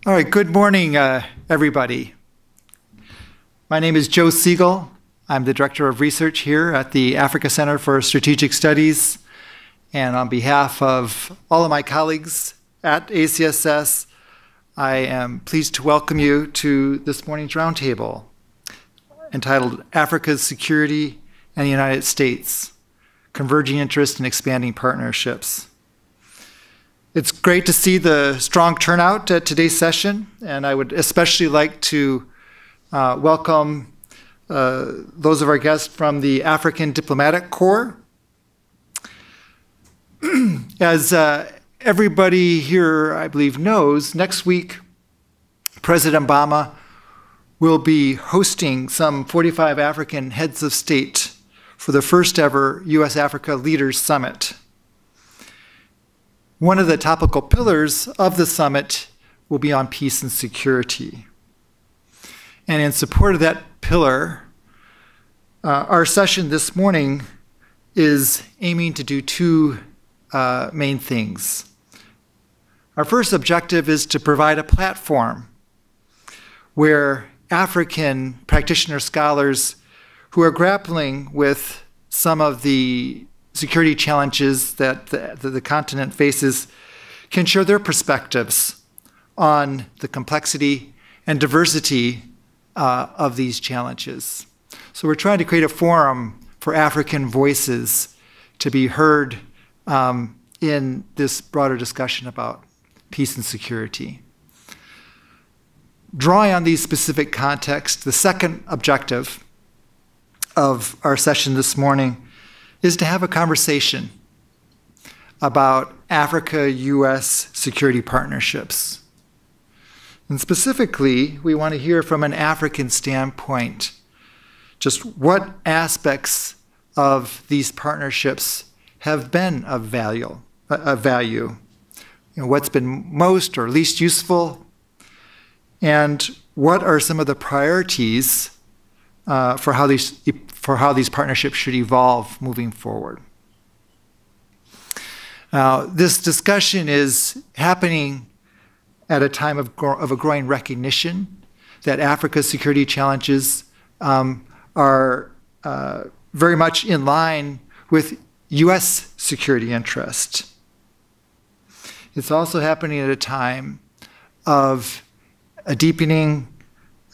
All right, good morning, everybody. My name is Joe Siegel. I'm the Director of Research here at the Africa Center for Strategic Studies. And on behalf of all of my colleagues at ACSS, I am pleased to welcome you to this morning's roundtable entitled Africa's Security and the United States, Converging Interest and Expanding Partnerships. It's great to see the strong turnout at today's session, and I would especially like to welcome those of our guests from the African Diplomatic Corps. As everybody here, I believe, knows, next week, President Obama will be hosting some 45 African heads of state for the first ever U.S. Africa Leaders Summit. One of the topical pillars of the summit will be on peace and security. And in support of that pillar, our session this morning is aiming to do two main things. Our first objective is to provide a platform where African practitioner scholars who are grappling with some of the security challenges that the continent faces can share their perspectives on the complexity and diversity of these challenges. So we're trying to create a forum for African voices to be heard in this broader discussion about peace and security. Drawing on these specific contexts, the second objective of our session this morning is to have a conversation about Africa-U.S. security partnerships. And specifically, we want to hear from an African standpoint just what aspects of these partnerships have been of value. You know, what's been most or least useful, and what are some of the priorities for how these partnerships should evolve moving forward. Now, this discussion is happening at a time of a growing recognition that Africa's security challenges are very much in line with U.S. security interest. It's also happening at a time of a deepening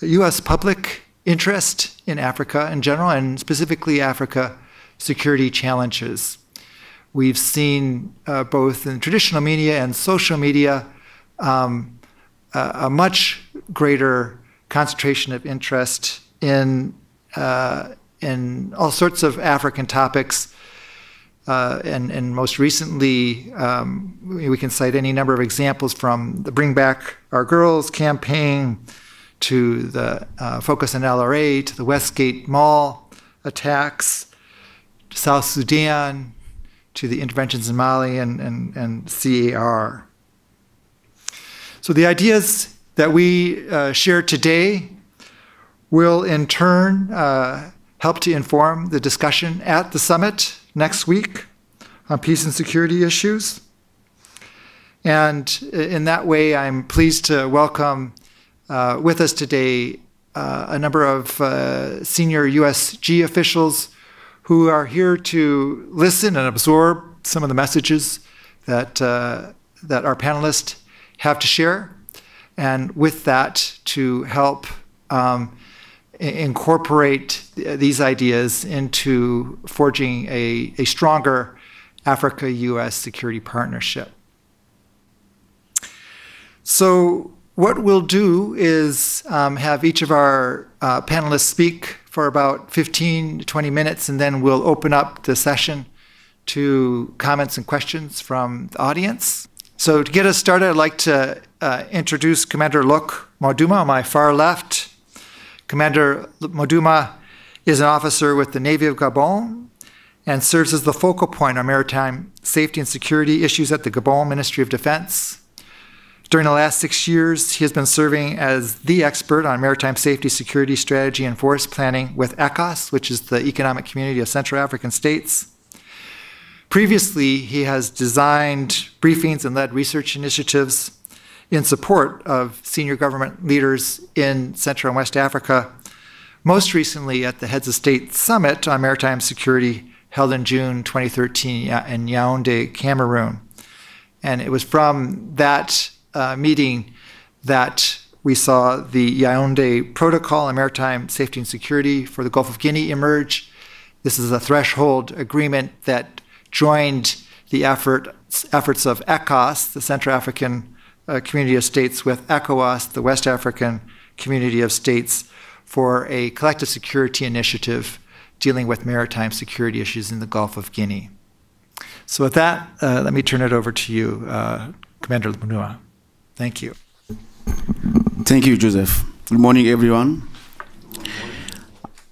U.S. public interest in Africa in general, and specifically Africa security challenges. We've seen both in traditional media and social media a much greater concentration of interest in all sorts of African topics. And most recently, we can cite any number of examples from the Bring Back Our Girls campaign to the focus on LRA, to the Westgate Mall attacks, to South Sudan, to the interventions in Mali and CAR. So the ideas that we share today will in turn help to inform the discussion at the summit next week on peace and security issues. And in that way, I'm pleased to welcome with us today a number of senior USG officials who are here to listen and absorb some of the messages that our panelists have to share, and with that to help incorporate these ideas into forging a stronger Africa-U.S. security partnership. So what we'll do is have each of our panelists speak for about 15 to 20 minutes, and then we'll open up the session to comments and questions from the audience. So to get us started, I'd like to introduce Commander Loïc Moudouma on my far left. Commander Moudouma is an officer with the Navy of Gabon and serves as the focal point on maritime safety and security issues at the Gabon Ministry of Defense. During the last 6 years, he has been serving as the expert on maritime safety, security, strategy, and force planning with ECCAS, which is the Economic Community of Central African States. Previously, he has designed briefings and led research initiatives in support of senior government leaders in Central and West Africa, most recently at the Heads of State Summit on Maritime Security held in June 2013 in Yaoundé, Cameroon. And it was from that meeting that we saw the Yaoundé Protocol on Maritime Safety and Security for the Gulf of Guinea emerge. This is a threshold agreement that joined the efforts of ECCAS, the Central African Community of States, with ECOWAS, the West African Community of States, for a collective security initiative dealing with maritime security issues in the Gulf of Guinea. So with that, let me turn it over to you, Commander Moudouma. Thank you. Thank you, Joseph. Good morning, everyone.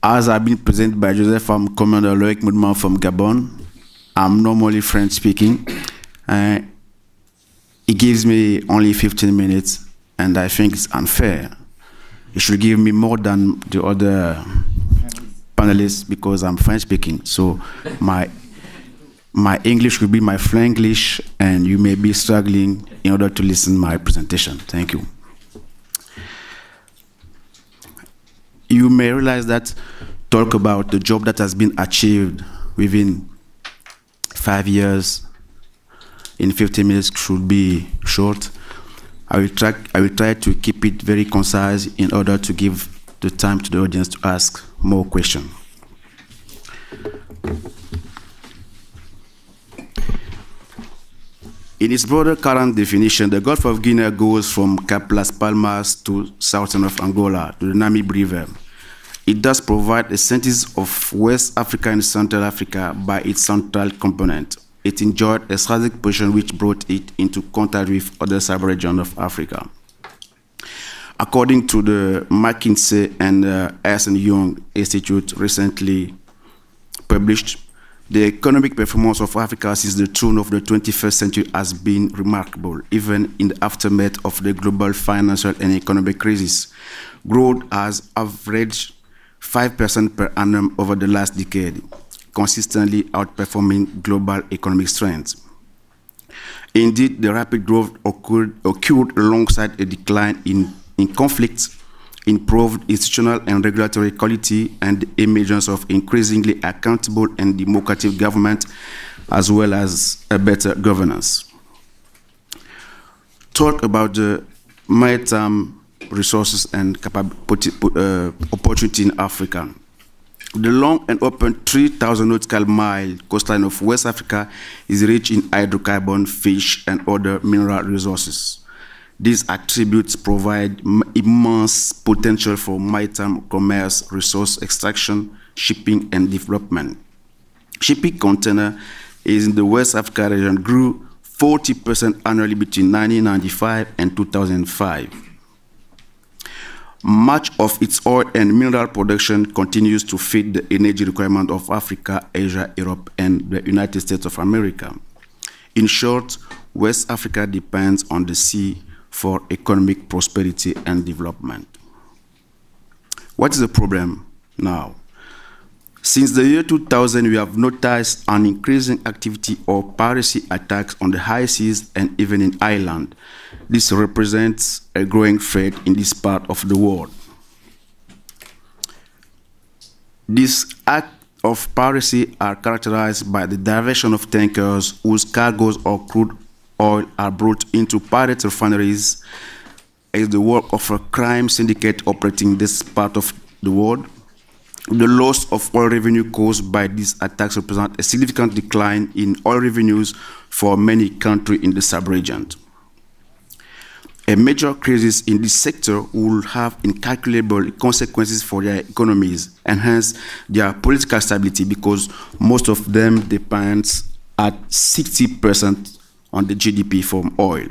As I've been presented by Joseph, I'm Commander Loïc Moudouma from Gabon. I'm normally French-speaking. It gives me only 15 minutes, and I think it's unfair. It should give me more than the other panelists because I'm French-speaking. So my English will be my Franglish, and you may be struggling in order to listen to my presentation. Thank you. You may realize that talk about the job that has been achieved within 5 years in 15 minutes should be short. I will try to keep it very concise in order to give the time to the audience to ask more questions. In its broader current definition, the Gulf of Guinea goes from Cap Las Palmas to southern of Angola to the Namib River. It does provide a synthesis of West Africa and Central Africa by its central component. It enjoyed a strategic position which brought it into contact with other sub-regions of Africa. According to the McKinsey and Ernst & Young Institute recently published, the economic performance of Africa since the turn of the 21st century has been remarkable, even in the aftermath of the global financial and economic crisis. Growth has averaged 5% per annum over the last decade, consistently outperforming global economic strength. Indeed, the rapid growth occurred alongside a decline in conflicts, improved institutional and regulatory quality, and the emergence of increasingly accountable and democratic government, as well as a better governance. Talk about the maritime resources and opportunity in Africa. The long and open 3,000 nautical mile coastline of West Africa is rich in hydrocarbon, fish, and other mineral resources. These attributes provide immense potential for maritime commerce, resource extraction, shipping, and development. Shipping container in the West Africa region grew 40% annually between 1995 and 2005. Much of its oil and mineral production continues to feed the energy requirement of Africa, Asia, Europe, and the United States of America. In short, West Africa depends on the sea for economic prosperity and development. What is the problem now? Since the year 2000, we have noticed an increasing activity of piracy attacks on the high seas and even in Ireland. This represents a growing threat in this part of the world. These acts of piracy are characterized by the diversion of tankers whose cargoes of crude oil are brought into pirate refineries as the work of a crime syndicate operating this part of the world. The loss of oil revenue caused by these attacks represent a significant decline in oil revenues for many countries in the sub-region. A major crisis in this sector will have incalculable consequences for their economies and hence their political stability, because most of them depends at 60% on the GDP from oil.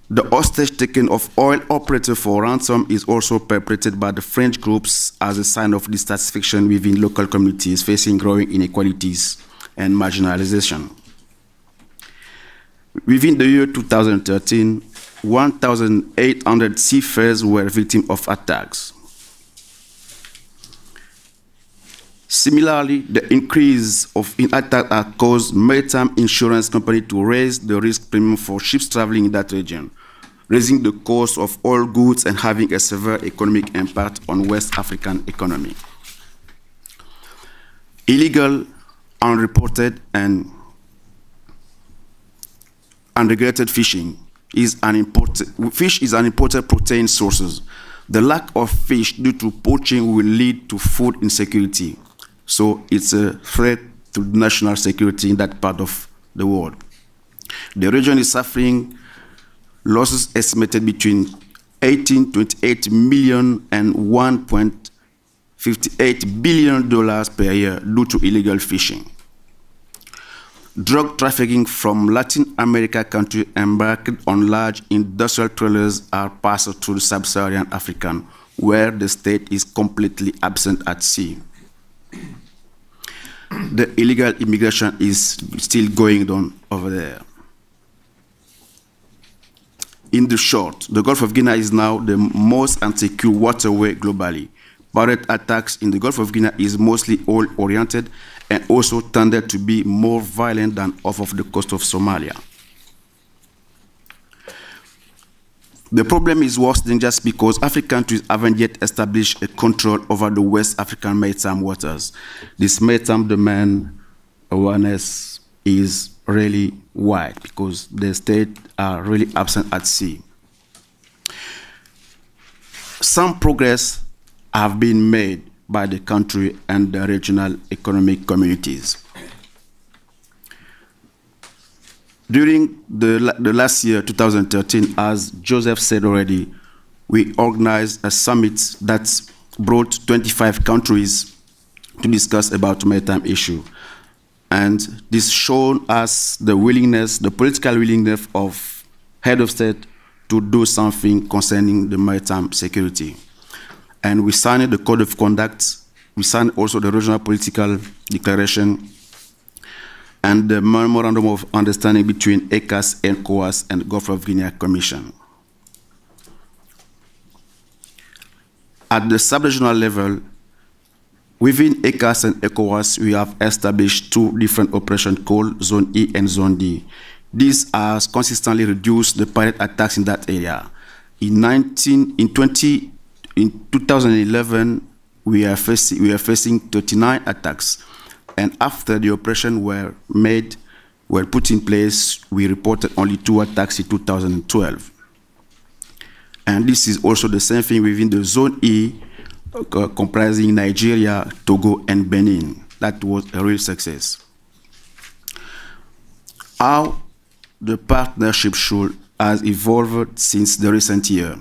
The hostage taking of oil operators for ransom is also perpetrated by the French groups as a sign of dissatisfaction within local communities facing growing inequalities and marginalization. Within the year 2013, 1,800 seafarers were victims of attacks. Similarly, the increase in attacks has caused maritime insurance companies to raise the risk premium for ships traveling in that region, raising the cost of all goods and having a severe economic impact on West African economy. Illegal, unreported, and unregulated fishing is an important protein source. The lack of fish due to poaching will lead to food insecurity. So it's a threat to national security in that part of the world. The region is suffering losses estimated between 18.8 million and $1.58 billion per year due to illegal fishing. Drug trafficking from Latin America countries embarked on large industrial trailers are passed through sub-Saharan Africa, where the state is completely absent at sea. The illegal immigration is still going on over there. In the short, the Gulf of Guinea is now the most insecure waterway globally. Pirate attacks in the Gulf of Guinea is mostly oil-oriented and also tended to be more violent than off of the coast of Somalia. The problem is worse than just because African countries haven't yet established a control over the West African maritime waters. This maritime domain awareness is really wide because the states are really absent at sea. Some progress have been made by the country and the regional economic communities. During the last year, 2013, as Joseph said already, we organized a summit that brought 25 countries to discuss about maritime issue. And this showed us the willingness, the political willingness of head of state to do something concerning the maritime security. And we signed the code of conduct. We signed also the regional political declaration and the memorandum of understanding between ECCAS, ECOWAS, and Gulf of Guinea Commission. At the sub-regional level, within ECCAS and ECOWAS, we have established two different operations called Zone E and Zone D. These have consistently reduced the pirate attacks in that area. In 2011, we are facing 39 attacks. And after the operation were put in place, we reported only 2 attacks in 2012. And this is also the same thing within the Zone E, comprising Nigeria, Togo, and Benin. That was a real success. How the partnership has evolved since the recent year.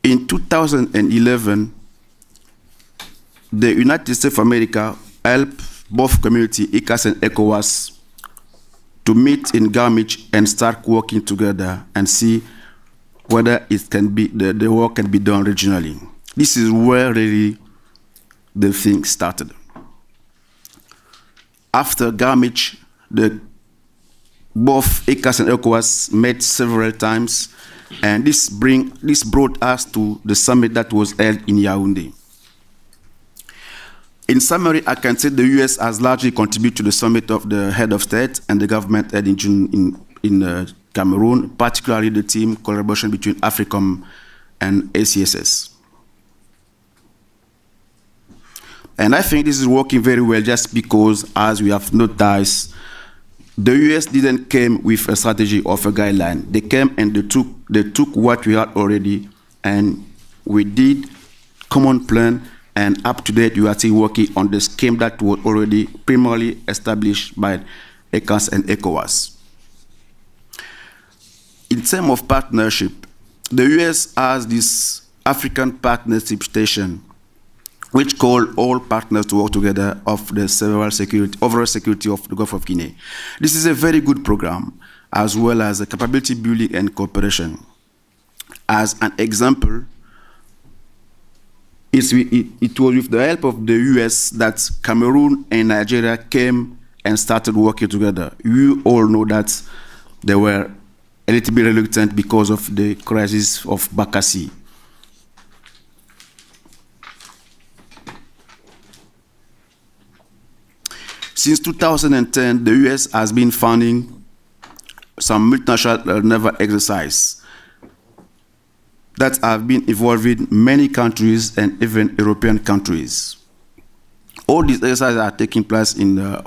In 2011, the United States of America helped both community, ECCAS and ECOWAS, to meet in Garmisch and start working together and see whether it can be the work can be done regionally. This is where really the thing started. After Garmisch, both ECCAS and ECOWAS met several times, and this brought us to the summit that was held in Yaoundé. In summary, I can say the U.S. has largely contributed to the summit of the head of state and the government held in June in Cameroon, particularly the team collaboration between AFRICOM and ACSS. And I think this is working very well just because, as we have noticed, the U.S. didn't come with a strategy or a guideline. They came and they took what we had already, and we did common plan. And up to date, we are still working on the scheme that was already primarily established by ECCAS and ECOWAS. In terms of partnership, the U.S. has this African Partnership Station, which call all partners to work together of the overall security of the Gulf of Guinea. This is a very good program, as well as a capability building and cooperation. As an example, it was with the help of the U.S. that Cameroon and Nigeria came and started working together. You all know that they were a little bit reluctant because of the crisis of Piracy. Since 2010, the U.S. has been funding some multinational naval exercises that have been involving many countries and even European countries. All these exercises are taking place in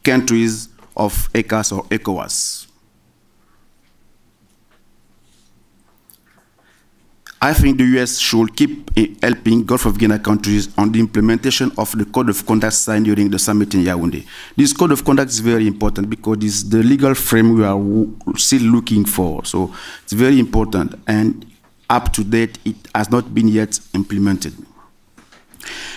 countries of ECCAS or ECOWAS. I think the U.S. should keep helping Gulf of Guinea countries on the implementation of the Code of Conduct signed during the summit in Yaoundé. This Code of Conduct is very important because it's the legal frame we are still looking for. So it's very important, and up to date, it has not been yet implemented.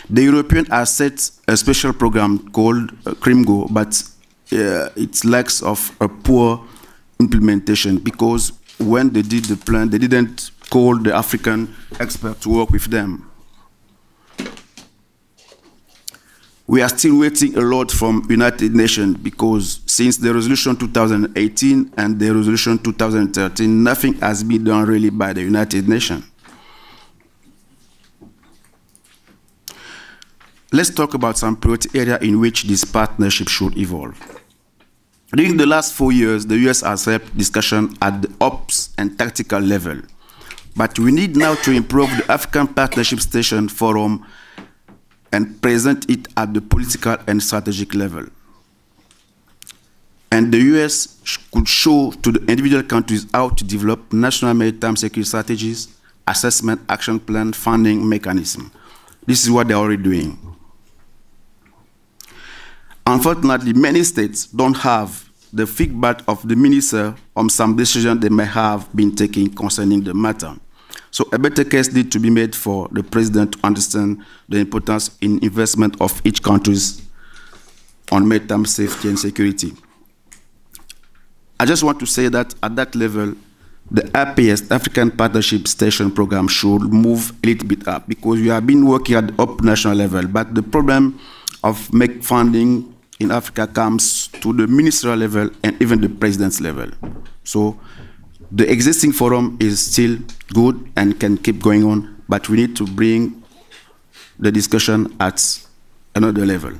The European has set a special program called CRIMGO, but it lacks of a poor implementation because when they did the plan, they didn't call the African experts to work with them. We are still waiting a lot from United Nations because since the resolution 2018 and the resolution 2013, nothing has been done really by the United Nations. Let's talk about some priority areas in which this partnership should evolve. During the last 4 years, the U.S. has helped discussion at the ops and tactical level. But we need now to improve the African Partnership Station Forum and present it at the political and strategic level. And the U.S. could show to the individual countries how to develop national maritime security strategies, assessment, action plan, funding mechanism. This is what they're already doing. Unfortunately, many states don't have the feedback of the minister on some decisions they may have been taking concerning the matter. So a better case needs to be made for the president to understand the importance in investment of each country's on maritime safety and security. I just want to say that at that level, the APS, African Partnership Station Program, should move a little bit up because we have been working at the up national level, but the problem of make funding in Africa comes to the ministerial level and even the president's level. So the existing forum is still good and can keep going on, but we need to bring the discussion at another level.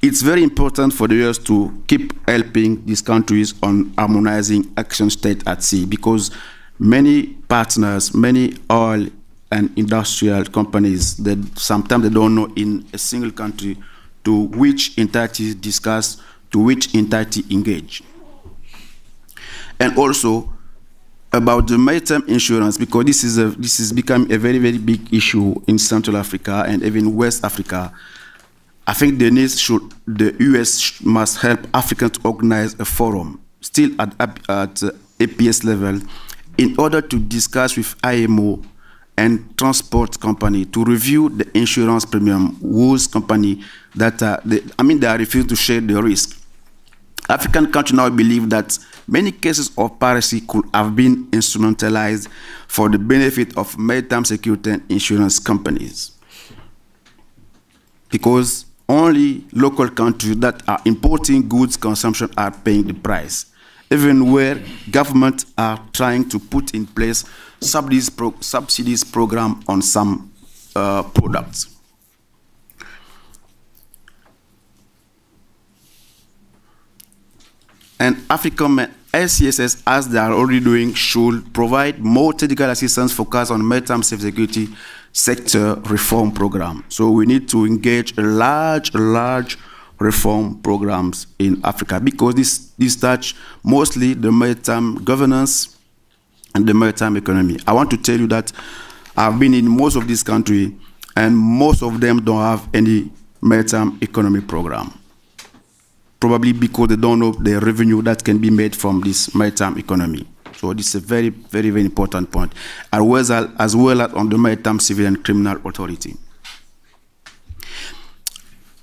It's very important for the US to keep helping these countries on harmonizing action state at sea because many partners, many oil and industrial companies that sometimes they don't know in a single country to which entity discuss, to which entity engage. And also about the maritime insurance, because this is become a very, very big issue in Central Africa and even West Africa. I think the US must help Africa to organize a forum, still at APS level, in order to discuss with IMO and transport company to review the insurance premium, whose company that they are refusing to share the risk. African countries now believe that many cases of piracy could have been instrumentalized for the benefit of maritime security and insurance companies. Because only local countries that are importing goods consumption are paying the price, even where governments are trying to put in place subsidies program on some products. And African ACSS, as they are already doing, should provide more technical assistance focused on maritime security sector reform program. So we need to engage a large reform programs in Africa because this touch mostly the maritime governance and the maritime economy. I want to tell you that I've been in most of these countries and most of them don't have any maritime economy program. Probably because they don't know the revenue that can be made from this maritime economy. So this is a very, very, very important point, as well as on the Maritime Civil and Criminal Authority.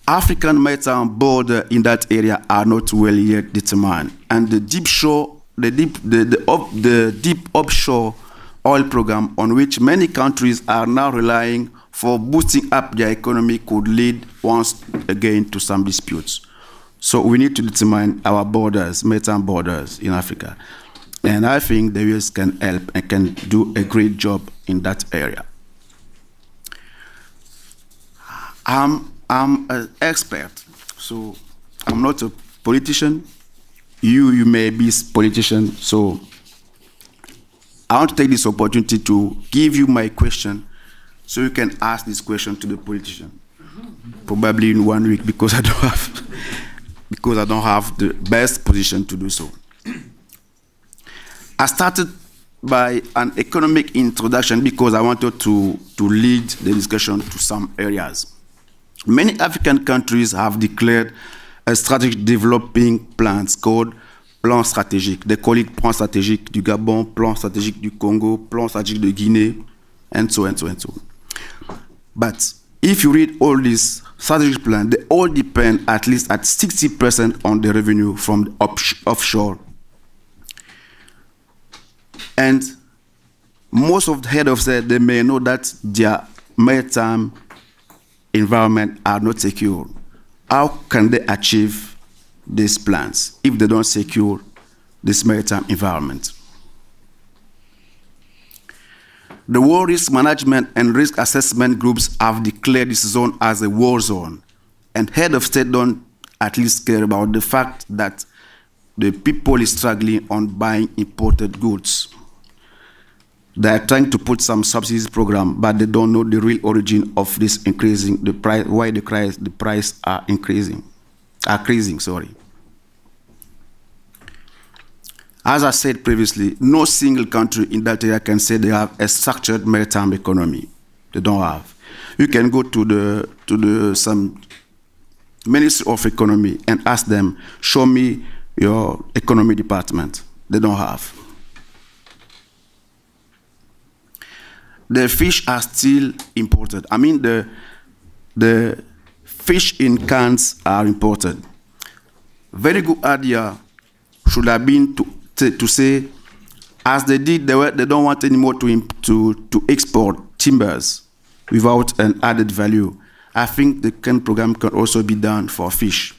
African maritime border in that area are not well yet determined, and the deep offshore oil program on which many countries are now relying for boosting up their economy could lead once again to some disputes. So we need to determine our borders, maritime borders in Africa. And I think the US can help and can do a great job in that area. I'm an expert, so I'm not a politician. You may be a politician, so I want to take this opportunity to give you my question so you can ask this question to the politician. Probably in 1 week because I don't have the best position to do so. I started by an economic introduction because I wanted to lead the discussion to some areas. Many African countries have declared a strategic developing plans called Plan stratégique. They call it Plan stratégique du Gabon, Plan stratégique du Congo, Plan stratégique de Guinée, and so and so and so. But if you read all these strategic plans, they all depend at least at 60% on the revenue from the offshore. And most of the head of state, they may know that their maritime environment are not secure. How can they achieve these plans if they don't secure this maritime environment? The War Risk Management and Risk Assessment groups have declared this zone as a war zone, and head of state don't at least care about the fact that the people is struggling on buying imported goods. They are trying to put some subsidies program, but they don't know the real origin of this increasing the price. Why the price are increasing? Sorry. As I said previously, no single country in that area can say they have a structured maritime economy. They don't have. You can go to some Ministry of Economy and ask them, show me your economy department. They don't have. The fish are still imported. I mean, the fish in cans are imported. Very good idea should have been to say, as they did, they don't want anymore to export timbers without an added value. I think the CLEEN program can also be done for fish.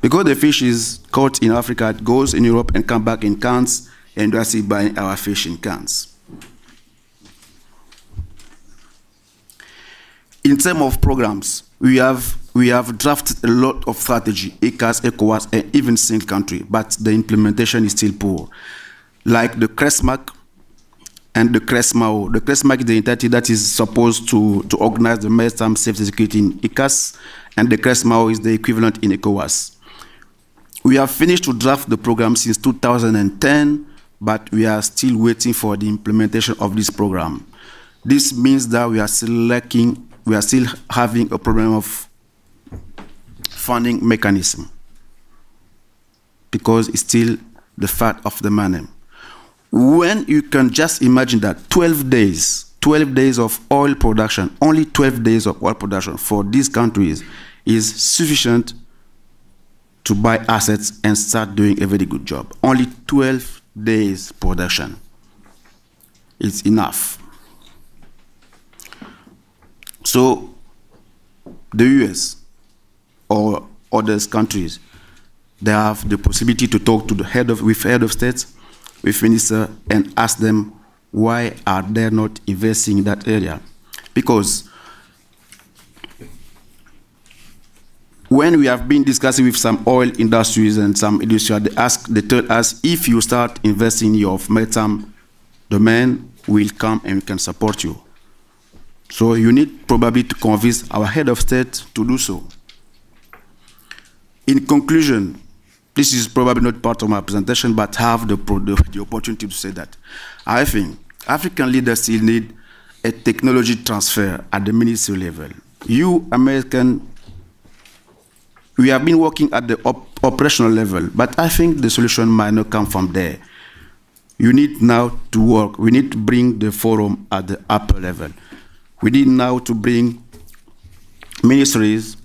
Because the fish is caught in Africa, it goes in Europe and comes back in cans, and we are still buying our fish in cans. In terms of programs, we have drafted a lot of strategy, ECCAS, ECOWAS, and even single country, but the implementation is still poor. Like the CRESMAC and the CRESMAO. The CRESMAC is the entity that is supposed to organize the maritime safety security in ECCAS, and the CRESMAO is the equivalent in ECOWAS. We have finished to draft the program since 2010, but we are still waiting for the implementation of this program. This means that we are still having a problem of funding mechanism because it's still the fact of the money. When you can just imagine that 12 days of oil production, only 12 days of oil production for these countries is sufficient to buy assets and start doing a very good job. Only 12 days production is enough. So the U.S. or other countries, they have the possibility to talk to the head of states, with minister, and ask them why are they not investing in that area. Because when we have been discussing with some oil industries and some industry, they tell us, if you start investing in your maritime domain, we'll come and we can support you. So you need probably to convince our head of state to do so. In conclusion, this is probably not part of my presentation, but have the opportunity to say that I think African leaders still need a technology transfer at the ministry level. You American, we have been working at the operational level, but I think the solution might not come from there. You need now to work. We need to bring the forum at the upper level. We need now to bring ministries,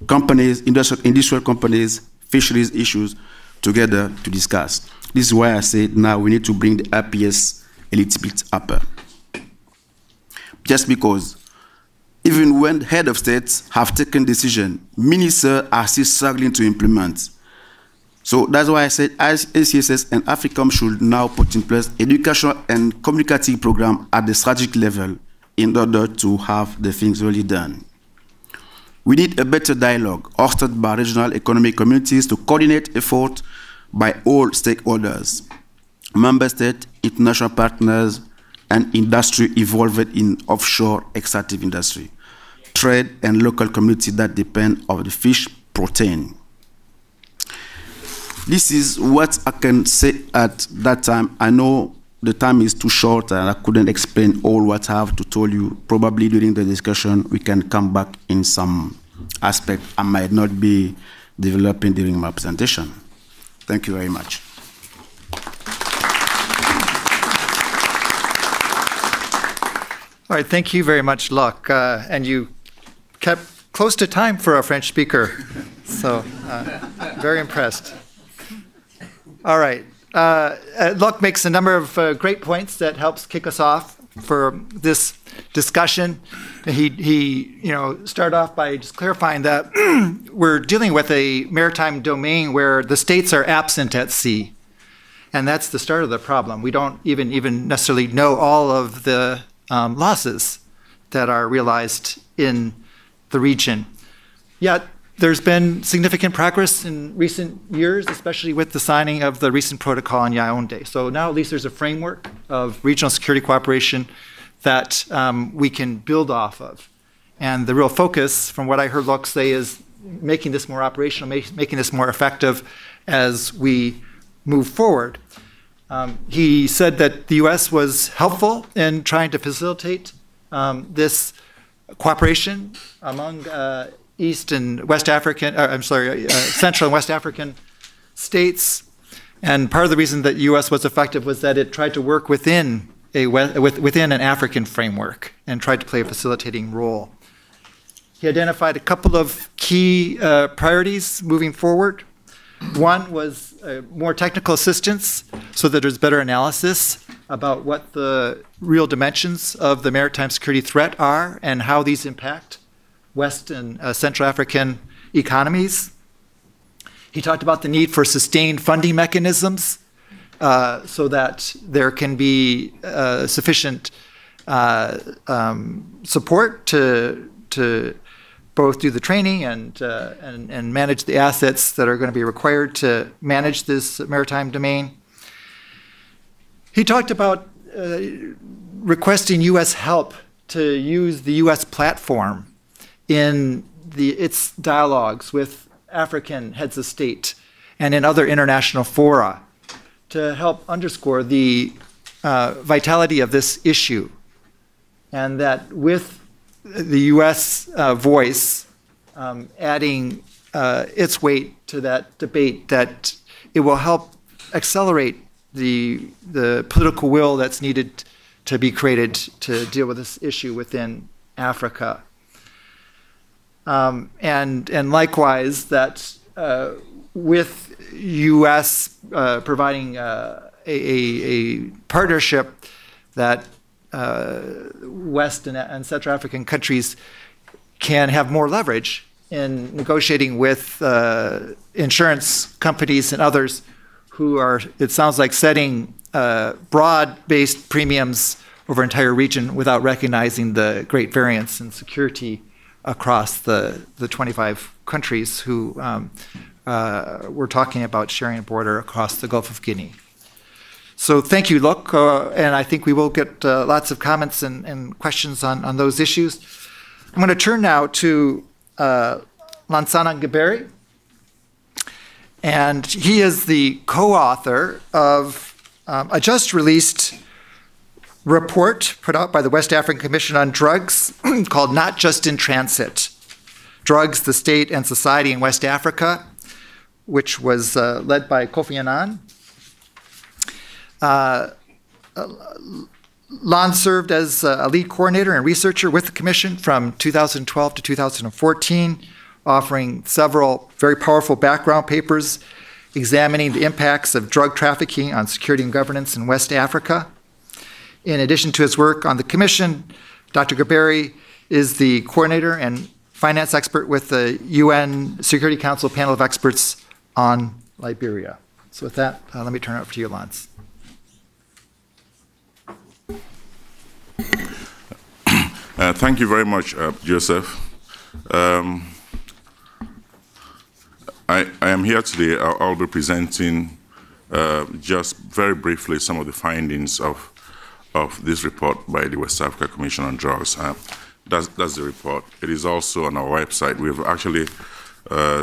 companies, industrial companies, fisheries issues together to discuss. This is why I said now we need to bring the IPS a little bit upper. Just because even when head of states have taken decision, ministers are still struggling to implement. So that's why I said ACSS and AFRICOM should now put in place educational and communicative program at the strategic level in order to have the things really done. We need a better dialogue hosted by regional economic communities to coordinate effort by all stakeholders, member states, international partners, and industry involved in offshore extractive industry, trade, and local communities that depend on the fish protein. This is what I can say at that time. I know the time is too short and I couldn't explain all what I have to tell you. Probably during the discussion, we can come back in some aspect I might not be developing during my presentation. Thank you very much. All right, thank you very much, Loïc. And you kept close to time for a French speaker, so very impressed. All right, Loïc makes a number of great points that helps kick us off for this discussion. He started off by just clarifying that we're dealing with a maritime domain where the states are absent at sea, and that's the start of the problem. We don't even necessarily know all of the losses that are realized in the region. Yet there's been significant progress in recent years, especially with the signing of the recent protocol in Yaoundé. So now at least there's a framework of regional security cooperation that we can build off of. And the real focus, from what I heard Loïc say, is making this more operational, making this more effective as we move forward. He said that the U.S. was helpful in trying to facilitate this cooperation among East and West African, Central and West African states. And part of the reason that U.S. was effective was that it tried to work within an African framework and tried to play a facilitating role. He identified a couple of key priorities moving forward. One was more technical assistance so that there's better analysis about what the real dimensions of the maritime security threat are and how these impact West and Central African economies. He talked about the need for sustained funding mechanisms so that there can be sufficient support to both do the training and manage the assets that are going to be required to manage this maritime domain. He talked about requesting U.S. help to use the U.S. platform in its dialogues with African heads of state and in other international fora to help underscore the vitality of this issue, and that with the U.S. Voice adding its weight to that debate, that it will help accelerate the political will that's needed to be created to deal with this issue within Africa. And likewise, that with U.S. providing a partnership that West and Central African countries can have more leverage in negotiating with insurance companies and others who are, it sounds like, setting broad-based premiums over an entire region without recognizing the great variance in security across the 25 countries who we're talking about sharing a border across the Gulf of Guinea. So thank you, Loïc, and I think we will get lots of comments and questions on those issues. I'm going to turn now to Lansana Gaberi, and he is the co-author of a just released report put out by the West African Commission on Drugs called Not Just in Transit, Drugs, the State and Society in West Africa, which was led by Kofi Annan. Lan served as a lead coordinator and researcher with the Commission from 2012 to 2014, offering several very powerful background papers examining the impacts of drug trafficking on security and governance in West Africa. In addition to his work on the Commission, Dr. Gaberi is the coordinator and finance expert with the UN Security Council panel of experts on Liberia. So with that, let me turn it over to you, Lance. Thank you very much, Joseph. I am here today. I'll be presenting just very briefly some of the findings of this report by the West Africa Commission on Drugs. That's the report. It is also on our website. We've actually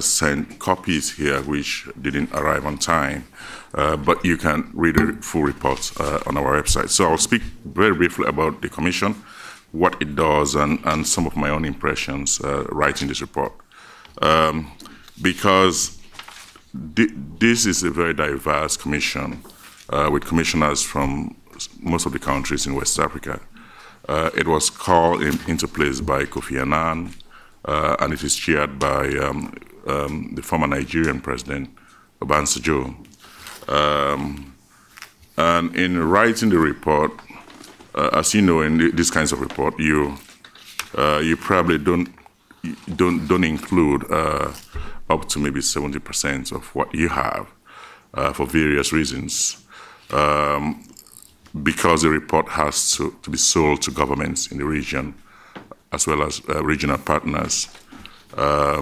sent copies here which didn't arrive on time, but you can read the full report on our website. So I'll speak very briefly about the Commission, what it does, and some of my own impressions writing this report. Because this is a very diverse commission with commissioners from most of the countries in West Africa. It was called into place by Kofi Annan, and it is chaired by the former Nigerian president, Obasanjo. And in writing the report, as you know, in these kinds of report, you probably don't include up to maybe 70% of what you have for various reasons, because the report has to be sold to governments in the region as well as regional partners. But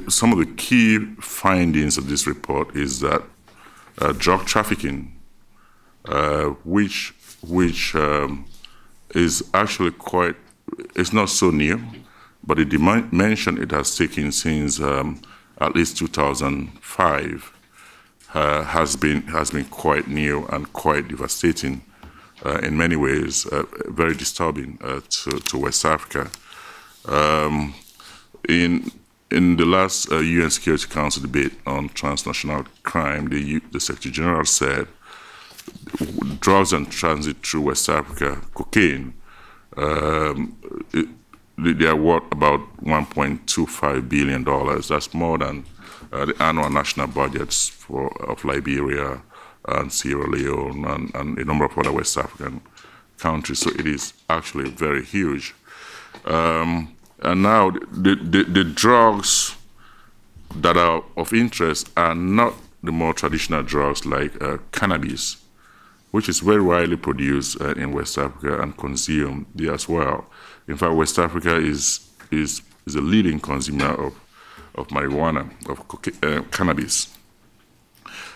some of the key findings of this report is that drug trafficking, which is actually it's not so new, but the dimension it has taken since at least 2005 has been quite new and quite devastating in many ways, very disturbing to West Africa. In the last UN Security Council debate on transnational crime, the Secretary General said drugs in transit through West Africa, cocaine, they are worth about $1.25 billion. That's more than the annual national budgets of Liberia and Sierra Leone and a number of other West African countries. So it is actually very huge. And now the drugs that are of interest are not the more traditional drugs like cannabis, which is very widely produced in West Africa and consumed there as well. In fact, West Africa is a leading consumer of marijuana, of cannabis.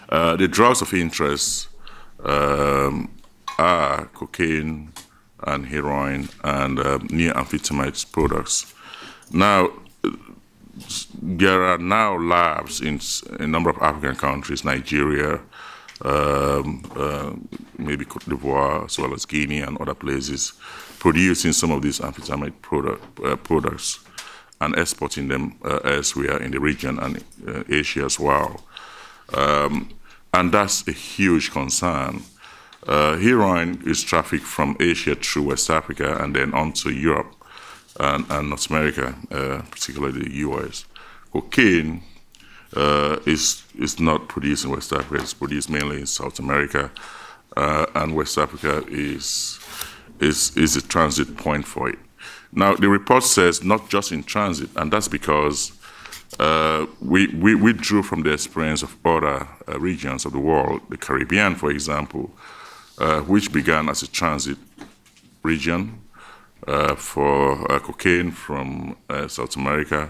The drugs of interest are cocaine and heroin and near-amphetamine products. Now, there are now labs in a number of African countries, Nigeria, maybe Cote d'Ivoire, as well as Guinea and other places, producing some of these amphetamine products and exporting them elsewhere in the region and Asia as well. And that's a huge concern. Heroin is trafficked from Asia through West Africa and then on to Europe and North America, particularly the U.S. Cocaine is not produced in West Africa. It's produced mainly in South America, and West Africa is a transit point for it. Now, the report says not just in transit, and that's because we drew from the experience of other regions of the world, the Caribbean, for example, which began as a transit region for cocaine from South America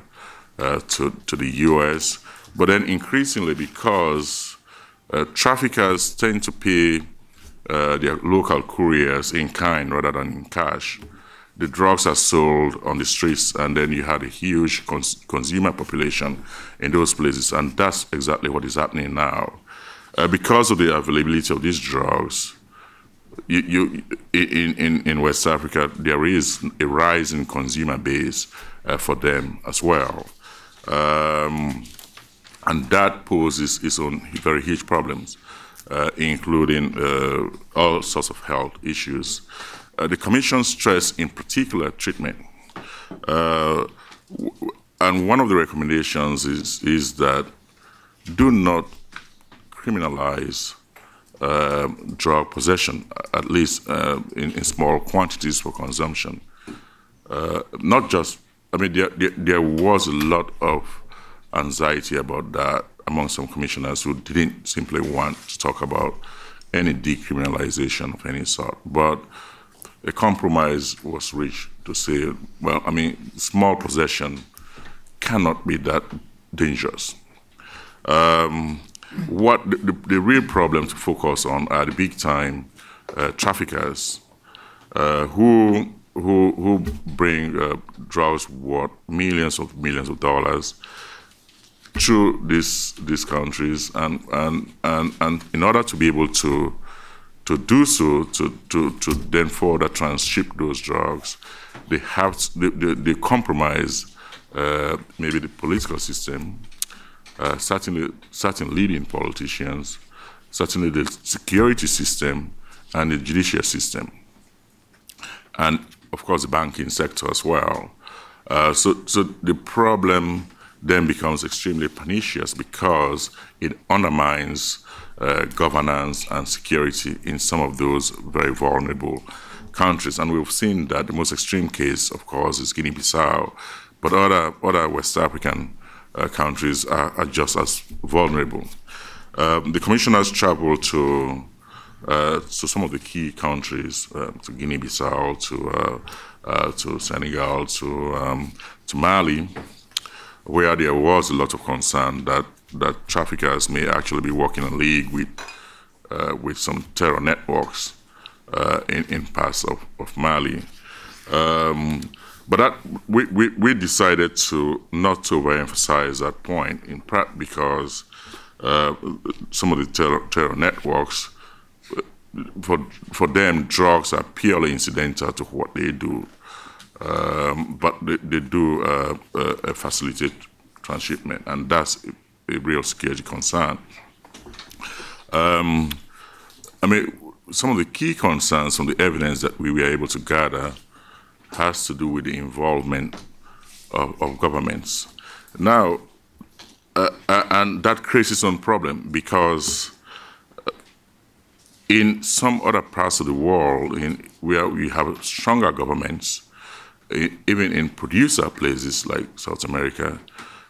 to the U.S., but then increasingly because traffickers tend to pay their local couriers in kind rather than in cash, the drugs are sold on the streets, and then you had a huge consumer population in those places, and that's exactly what is happening now. Because of the availability of these drugs, in West Africa, there is a rise in consumer base for them as well. And that poses its own very huge problems, including all sorts of health issues. The Commission stressed in particular treatment. And one of the recommendations is that do not criminalize drug possession, at least in small quantities for consumption. Not just, I mean, there was a lot of anxiety about that among some commissioners who didn't simply want to talk about any decriminalization of any sort. But a compromise was reached to say, well, I mean, small possession cannot be that dangerous. What the real problem to focus on are the big-time traffickers who bring drugs worth millions of dollars through these countries, and in order to be able to do so, to then further transship those drugs, they have they compromise maybe the political system, certain leading politicians, certainly the security system and the judicial system, and of course the banking sector as well. So the problem then becomes extremely pernicious because it undermines governance and security in some of those very vulnerable countries. And we've seen that the most extreme case, of course, is Guinea-Bissau, but other West African countries are just as vulnerable. The commissioners traveled to some of the key countries, to Guinea-Bissau, to Senegal, to Mali, where there was a lot of concern that traffickers may actually be working in league with some terror networks in parts of Mali. But that we decided to not to overemphasize that point, in part because some of the terror networks, for them, drugs are purely incidental to what they do. But they do facilitate transshipment, and that's a real security concern. I mean, some of the key concerns from the evidence that we were able to gather has to do with the involvement of governments. Now, and that creates its own problem because in some other parts of the world where we have stronger governments, even in producer places like South America,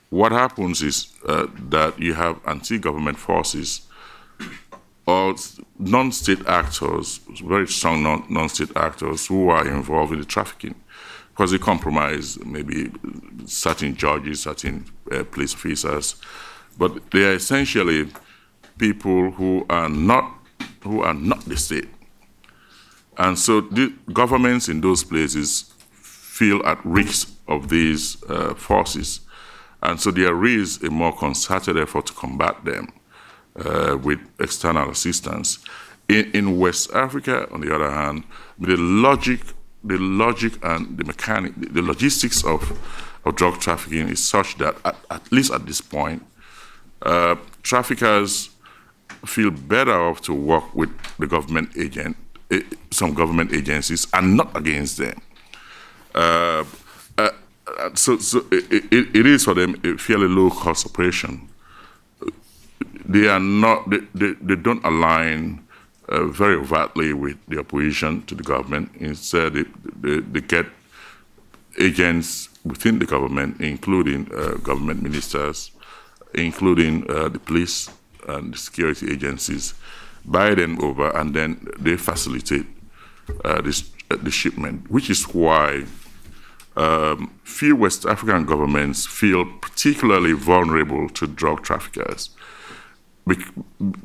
what happens is that you have anti-government forces or non-state actors, very strong non-state actors who are involved in the trafficking because they compromise maybe certain judges, certain police officers, but they are essentially people who are not the state. And so the governments in those places feel at risk of these forces. And so there is a more concerted effort to combat them with external assistance. In West Africa, on the other hand, the logic and the logistics of drug trafficking is such that, at least at this point, traffickers feel better off to work with the government some government agencies and not against them. So it is for them a fairly low-cost operation. They are not. They don't align very overtly with the opposition to the government. Instead, they get agents within the government, including government ministers, including the police and the security agencies, buy them over, and then they facilitate the shipment, which is why few West African governments feel particularly vulnerable to drug traffickers,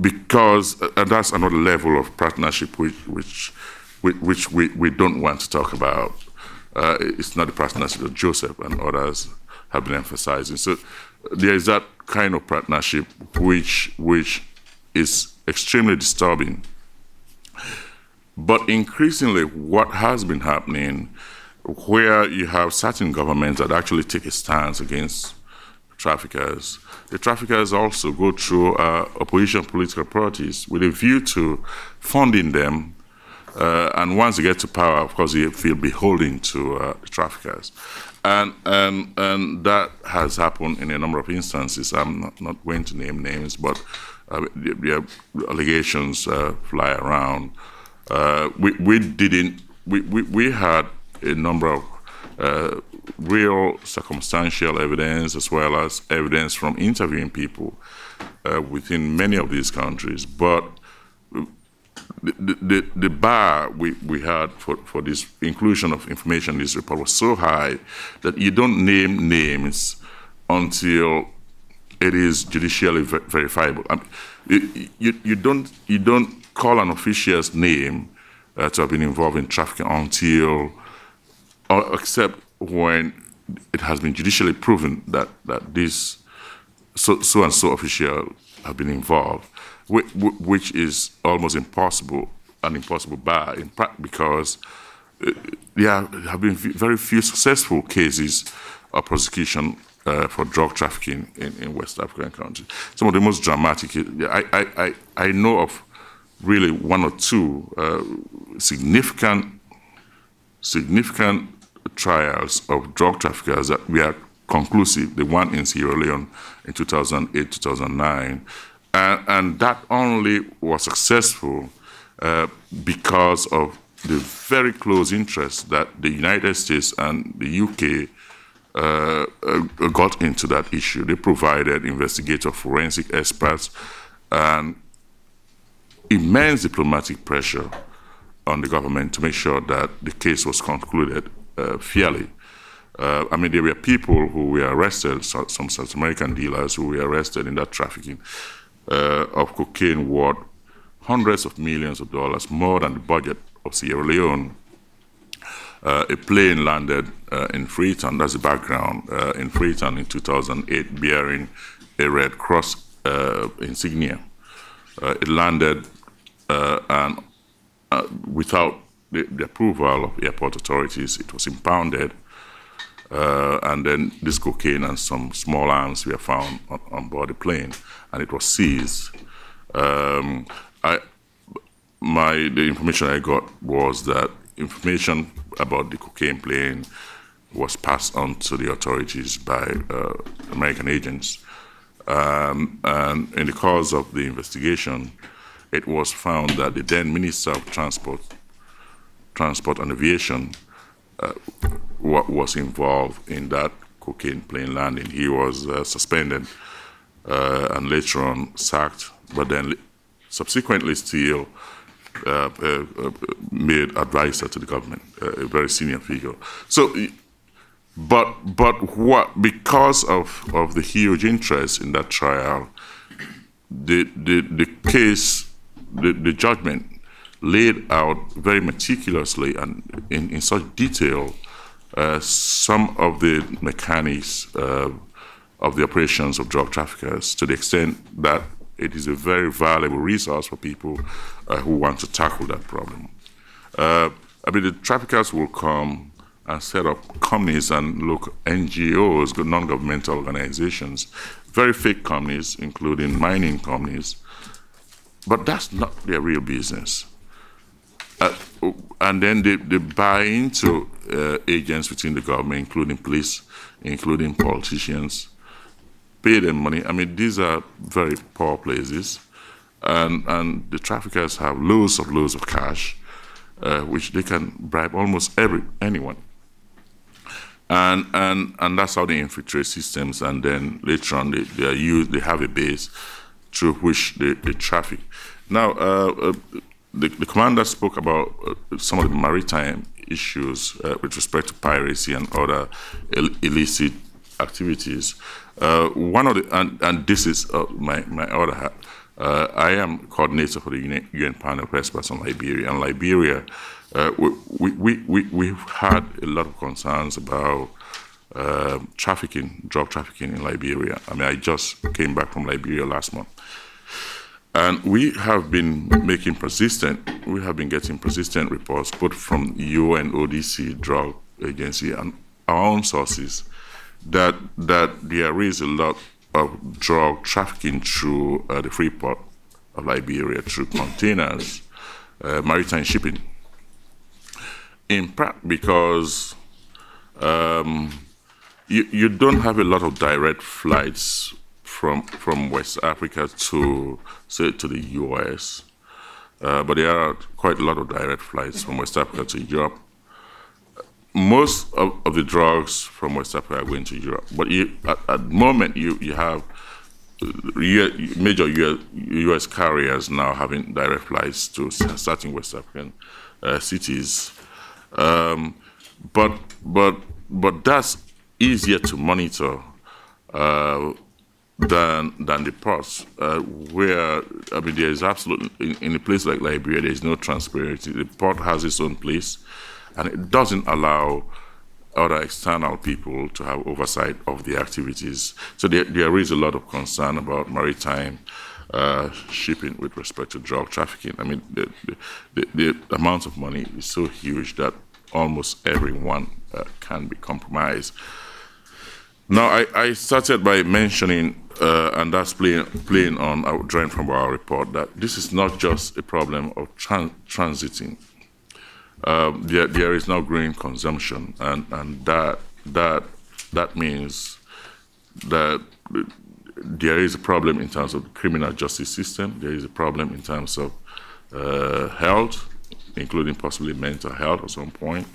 because that's another level of partnership which we don't want to talk about. It's not the partnership that Joseph and others have been emphasizing. So there is that kind of partnership which is extremely disturbing. But increasingly, what has been happening, where you have certain governments that actually take a stance against traffickers, the traffickers also go through opposition political parties with a view to funding them. And once they get to power, of course, they feel beholden to the traffickers. And that has happened in a number of instances. I'm not going to name names, but the allegations fly around. We had a number of real circumstantial evidence as well as evidence from interviewing people within many of these countries. But the bar we had for this inclusion of information in this report was so high that you don't name names until it is judicially verifiable. You don't call an official's name to have been involved in trafficking until, or except when it has been judicially proven that this so and so official have been involved, which is almost impossible, an impossible bar in fact, because there have been very few successful cases of prosecution for drug trafficking in West African countries. Some of the most dramatic, I know of really one or two significant trials of drug traffickers that were conclusive. The one in Sierra Leone in 2008, 2009, and that only was successful because of the very close interest that the United States and the UK got into that issue. They provided investigative forensic experts and immense diplomatic pressure on the government to make sure that the case was concluded fairly. I mean, there were people who were arrested, some South American dealers who were arrested in that trafficking of cocaine worth hundreds of millions of dollars, more than the budget of Sierra Leone. A plane landed in Freetown, that's the background, in Freetown in 2008, bearing a Red Cross insignia. It landed and without the approval of airport authorities. It was impounded, and then this cocaine and some small arms were found on board the plane, and it was seized. The information I got was that information about the cocaine plane was passed on to the authorities by American agents. And in the course of the investigation, it was found that the then Minister of Transport and Aviation was involved in that cocaine plane landing. He was suspended and later on sacked, but then subsequently still made advisor to the government, a very senior figure. So, but what, because of the huge interest in that trial, the case, the judgment laid out very meticulously and in such detail some of the mechanics of the operations of drug traffickers, to the extent that it is a very valuable resource for people who want to tackle that problem. I mean, the traffickers will come and set up companies and local NGOs, non-governmental organizations, very fake companies, including mining companies, but that's not their real business. And then they buy into agents within the government, including police, including politicians, pay them money. I mean, these are very poor places, and the traffickers have loads of cash, which they can bribe almost anyone. And that's how they infiltrate systems, and then later on they have a base through which they traffic. Now, the commander spoke about some of the maritime issues with respect to piracy and other illicit activities. One of the, and this is my other hat. I am coordinator for the UN panel of experts on Liberia. And Liberia, we've had a lot of concerns about drug trafficking in Liberia. I mean, I just came back from Liberia last month. And we have been getting persistent reports, both from UN ODC, drug agency, and our own sources, that there is a lot of drug trafficking through the free port of Liberia, through containers, maritime shipping. In part because you don't have a lot of direct flights from West Africa to, say, to the U.S., but there are quite a lot of direct flights from West Africa to Europe. Most of the drugs from West Africa are going to Europe, but at the moment you have major U.S. carriers now having direct flights to certain West African cities, but that's easier to monitor than the ports, where I mean there is absolutely in a place like Liberia there is no transparency. The port has its own place, and it doesn't allow other external people to have oversight of the activities. So there is a lot of concern about maritime shipping with respect to drug trafficking. I mean, the amount of money is so huge that almost everyone can be compromised. Now, I started by mentioning, and that's playing on, drawing from our report, that this is not just a problem of transiting. There is now growing consumption, and that means that there is a problem in terms of the criminal justice system. There is a problem in terms of health, including possibly mental health at some point.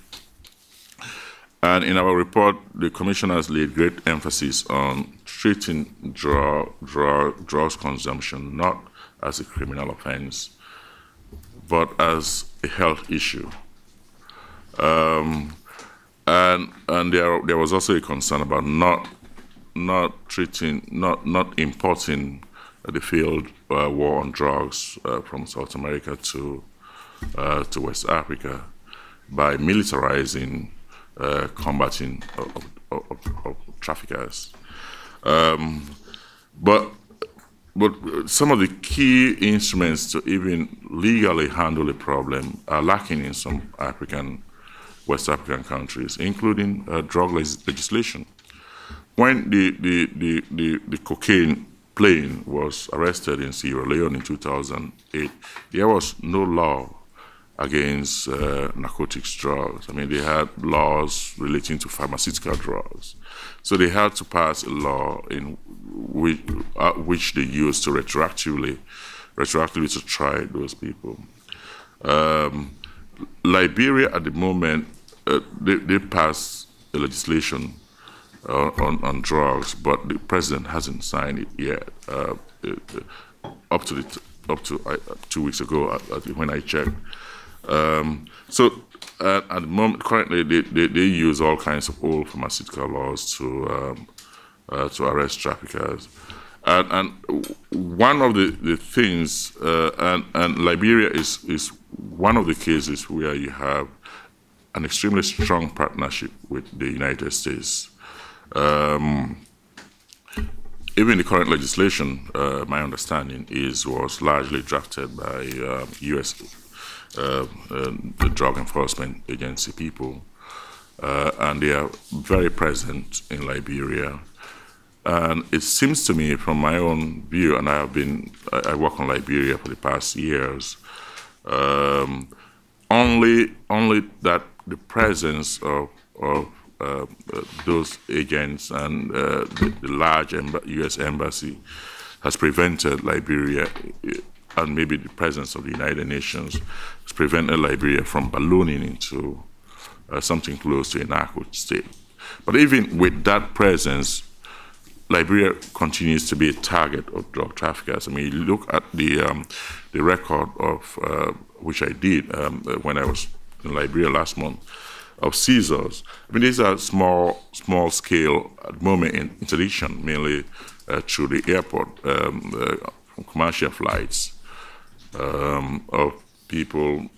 And in our report, the commissioners laid great emphasis on treating drugs consumption not as a criminal offense, but as a health issue. And there was also a concern about not importing the field war on drugs from South America to West Africa by militarizing combating of traffickers. But some of the key instruments to even legally handle the problem are lacking in some West African countries, including drug legislation. When the cocaine plane was arrested in Sierra Leone in 2008, there was no law against narcotics drugs. I mean, they had laws relating to pharmaceutical drugs. So they had to pass a law in which they used to retroactively to try those people. Liberia, at the moment, they passed a legislation on drugs, but the president hasn't signed it yet. Up to 2 weeks ago, when I checked. So at the moment, currently, they use all kinds of old pharmaceutical laws to arrest traffickers. And one of the things, and Liberia is one of the cases where you have an extremely strong partnership with the United States. Even the current legislation, my understanding was largely drafted by U.S. The Drug Enforcement Agency people, and they are very present in Liberia. And it seems to me, from my own view, and I work on Liberia for the past years, only that the presence of those agents and the large U.S. embassy has prevented Liberia, and maybe the presence of the United Nations has prevented Liberia from ballooning into something close to a narco state. But even with that presence, Liberia continues to be a target of drug traffickers. I mean, you look at the record of, which I did when I was in Liberia last month, of seizures. I mean, these are small scale at the moment interdiction, mainly through the airport, from commercial flights, of people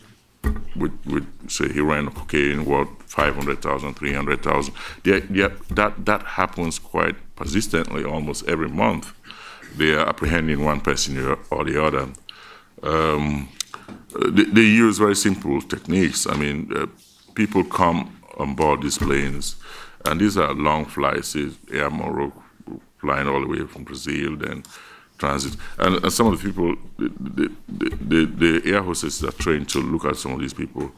with say heroin or cocaine worth 500,000, 300,000. That happens quite persistently, almost every month. They are apprehending one person or the other. They use very simple techniques. I mean, people come on board these planes, and these are long flights. Air Morocco, flying all the way from Brazil, then transit. And some of the people, the air hostesses are trained to look at some of these people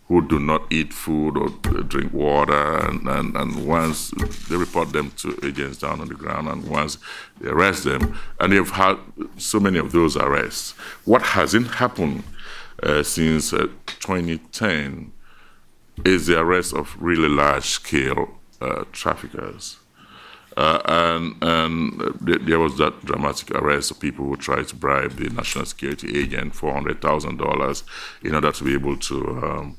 who do not eat food or drink water, and once they report them to agents down on the ground, and once they arrest them, and they've had so many of those arrests. What hasn't happened since 2010 is the arrest of really large-scale traffickers. There was that dramatic arrest of people who tried to bribe the national security agent $400,000 in order to be able to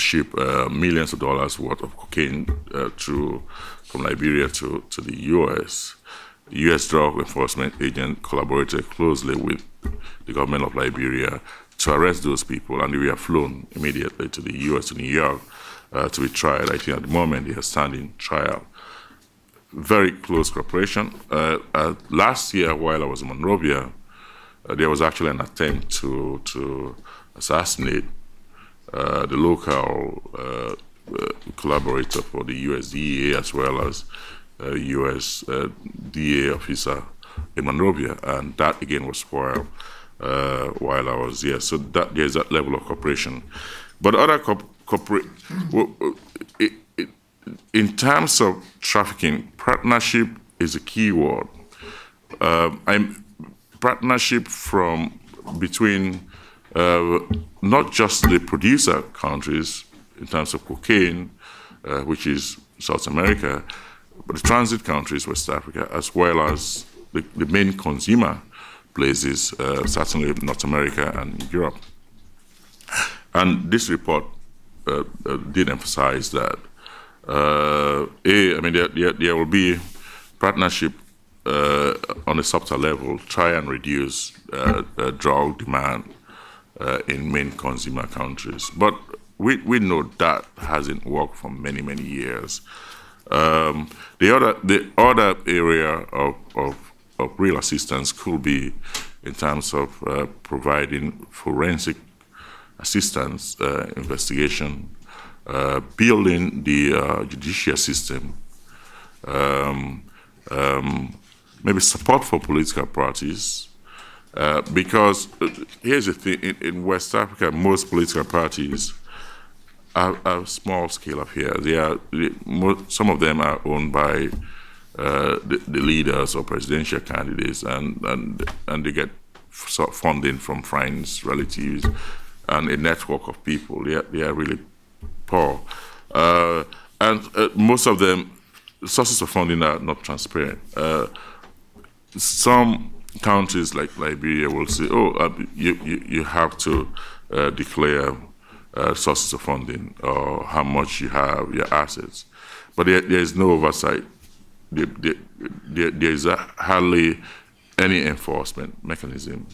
ship millions of dollars worth of cocaine from Liberia to the U.S. U.S. drug enforcement agent collaborated closely with the government of Liberia to arrest those people, and they were flown immediately to the U.S., to New York, to be tried. I think at the moment they are standing trial. Very close cooperation. Last year, while I was in Monrovia, there was actually an attempt to assassinate the local collaborator for the U.S. DEA, as well as U.S. DEA officer in Monrovia, and that again was spoiled while I was here. So there's that level of cooperation. But other in terms of trafficking, partnership is a key word. Partnership between not just the producer countries in terms of cocaine, which is South America, but the transit countries, West Africa, as well as the main consumer places, certainly North America and Europe. And this report did emphasize that, there will be partnership on a subtle level, try and reduce drug demand in main consumer countries. But we know that hasn't worked for many, many years. The other area of real assistance could be in terms of providing forensic assistance, investigation, building the judicial system, maybe support for political parties, because here's the thing, in West Africa, most political parties are small-scale affairs. Some of them are owned by the leaders or presidential candidates, and they get funding from friends, relatives, and a network of people. They are really poor. And most of them, sources of funding are not transparent. Some countries like Liberia will say, you have to declare sources of funding or how much you have, your assets. But there is no oversight. There is hardly any enforcement mechanism.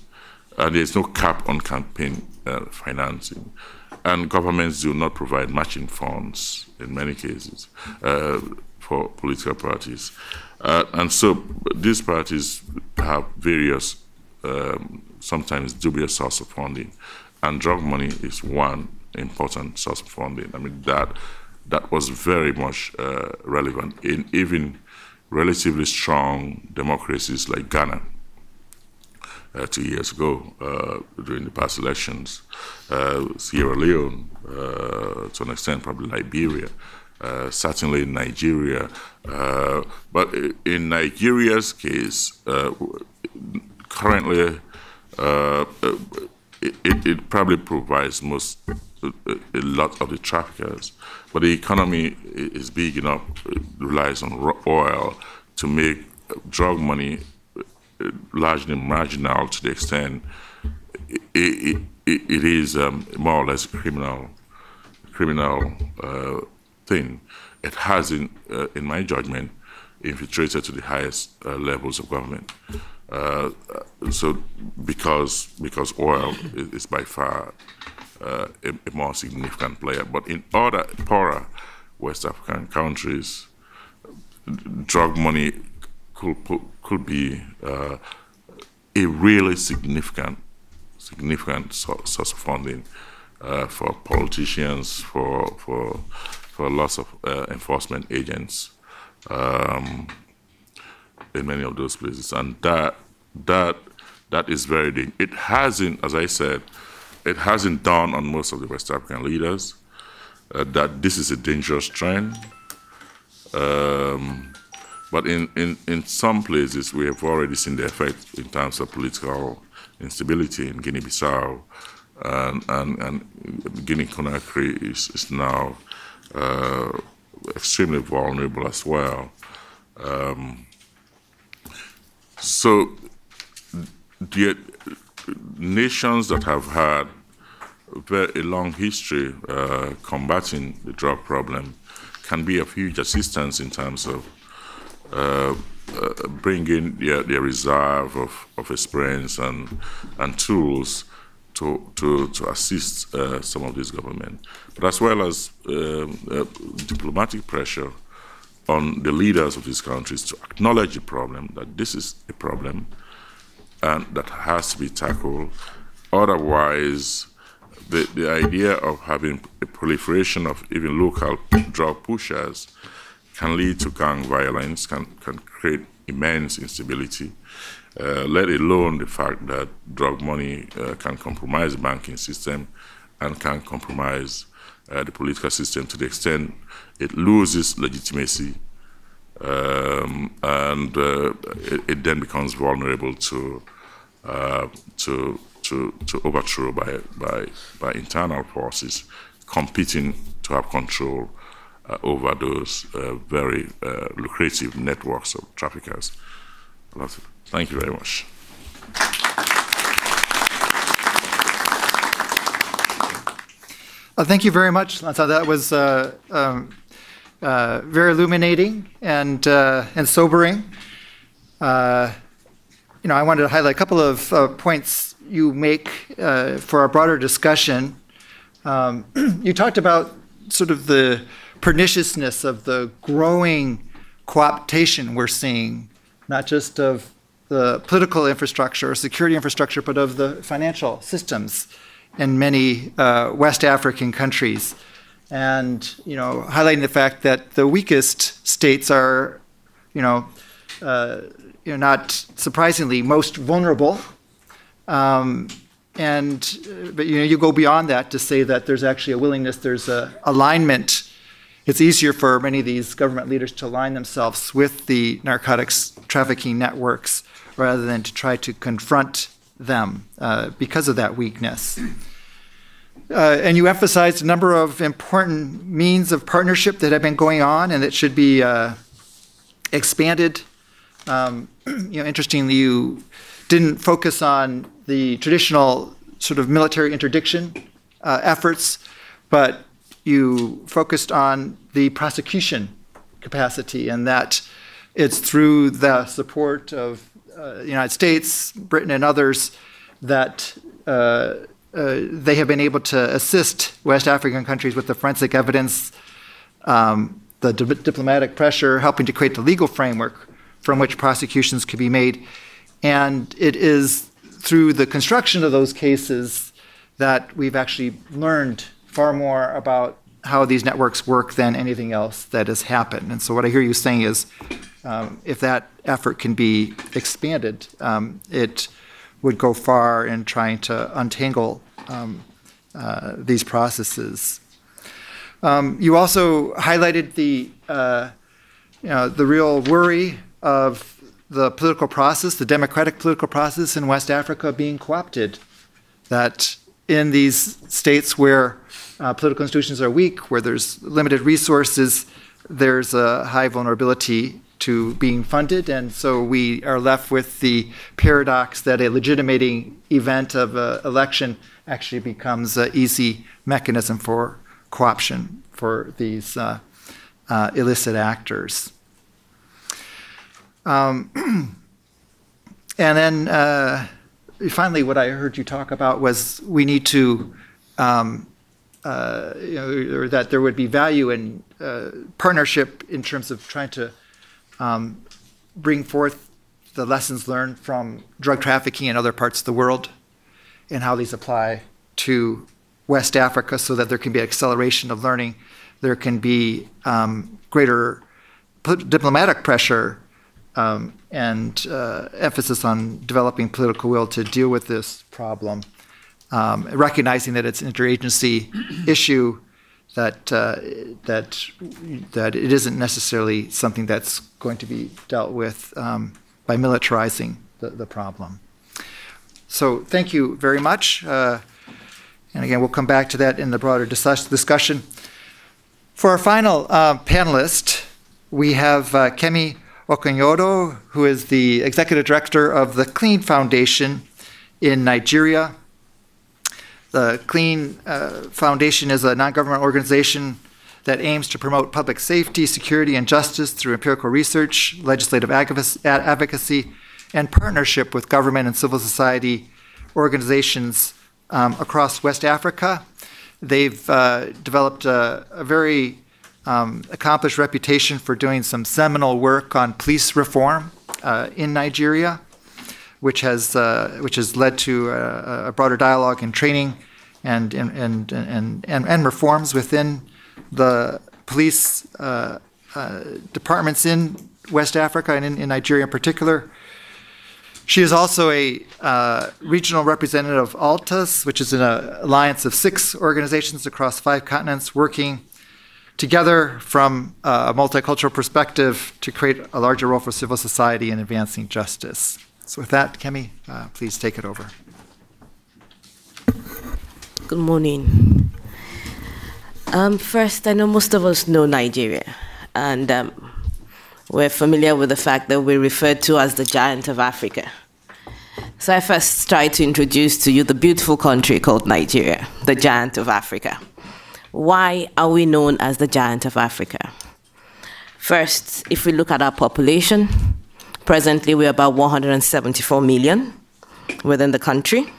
There is no cap on campaign financing. And governments do not provide matching funds in many cases for political parties. And so these parties have various, sometimes dubious sources of funding. And drug money is one important source of funding. I mean, that was very much relevant in even relatively strong democracies like Ghana 2 years ago during the past elections, Sierra Leone, to an extent probably Liberia, certainly Nigeria. But in Nigeria's case, currently it probably provides a lot of the traffickers, but the economy is big enough, it relies on oil to make drug money largely marginal to the extent it is more or less a criminal thing. It hasn't, in my judgment, infiltrated to the highest levels of government. So because oil is by far a more significant player. But in other poorer West African countries, drug money could be a really significant source of funding for politicians, for lots of enforcement agents in many of those places, and that is very dangerous. It hasn't, as I said, it hasn't dawned on most of the West African leaders that this is a dangerous trend. But in some places, we have already seen the effect in terms of political instability in Guinea-Bissau, and Guinea-Conakry is now extremely vulnerable as well. So the nations that have had a long history combating the drug problem can be of huge assistance in terms of bringing their reserve of experience and tools to assist some of these governments, but as well as diplomatic pressure on the leaders of these countries to acknowledge the problem, that this is a problem and that has to be tackled. Otherwise, the idea of having a proliferation of even local drug pushers can lead to gang violence, can create immense instability, let alone the fact that drug money can compromise the banking system and can compromise the political system to the extent it loses legitimacy, and it then becomes vulnerable to overthrow by internal forces competing to have control over those very lucrative networks of traffickers. Thank you very much. Thank you very much, Lanza. That was very illuminating and sobering. I wanted to highlight a couple of points you make for our broader discussion. You talked about sort of the perniciousness of the growing co-optation we're seeing, not just of the political infrastructure or security infrastructure, but of the financial systems in many West African countries. And, highlighting the fact that the weakest states are, not surprisingly most vulnerable. But you go beyond that to say that there's actually a willingness, there's a alignment. It's easier for many of these government leaders to align themselves with the narcotics trafficking networks rather than to try to confront them because of that weakness. And you emphasized a number of important means of partnership that have been going on and that should be expanded. Interestingly, you didn't focus on the traditional sort of military interdiction efforts, but you focused on the prosecution capacity, and that it's through the support of the United States, Britain, and others that they have been able to assist West African countries with the forensic evidence, the diplomatic pressure, helping to create the legal framework from which prosecutions could be made. And it is through the construction of those cases that we've actually learned far more about how these networks work than anything else that has happened. And so what I hear you saying is if that effort can be expanded, it would go far in trying to untangle these processes. You also highlighted the real worry of the political process, the democratic political process in West Africa being co-opted, that in these states where political institutions are weak, where there's limited resources, there's a high vulnerability to being funded, and so we are left with the paradox that a legitimating event of an election actually becomes an easy mechanism for co-option for these illicit actors. And then finally, what I heard you talk about was we need to, or that there would be value in partnership in terms of trying to bring forth the lessons learned from drug trafficking in other parts of the world and how these apply to West Africa so that there can be acceleration of learning. There can be greater diplomatic pressure and emphasis on developing political will to deal with this problem, recognizing that it's an interagency issue, that it isn't necessarily something that's going to be dealt with by militarizing the problem. So thank you very much. And again, we'll come back to that in the broader discussion. For our final panelist, we have Kemi Okenyodo, who is the Executive Director of the CLEEN Foundation in Nigeria. The CLEEN Foundation is a non-government organization that aims to promote public safety, security, and justice through empirical research, legislative advocacy, and partnership with government and civil society organizations across West Africa. They've developed a very accomplished reputation for doing some seminal work on police reform in Nigeria, which has led to a broader dialogue and training and reforms within the police departments in West Africa and in Nigeria in particular. She is also a regional representative of ALTAS, which is an alliance of 6 organizations across 5 continents working together from a multicultural perspective to create a larger role for civil society in advancing justice. So with that, Kemi, please take it over. Good morning. First, I know most of us know Nigeria, and we're familiar with the fact that we're referred to as the giant of Africa. So I first try to introduce to you the beautiful country called Nigeria, the giant of Africa. Why are we known as the giant of Africa? First, if we look at our population, presently we're about 174 million within the country.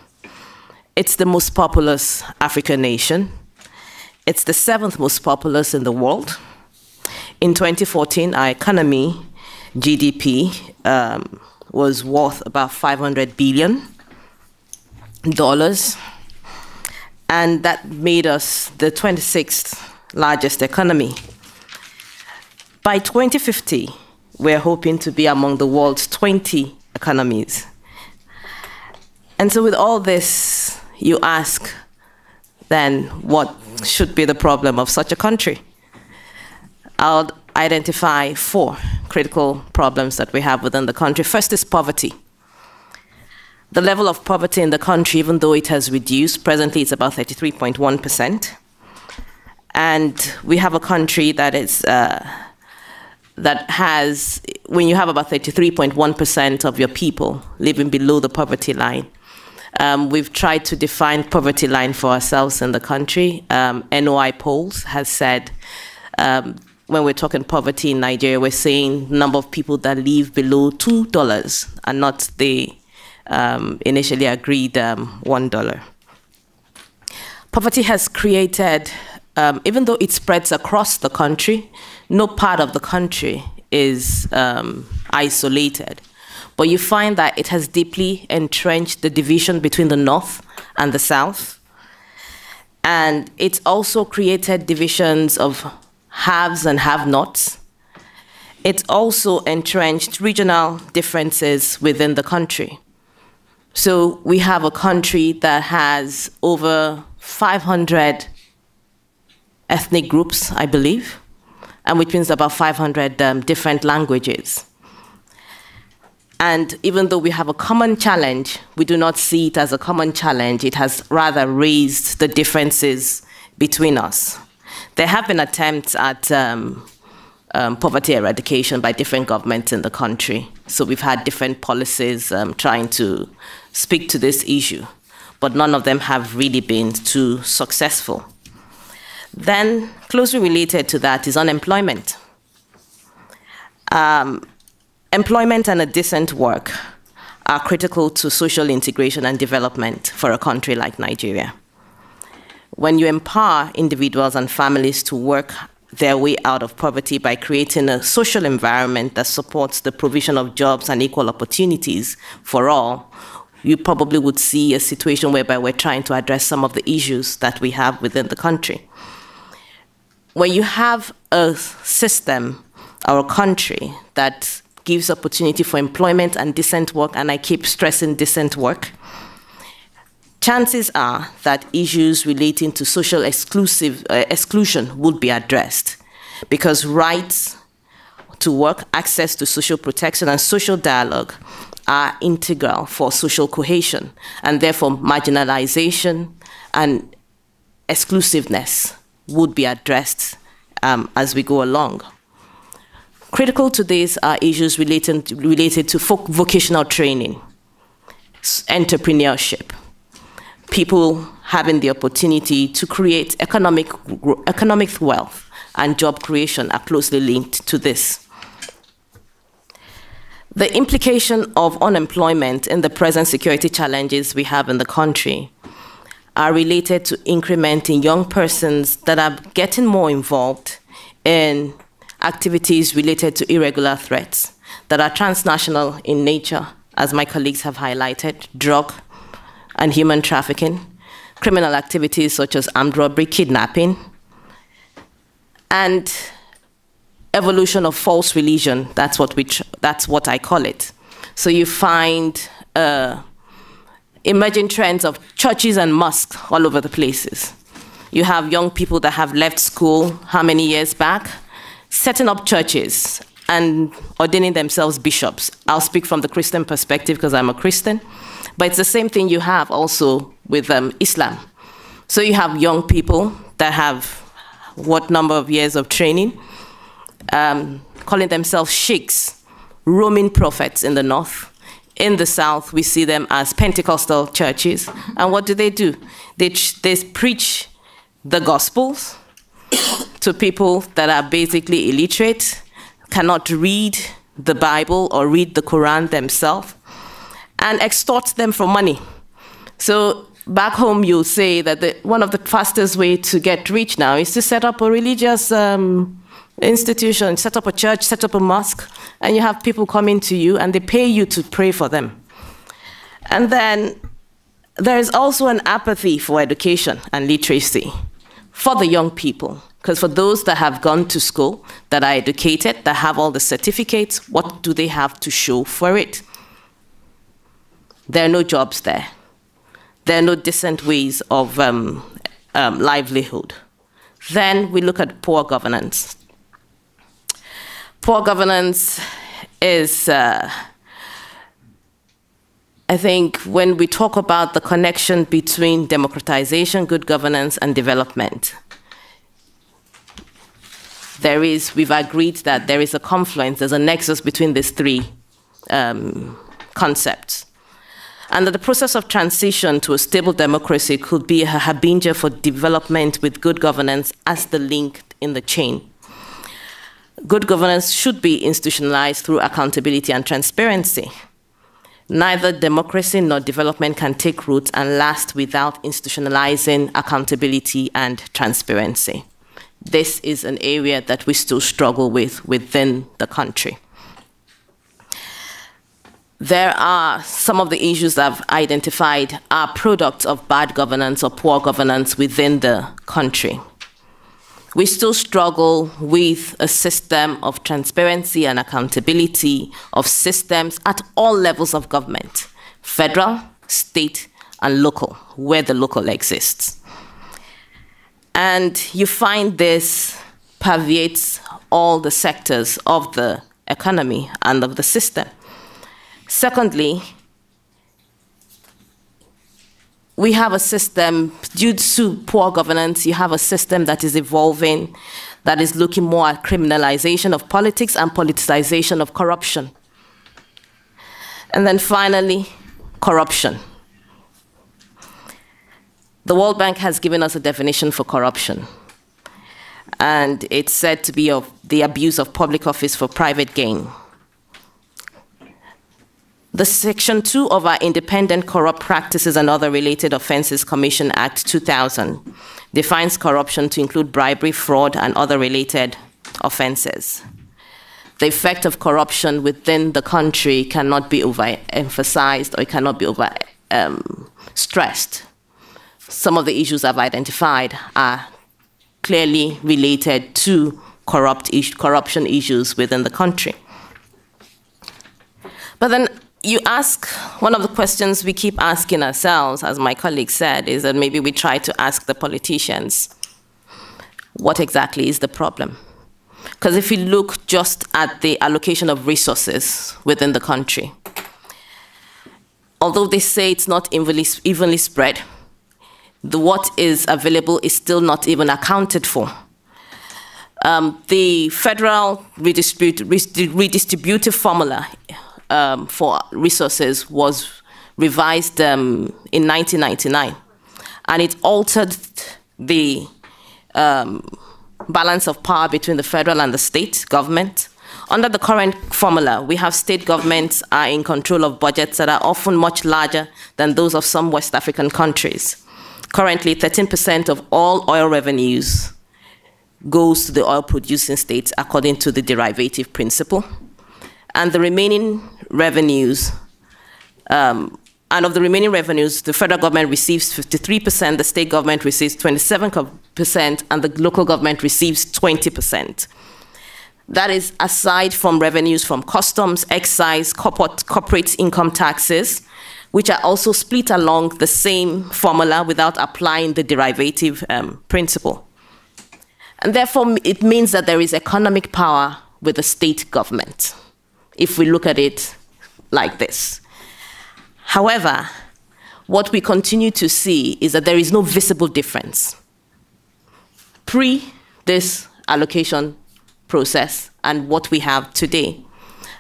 It's the most populous African nation. It's the 7th most populous in the world. In 2014, our economy, GDP, was worth about $500 billion. And that made us the 26th largest economy. By 2050, we're hoping to be among the world's 20 economies. And so with all this, you ask, then what should be the problem of such a country? I'll identify 4 critical problems that we have within the country. First is poverty. The level of poverty in the country, even though it has reduced, presently it's about 33.1%. And we have a country that is that has, when you have about 33.1% of your people living below the poverty line, we've tried to define poverty line for ourselves in the country. NOI polls has said, when we're talking poverty in Nigeria, we're saying number of people that live below $2 and not the initially agreed $1. Poverty has created, even though it spreads across the country, no part of the country is isolated. But you find that it has deeply entrenched the division between the North and the South. And it's also created divisions of haves and have-nots. It's also entrenched regional differences within the country. So we have a country that has over 500 ethnic groups, I believe, and which means about 500 different languages. And even though we have a common challenge, we do not see it as a common challenge. It has rather raised the differences between us. There have been attempts at poverty eradication by different governments in the country. So we've had different policies trying to speak to this issue, but none of them have really been too successful. Then, closely related to that is unemployment. Employment and a decent work are critical to social integration and development for a country like Nigeria. When you empower individuals and families to work their way out of poverty by creating a social environment that supports the provision of jobs and equal opportunities for all, you probably would see a situation whereby we're trying to address some of the issues that we have within the country. When you have a system or a country that gives opportunity for employment and decent work, and I keep stressing decent work, chances are that issues relating to social exclusion would be addressed, because rights to work, access to social protection, and social dialogue are integral for social cohesion, and therefore marginalization and exclusiveness would be addressed as we go along. Critical to this are issues related to vocational training, entrepreneurship, people having the opportunity to create economic wealth and job creation are closely linked to this. The implication of unemployment in the present security challenges we have in the country are related to increment in young persons that are getting more involved in activities related to irregular threats that are transnational in nature, as my colleagues have highlighted, drug and human trafficking, criminal activities such as armed robbery, kidnapping, and evolution of false religion. That's what I call it. So you find emerging trends of churches and mosques all over the places. You have young people that have left school how many years back, setting up churches and ordaining themselves bishops. I'll speak from the Christian perspective because I'm a Christian, but it's the same thing you have also with Islam. So you have young people that have what number of years of training, calling themselves sheikhs, roaming prophets in the north. In the south, we see them as Pentecostal churches. And what do? They preach the Gospels to people that are basically illiterate, cannot read the Bible or read the Quran themselves, and extort them for money. So back home, you'll say that one of the fastest way to get rich now is to set up a religious institution, set up a church, set up a mosque, and you have people coming to you and they pay you to pray for them. And then there is also an apathy for education and literacy for the young people. Because for those that have gone to school, that are educated, that have all the certificates, what do they have to show for it? There are no jobs there. There are no decent ways of livelihood. Then we look at poor governance. Poor governance is, I think, when we talk about the connection between democratization, good governance, and development, we've agreed that there is a confluence, there's a nexus between these three concepts. And that the process of transition to a stable democracy could be a harbinger for development with good governance as the link in the chain. Good governance should be institutionalized through accountability and transparency. Neither democracy nor development can take root and last without institutionalizing accountability and transparency. This is an area that we still struggle with within the country. There are some of the issues that I've identified are products of bad governance or poor governance within the country. We still struggle with a system of transparency and accountability of systems at all levels of government, federal, state, and local, where the local exists. And you find this pervades all the sectors of the economy and of the system. Secondly, we have a system, due to poor governance, you have a system that is evolving, that is looking more at criminalization of politics and politicization of corruption. And then finally, corruption. The World Bank has given us a definition for corruption. And it's said to be of the abuse of public office for private gain. The Section 2 of our Independent Corrupt Practices and Other Related Offenses Commission Act 2000 defines corruption to include bribery, fraud, and other related offenses. The effect of corruption within the country cannot be overemphasized or it cannot be stressed. Some of the issues I've identified are clearly related to corruption issues within the country. But then you ask, one of the questions we keep asking ourselves, as my colleague said, is that maybe we try to ask the politicians, what exactly is the problem? Because if you look just at the allocation of resources within the country, although they say it's not evenly spread, what is available is still not even accounted for. The federal redistributive formula for resources was revised in 1999, and it altered the balance of power between the federal and the state government. Under the current formula, we have state governments are in control of budgets that are often much larger than those of some West African countries. Currently, 13% of all oil revenues goes to the oil-producing states according to the derivative principle. And the remaining revenues, the federal government receives 53%, the state government receives 27%, and the local government receives 20%. That is aside from revenues from customs, excise, corporate income taxes, which are also split along the same formula without applying the derivative principle. And therefore, it means that there is economic power with the state government, if we look at it like this. However, what we continue to see is that there is no visible difference pre this allocation process and what we have today.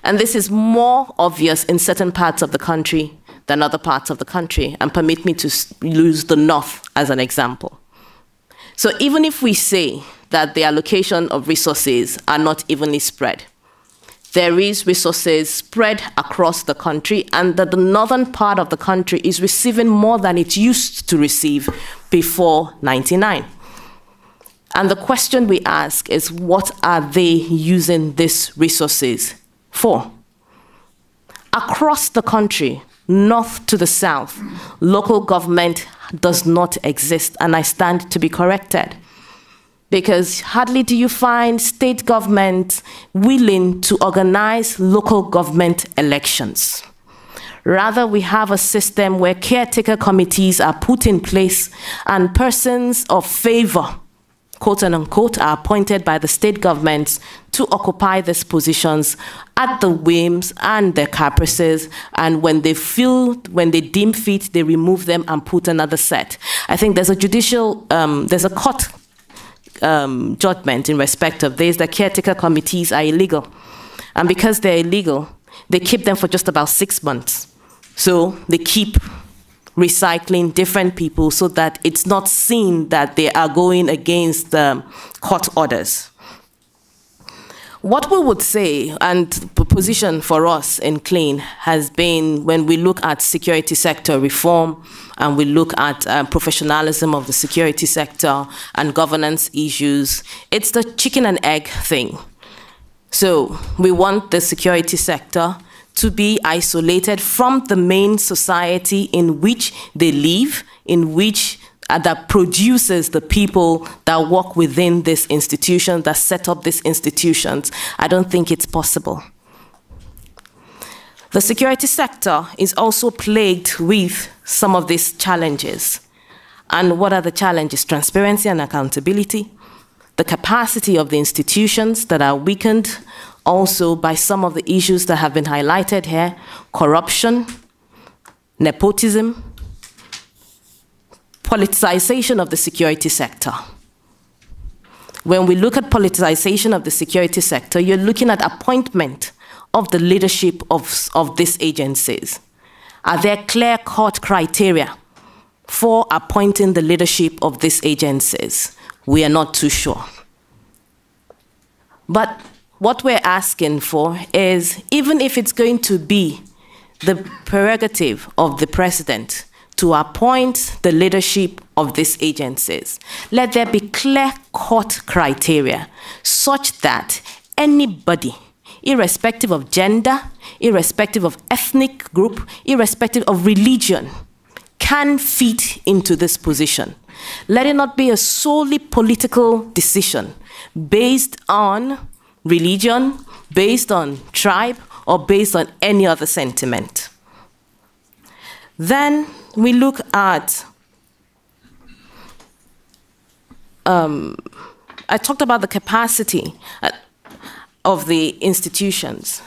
And this is more obvious in certain parts of the country than other parts of the country. And permit me to use the North as an example. So even if we say that the allocation of resources are not evenly spread, there is resources spread across the country, and that the northern part of the country is receiving more than it used to receive before 99. And the question we ask is, what are they using these resources for? Across the country, north to the south, local government does not exist, and I stand to be corrected. Because hardly do you find state governments willing to organize local government elections. Rather, we have a system where caretaker committees are put in place and persons of favor, quote unquote, are appointed by the state governments to occupy these positions at the whims and their caprices, and when they deem fit, they remove them and put another set. I think there's a there's a court judgment in respect of this. The caretaker committees are illegal. And because they're illegal, they keep them for just about 6 months. So they keep recycling different people so that it's not seen that they are going against the court orders. What we would say, and the position for us in CLEEN has been, when we look at security sector reform and we look at professionalism of the security sector and governance issues, it's the chicken and egg thing. So we want the security sector to be isolated from the main society in which they live, in which that produces the people that work within this institution, that set up these institutions. I don't think it's possible. The security sector is also plagued with some of these challenges. And what are the challenges? Transparency and accountability, the capacity of the institutions that are weakened also by some of the issues that have been highlighted here, corruption, nepotism, politicization of the security sector. When we look at politicization of the security sector, you're looking at appointment of the leadership of these agencies. Are there clear-cut criteria for appointing the leadership of these agencies? We are not too sure. But what we're asking for is, even if it's going to be the prerogative of the president to appoint the leadership of these agencies, let there be clear-cut criteria such that anybody, irrespective of gender, irrespective of ethnic group, irrespective of religion, can fit into this position. Let it not be a solely political decision based on religion, based on tribe, or based on any other sentiment. Then we look at, I talked about the capacity of the institutions.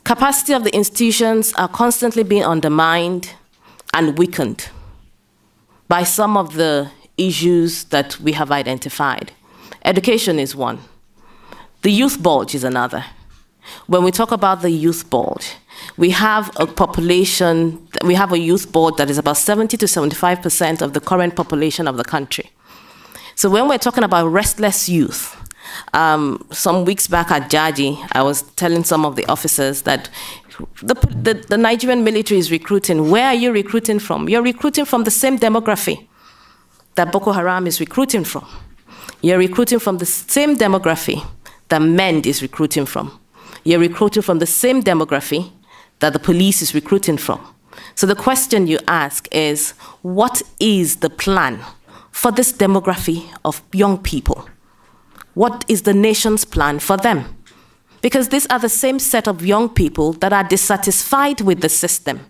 Capacity of the institutions are constantly being undermined and weakened by some of the issues that we have identified. Education is one. The youth bulge is another. When we talk about the youth bulge, we have a population, we have a youth bulge that is about 70 to 75% of the current population of the country. So when we're talking about restless youth, some weeks back at Jaji, I was telling some of the officers that the Nigerian military is recruiting. Where are you recruiting from? You're recruiting from the same demography that Boko Haram is recruiting from. You're recruiting from the same demography that MEND is recruiting from. You're recruiting from the same demography that the police is recruiting from. So the question you ask is, what is the plan for this demography of young people? What is the nation's plan for them? Because these are the same set of young people that are dissatisfied with the system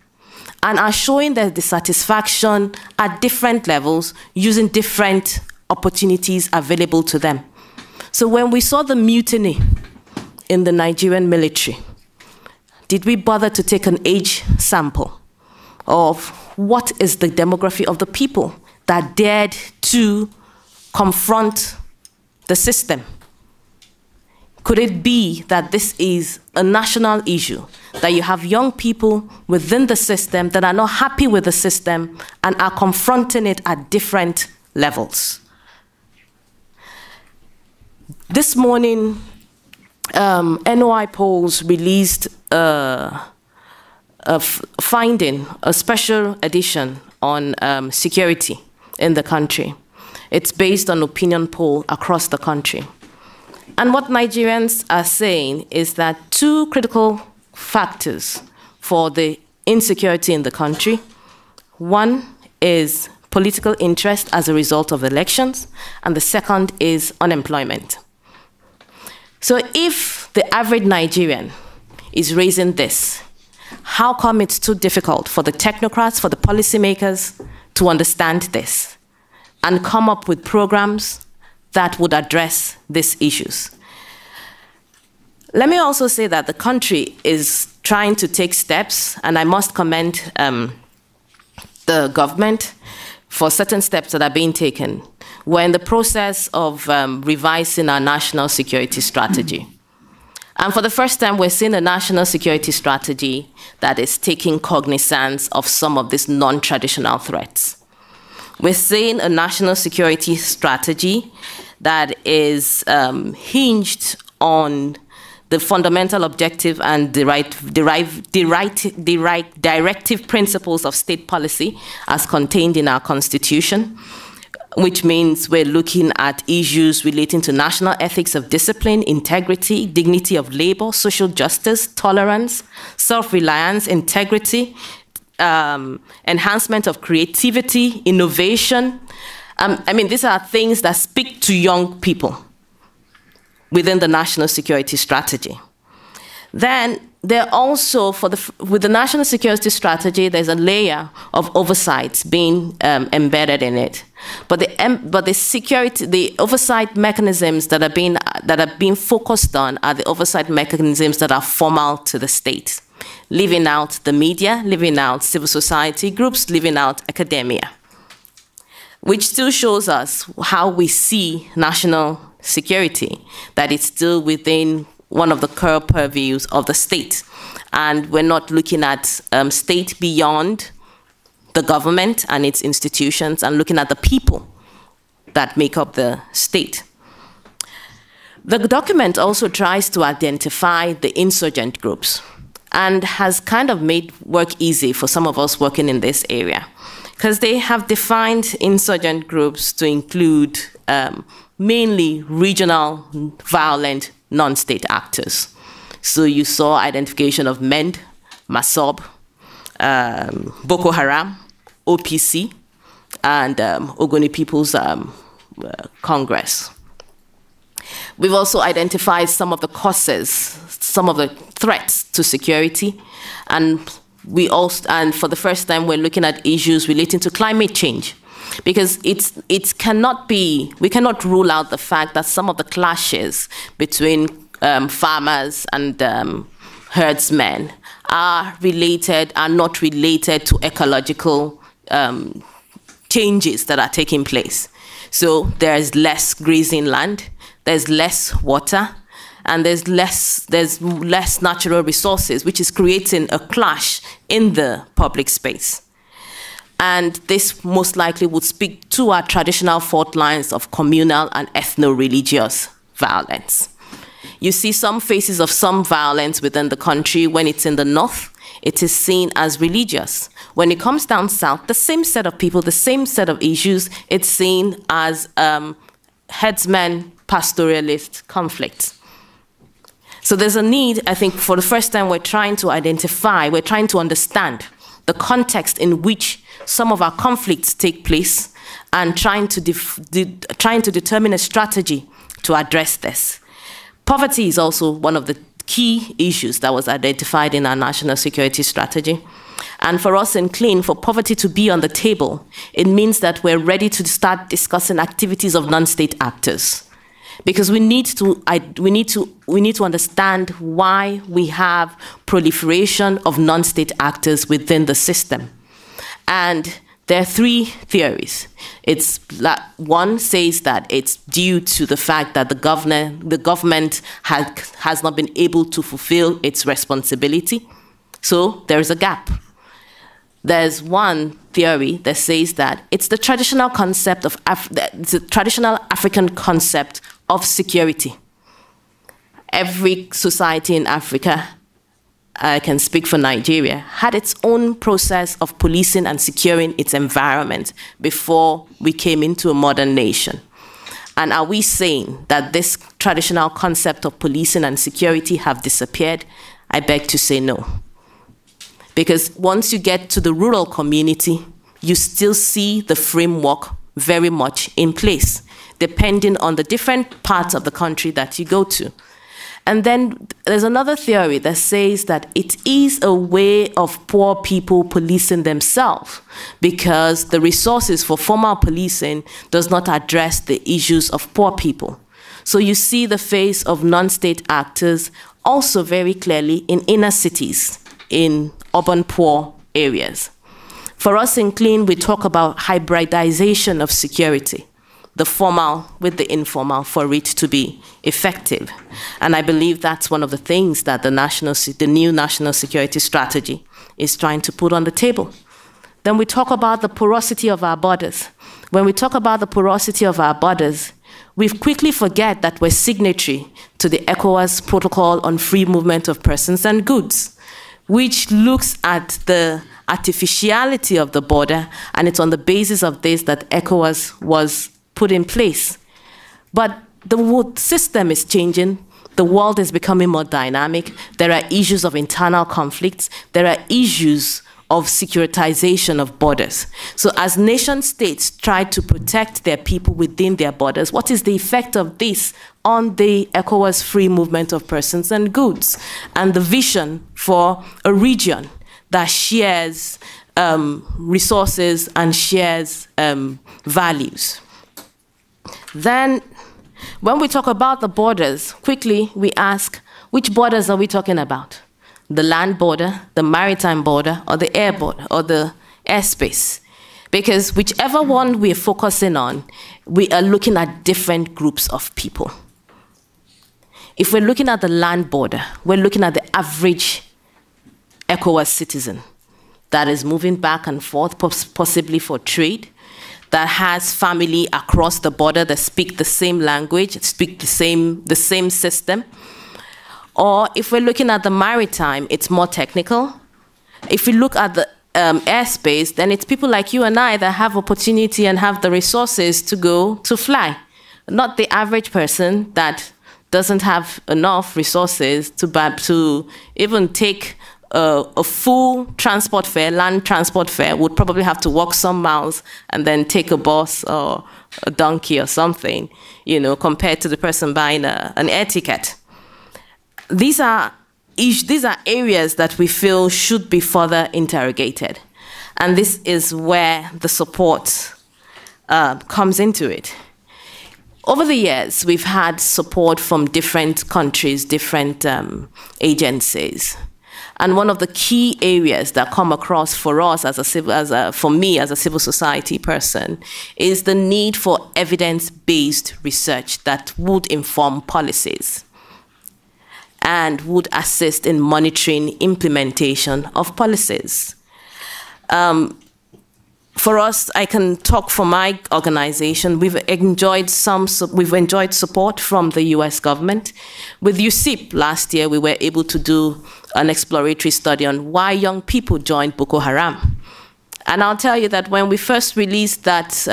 and are showing their dissatisfaction at different levels using different opportunities available to them. So when we saw the mutiny in the Nigerian military, did we bother to take an age sample of what is the demography of the people that dared to confront the system? Could it be that this is a national issue, that you have young people within the system that are not happy with the system and are confronting it at different levels? This morning, NOI polls released a finding, a special edition on security in the country. It's based on opinion poll across the country. And what Nigerians are saying is that two critical factors for the insecurity in the country. One is political interest as a result of elections, and the second is unemployment. So if the average Nigerian is raising this, how come it's too difficult for the technocrats, for the policymakers to understand this and come up with programs that would address these issues? Let me also say that the country is trying to take steps, and I must commend the government for certain steps that are being taken. We're in the process of revising our national security strategy. And for the first time, we're seeing a national security strategy that is taking cognizance of some of these non-traditional threats. We're seeing a national security strategy that is hinged on the fundamental objective and directive principles of state policy as contained in our Constitution, which means we're looking at issues relating to national ethics of discipline, integrity, dignity of labor, social justice, tolerance, self-reliance, integrity, enhancement of creativity, innovation. I mean, these are things that speak to young people within the national security strategy. Then there also, with the national security strategy, there's a layer of oversight being embedded in it. But the oversight mechanisms that are being focused on are the oversight mechanisms that are formal to the state, leaving out the media, leaving out civil society groups, leaving out academia, which still shows us how we see national security, that it's still within one of the core purviews of the state. And we're not looking at state beyond the government and its institutions and looking at the people that make up the state. The document also tries to identify the insurgent groups and has kind of made work easy for some of us working in this area, because they have defined insurgent groups to include mainly regional violent non-state actors. So you saw identification of MEND, MASOB, Boko Haram, OPC, and Ogoni People's Congress. We've also identified some of the causes, some of the threats to security, and for the first time, we're looking at issues relating to climate change, because we cannot rule out the fact that some of the clashes between farmers and herdsmen are not related to ecological changes that are taking place. So there's less grazing land, there's less water, and there's less natural resources, which is creating a clash in the public space. And this most likely would speak to our traditional fault lines of communal and ethno-religious violence. You see some faces of some violence within the country. When it's in the north, it is seen as religious. When it comes down south, the same set of people, the same set of issues, it's seen as headsman, pastoralist conflict. So there's a need, I think, for the first time we're trying to identify, we're trying to understand the context in which some of our conflicts take place and trying to determine a strategy to address this. Poverty is also one of the key issues that was identified in our national security strategy. And for us in CLEEN, for poverty to be on the table, it means that we're ready to start discussing activities of non-state actors. Because we need to understand why we have proliferation of non-state actors within the system. And there are three theories. One says that it's due to the fact that the government has not been able to fulfill its responsibility. So there's a gap. There's one theory that says that it's the traditional concept of the traditional African concept of security. Every society in Africa, I can speak for Nigeria, had its own process of policing and securing its environment before we came into a modern nation. And are we saying that this traditional concept of policing and security have disappeared? I beg to say no. Because once you get to the rural community, you still see the framework very much in place, depending on the different parts of the country that you go to. And then there's another theory that says that it is a way of poor people policing themselves because the resources for formal policing does not address the issues of poor people. So you see the face of non-state actors also very clearly in inner cities, in urban poor areas. For us in CLEEN, we talk about hybridization of security, the formal with the informal, for it to be effective. And I believe that's one of the things that the new national security strategy is trying to put on the table. Then we talk about the porosity of our borders. When we talk about the porosity of our borders, we quickly forget that we're signatory to the ECCAS Protocol on Free Movement of Persons and Goods, which looks at the artificiality of the border, and it's on the basis of this that ECCAS was put in place. But the system is changing. The world is becoming more dynamic. There are issues of internal conflicts. There are issues of securitization of borders. So as nation states try to protect their people within their borders, what is the effect of this on the ECCAS free movement of persons and goods and the vision for a region that shares resources and shares values? Then when we talk about the borders, quickly we ask, which borders are we talking about? The land border, the maritime border, or the air border, or the airspace? Because whichever one we are focusing on, we are looking at different groups of people. If we're looking at the land border, we're looking at the average ECCAS citizen that is moving back and forth, possibly for trade, that has family across the border that speak the same language, speak the same system. Or if we're looking at the maritime, it's more technical. If we look at the airspace, then it's people like you and I that have opportunity and have the resources to go to fly. Not the average person that doesn't have enough resources to even take a full transport fare, land transport fare, would probably have to walk some miles and then take a bus or a donkey or something, you know, compared to the person buying an air ticket. These are areas that we feel should be further interrogated. And this is where the support comes into it. Over the years, we've had support from different countries, different agencies. And one of the key areas that come across for us, for me as a civil society person, is the need for evidence-based research that would inform policies. and would assist in monitoring implementation of policies. For us, I can talk for my organization. We've enjoyed support from the U.S. government. With UCIP last year, we were able to do an exploratory study on why young people joined Boko Haram. And I'll tell you that when we first released that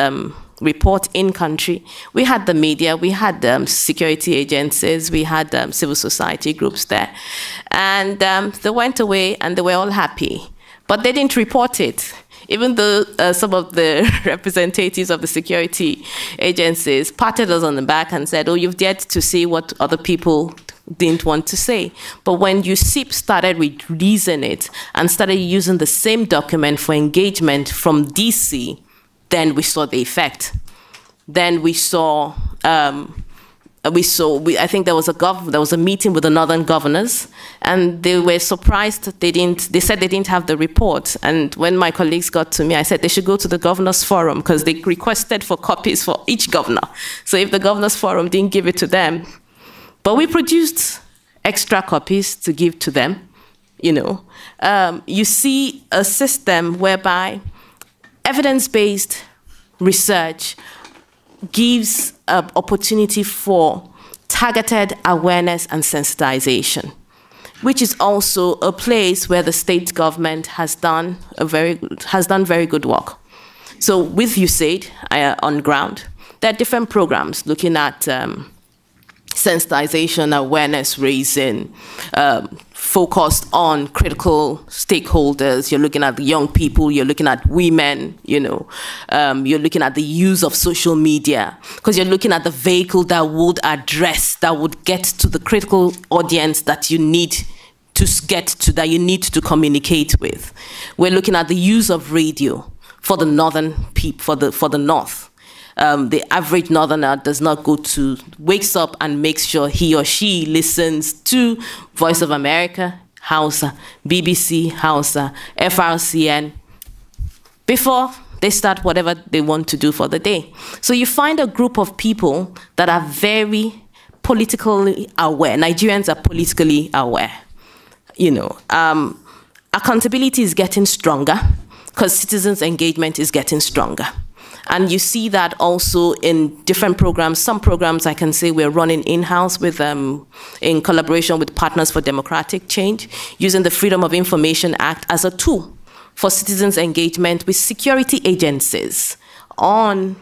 report in country, we had the media, we had security agencies, we had civil society groups there. And they went away and they were all happy. But they didn't report it. Even though some of the representatives of the security agencies patted us on the back and said, oh, you've dared to say what other people didn't want to say. But when UCIP started releasing it and started using the same document for engagement from DC, then we saw the effect. Then we saw, I think there was a meeting with the northern governors, and they were surprised that they said they didn't have the report. And when my colleagues got to me, I said they should go to the governors forum because they requested for copies for each governor. So if the governors forum didn't give it to them, but we produced extra copies to give to them, you know. You see a system whereby evidence-based research gives an opportunity for targeted awareness and sensitization, which is also a place where the state government has done very good work. So with USAID on ground, there are different programs looking at sensitization, awareness raising, focused on critical stakeholders. You're looking at the young people, you're looking at women, you know, you're looking at the use of social media, because you're looking at the vehicle that would address, that would get to the critical audience that you need to get to, that you need to communicate with. We're looking at the use of radio for the northern people, for the north. The average northerner does not wakes up and makes sure he or she listens to Voice of America, Hausa, BBC, Hausa, FRCN, before they start whatever they want to do for the day. So you find a group of people that are very politically aware. Nigerians are politically aware. You know, accountability is getting stronger because citizens' engagement is getting stronger. And you see that also in different programs. Some programs I can say we're running in-house with, in collaboration with Partners for Democratic Change, using the Freedom of Information Act as a tool for citizens' engagement with security agencies on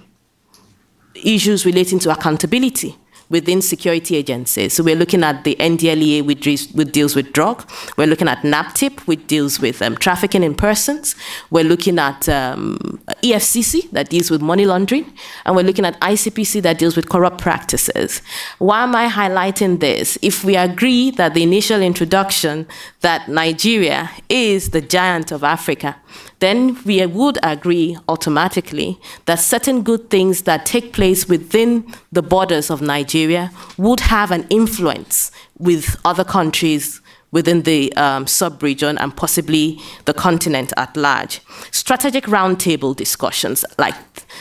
issues relating to accountability within security agencies. So we're looking at the NDLEA, which deals with drug. We're looking at NAPTIP, which deals with trafficking in persons. We're looking at EFCC, that deals with money laundering. And we're looking at ICPC, that deals with corrupt practices. Why am I highlighting this? If we agree that the initial introduction that Nigeria is the giant of Africa, then we would agree automatically that certain good things that take place within the borders of Nigeria would have an influence with other countries within the sub-region and possibly the continent at large. Strategic roundtable discussions like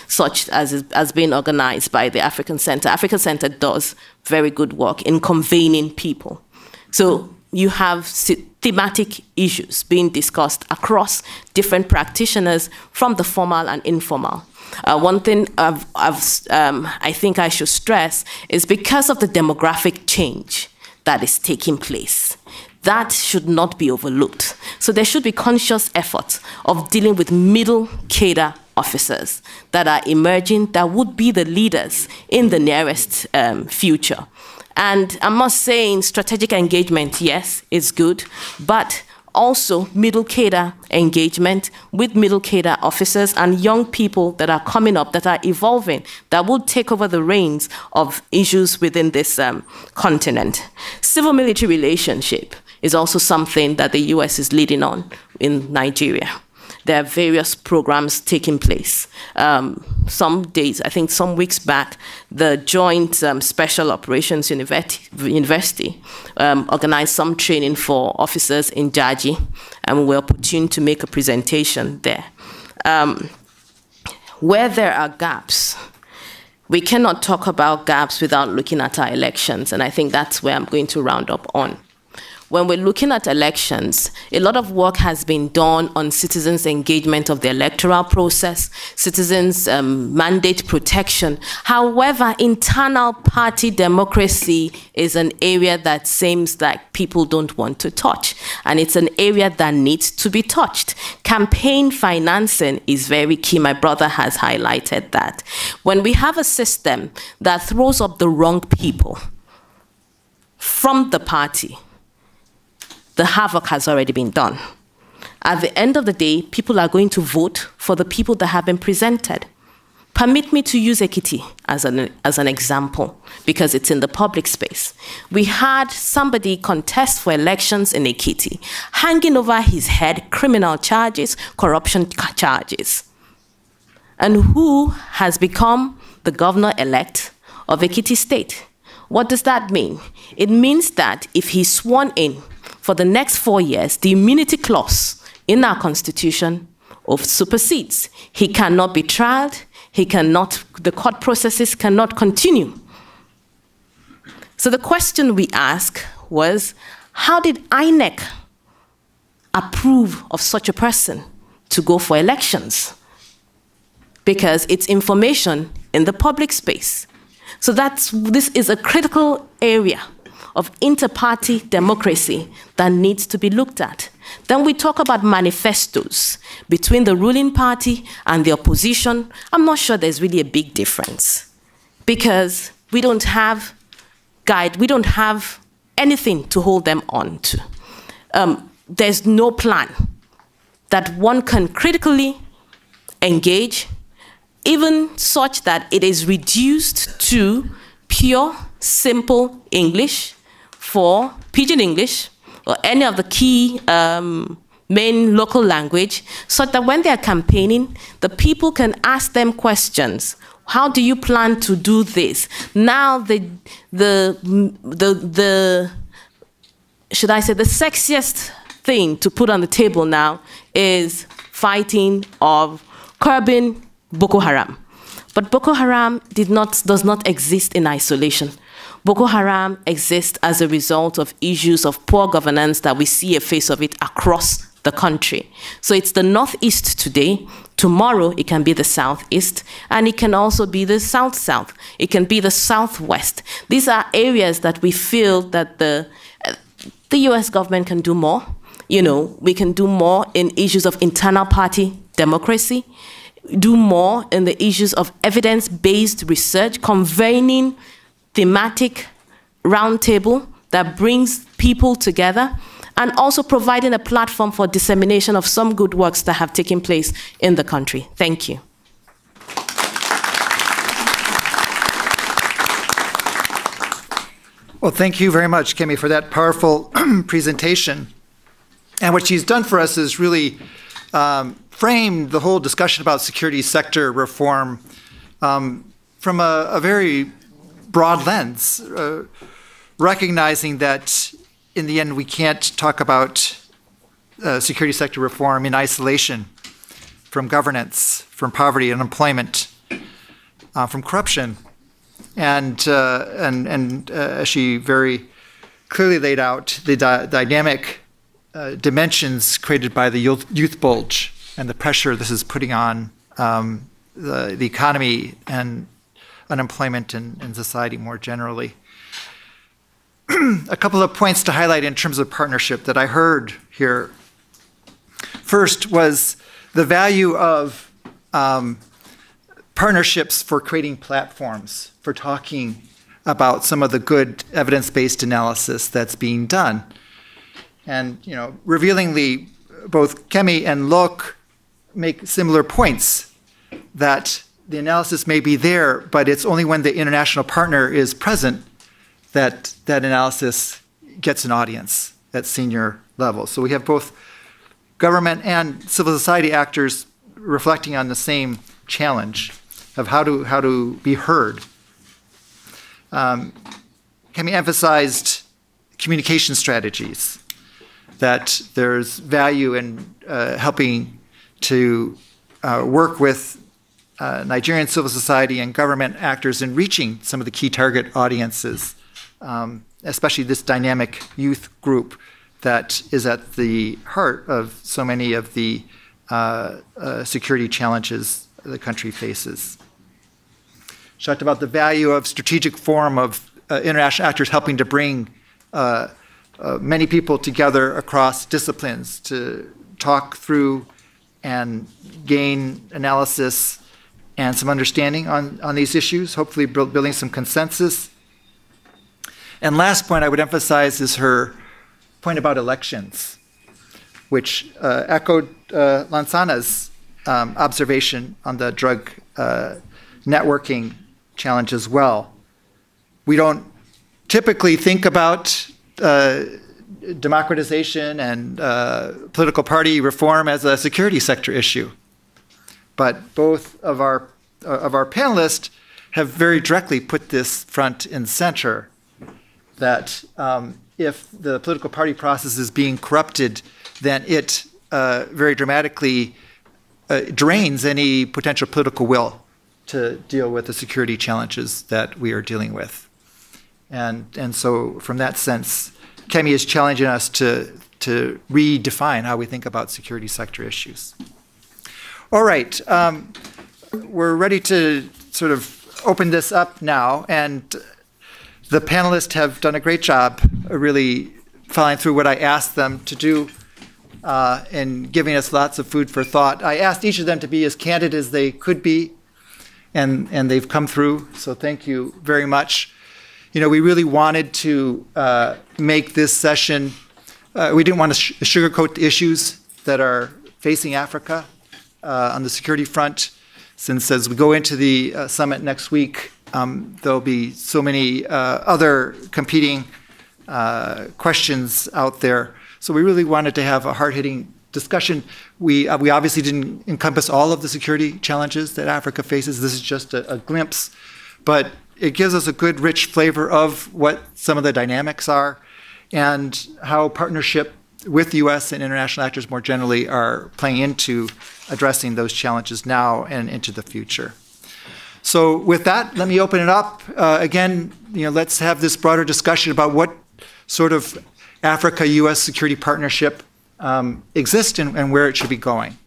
such as being organized by the African Center. African Center does very good work in convening people. So you have thematic issues being discussed across different practitioners from the formal and informal. One thing I think I should stress is because of the demographic change that is taking place, that should not be overlooked. So there should be conscious efforts of dealing with middle cadre officers that are emerging, that would be the leaders in the nearest future. And I must say, in strategic engagement, yes, it's good, but also middle cadre engagement with middle cadre officers and young people that are coming up, that are evolving, that will take over the reins of issues within this continent. Civil-military relationship is also something that the U.S. is leading on in Nigeria. There are various programs taking place. Some days, I think some weeks back, the Joint Special Operations University organized some training for officers in Jaji, and we were opportune to make a presentation there. Where there are gaps, we cannot talk about gaps without looking at our elections, and I think that's where I'm going to round up on. when we're looking at elections, a lot of work has been done on citizens' engagement of the electoral process, citizens' mandate protection. However, internal party democracy is an area that seems like people don't want to touch, and it's an area that needs to be touched. Campaign financing is very key. My brother has highlighted that. When we have a system that throws up the wrong people from the party, the havoc has already been done. At the end of the day, people are going to vote for the people that have been presented. Permit me to use Ekiti as an example, because it's in the public space. We had somebody contest for elections in Ekiti, hanging over his head criminal charges, corruption charges. And who has become the governor-elect of Ekiti State? What does that mean? It means that if he's sworn in for the next 4 years, the immunity clause in our constitution supersedes. He cannot be tried. The court processes cannot continue. So the question we asked was, how did INEC approve of such a person to go for elections? Because it's information in the public space. So this is a critical area of inter-party democracy that needs to be looked at. Then we talk about manifestos between the ruling party and the opposition. I'm not sure there's really a big difference, because we don't have anything to hold them on to. There's no plan that one can critically engage, even such that it is reduced to pure, simple English for Pidgin English or any of the key main local language, so that when they're campaigning, the people can ask them questions. How do you plan to do this? Now should I say, the sexiest thing to put on the table now is fighting of curbing Boko Haram. But Boko Haram does not exist in isolation. Boko Haram exists as a result of issues of poor governance that we see a face of it across the country. So it's the Northeast today. Tomorrow it can be the Southeast, and it can also be the South-South. It can be the Southwest. These are areas that we feel that the U.S. government can do more. You know, we can do more in issues of internal party democracy, do more in the issues of evidence-based research, convening thematic roundtable that brings people together, and also providing a platform for dissemination of some good works that have taken place in the country. Thank you. Well, thank you very much, Kemi, for that powerful presentation. And what she's done for us is really framed the whole discussion about security sector reform from a very broad lens, recognizing that in the end we can't talk about security sector reform in isolation from governance, from poverty, unemployment, from corruption. And she very clearly laid out the dynamic dimensions created by the youth bulge and the pressure this is putting on the economy and unemployment in society more generally. A couple of points to highlight in terms of partnership that I heard here. First was the value of partnerships for creating platforms, for talking about some of the good evidence-based analysis that's being done. And, you know, revealingly, both Kemi and Loïc make similar points, that the analysis may be there, but it's only when the international partner is present that that analysis gets an audience at senior level. So we have both government and civil society actors reflecting on the same challenge of how to be heard. Kemi emphasized communication strategies, that there's value in helping to work with Nigerian civil society and government actors in reaching some of the key target audiences, especially this dynamic youth group that is at the heart of so many of the security challenges the country faces. She talked about the value of strategic forum of international actors helping to bring many people together across disciplines to talk through and gain analysis and some understanding on these issues, hopefully building some consensus. And last point I would emphasize is her point about elections, which echoed Lansana's observation on the drug networking challenge as well. We don't typically think about democratization and political party reform as a security sector issue. But both of our panelists have very directly put this front and center, that if the political party process is being corrupted, then it very dramatically drains any potential political will to deal with the security challenges that we are dealing with. And so from that sense, Kemi is challenging us to redefine how we think about security sector issues. All right, we're ready to sort of open this up now, and the panelists have done a great job really following through what I asked them to do and giving us lots of food for thought. I asked each of them to be as candid as they could be, and they've come through, so thank you very much. You know, we really wanted to make this session, we didn't want to sugarcoat the issues that are facing Africa on the security front, since as we go into the summit next week, there'll be so many other competing questions out there. So we really wanted to have a hard-hitting discussion. We obviously didn't encompass all of the security challenges that Africa faces. This is just a glimpse, but it gives us a good, rich flavor of what some of the dynamics are and how partnership with the U.S. and international actors more generally are playing into addressing those challenges now and into the future. So with that, let me open it up. Again, let's have this broader discussion about what sort of Africa-U.S. security partnership exists and where it should be going.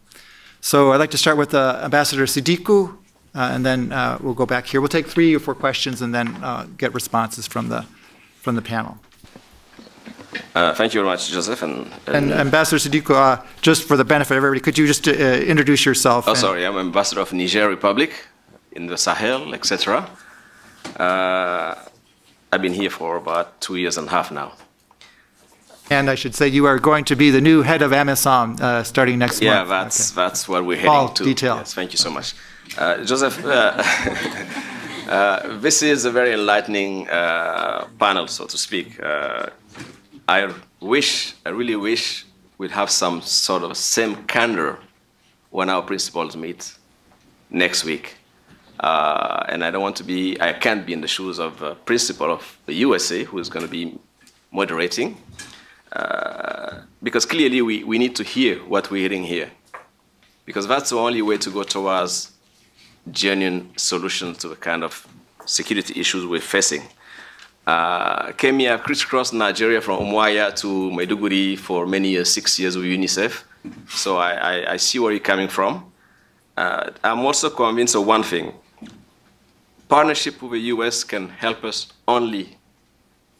So I'd like to start with Ambassador Sidiku, and then we'll go back here. We'll take 3 or 4 questions and then get responses from the panel. Thank you very much, Joseph. And Ambassador Sidiku, just for the benefit of everybody, could you just introduce yourself? Oh, sorry, I'm Ambassador of Niger Republic in the Sahel, etc. I've been here for about 2.5 years now. And I should say you are going to be the new head of AMISOM starting next month. Yeah, that's where we're heading to. Detail. Yes, thank you so much. Joseph, this is a very enlightening panel, so to speak. I really wish we'd have some sort of same candor when our principals meet next week. And I can't be in the shoes of a principal of the USA who is going to be moderating. Because clearly we need to hear what we're hearing here. Because that's the only way to go towards genuine solutions to the kind of security issues we're facing. Kenya crisscrossed Nigeria from Umuahia to Maiduguri for many years, 6 years with UNICEF. So I see where you're coming from. I'm also convinced of one thing. Partnership with the US can help us only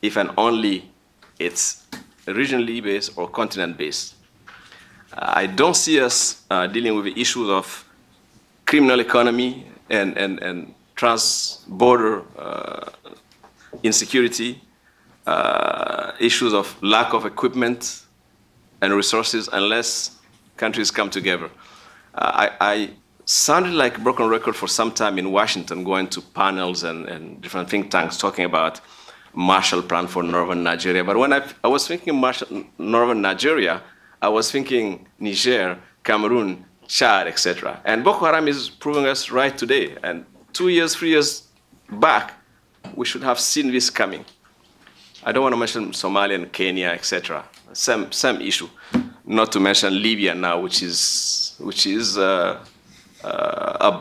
if and only it's regionally based or continent based. I don't see us dealing with the issues of criminal economy and trans-border insecurity, issues of lack of equipment and resources unless countries come together. I sounded like a broken record for some time in Washington, going to panels and different think tanks talking about Marshall Plan for Northern Nigeria. But when I was thinking Northern Nigeria, I was thinking Niger, Cameroon, Chad, etc. And Boko Haram is proving us right today. And 2 years, 3 years back, we should have seen this coming. I don't want to mention Somalia and Kenya, etc. Same issue. Not to mention Libya now, which is a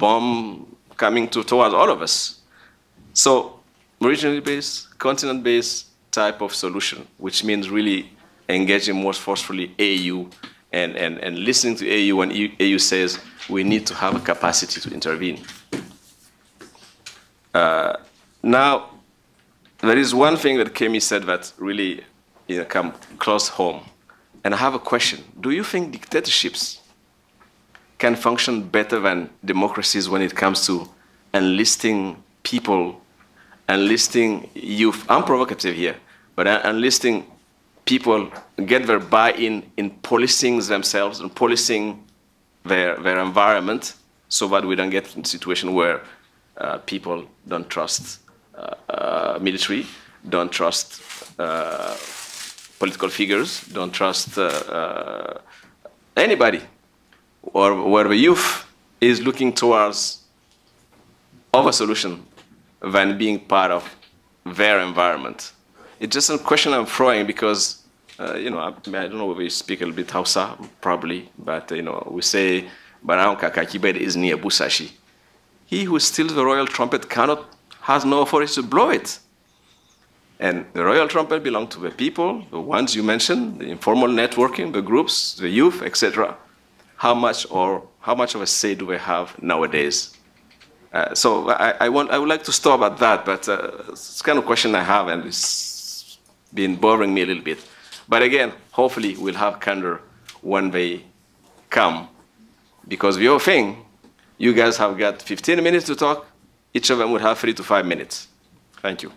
bomb coming towards all of us. So regionally based, continent-based type of solution, which means really engaging more forcefully AU and listening to AU when AU says we need to have a capacity to intervene. Now, there is one thing that Kemi said that really come close home. And I have a question. Do you think dictatorships can function better than democracies when it comes to enlisting people, enlisting youth? I'm provocative here, but enlisting people, get their buy-in in policing themselves and policing their environment so that we don't get in a situation where people don't trust military, don't trust political figures, don't trust anybody, or where the youth is looking towards other solution than being part of their environment. It's just a question I'm throwing because, I don't know whether you speak a little bit Hausa, probably, but, we say, Barang Kakakibed is near Busashi. He who steals the royal trumpet has no authority to blow it. And the royal trumpet belongs to the people, the ones you mentioned, the informal networking, the groups, the youth, etc. How much of a say do we have nowadays? So I would like to stop at that, but it's the kind of question I have, and it's been bothering me a little bit. But again, hopefully we'll have candor when they come, because the other thing, you guys have got 15 minutes to talk. Each of them would have 3 to 5 minutes. Thank you.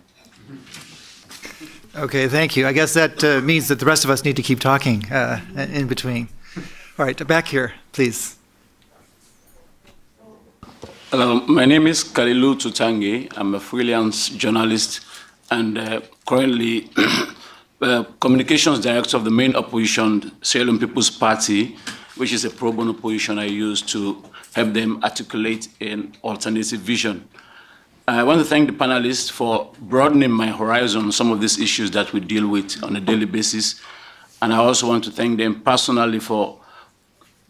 Okay, thank you. I guess that means that the rest of us need to keep talking in between. All right, back here, please. Hello, my name is Kalilu Tutangi. I'm a freelance journalist and currently communications director of the main opposition, Sierra Leone People's Party, which is a pro bono position I use to help them articulate an alternative vision. I want to thank the panelists for broadening my horizon on some of these issues that we deal with on a daily basis. And I also want to thank them personally for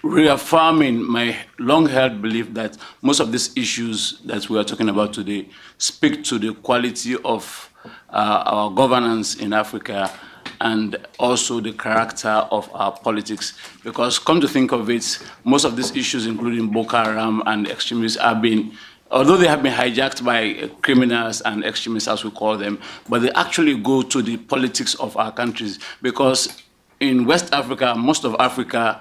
reaffirming my long-held belief that most of these issues that we are talking about today speak to the quality of our governance in Africa and also the character of our politics. Because come to think of it, most of these issues, including Boko Haram and extremists, although they have been hijacked by criminals and extremists, as we call them, but they actually go to the politics of our countries. Because in West Africa, most of Africa,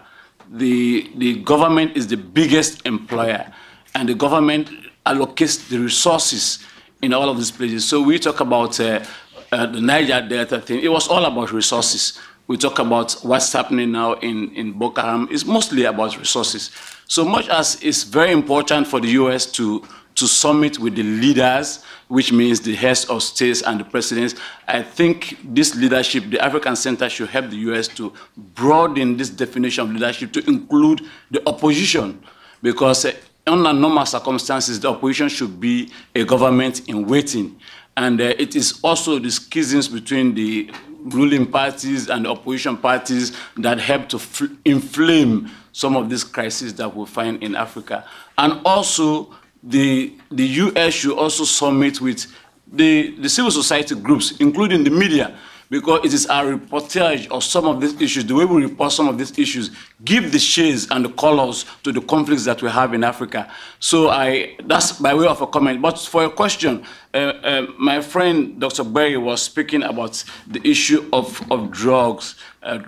the government is the biggest employer, and the government allocates the resources in all of these places. So we talk about the Niger Delta thing. It was all about resources. We talk about what's happening now in Boko Haram. It's mostly about resources. So much as it's very important for the U.S. to summit with the leaders, which means the heads of states and the presidents, I think this leadership, the African Center, should help the U.S. to broaden this definition of leadership to include the opposition, because under normal circumstances, the opposition should be a government in waiting. And it is also the schisms between the ruling parties and the opposition parties that help to inflame some of these crises that we find in Africa. And also, the U.S. should also summit with the civil society groups, including the media, because it is our reportage of some of these issues, the way we report some of these issues, give the shades and the colors to the conflicts that we have in Africa. So that's by way of a comment. But for a question, my friend Dr. Berry was speaking about the issue of drugs,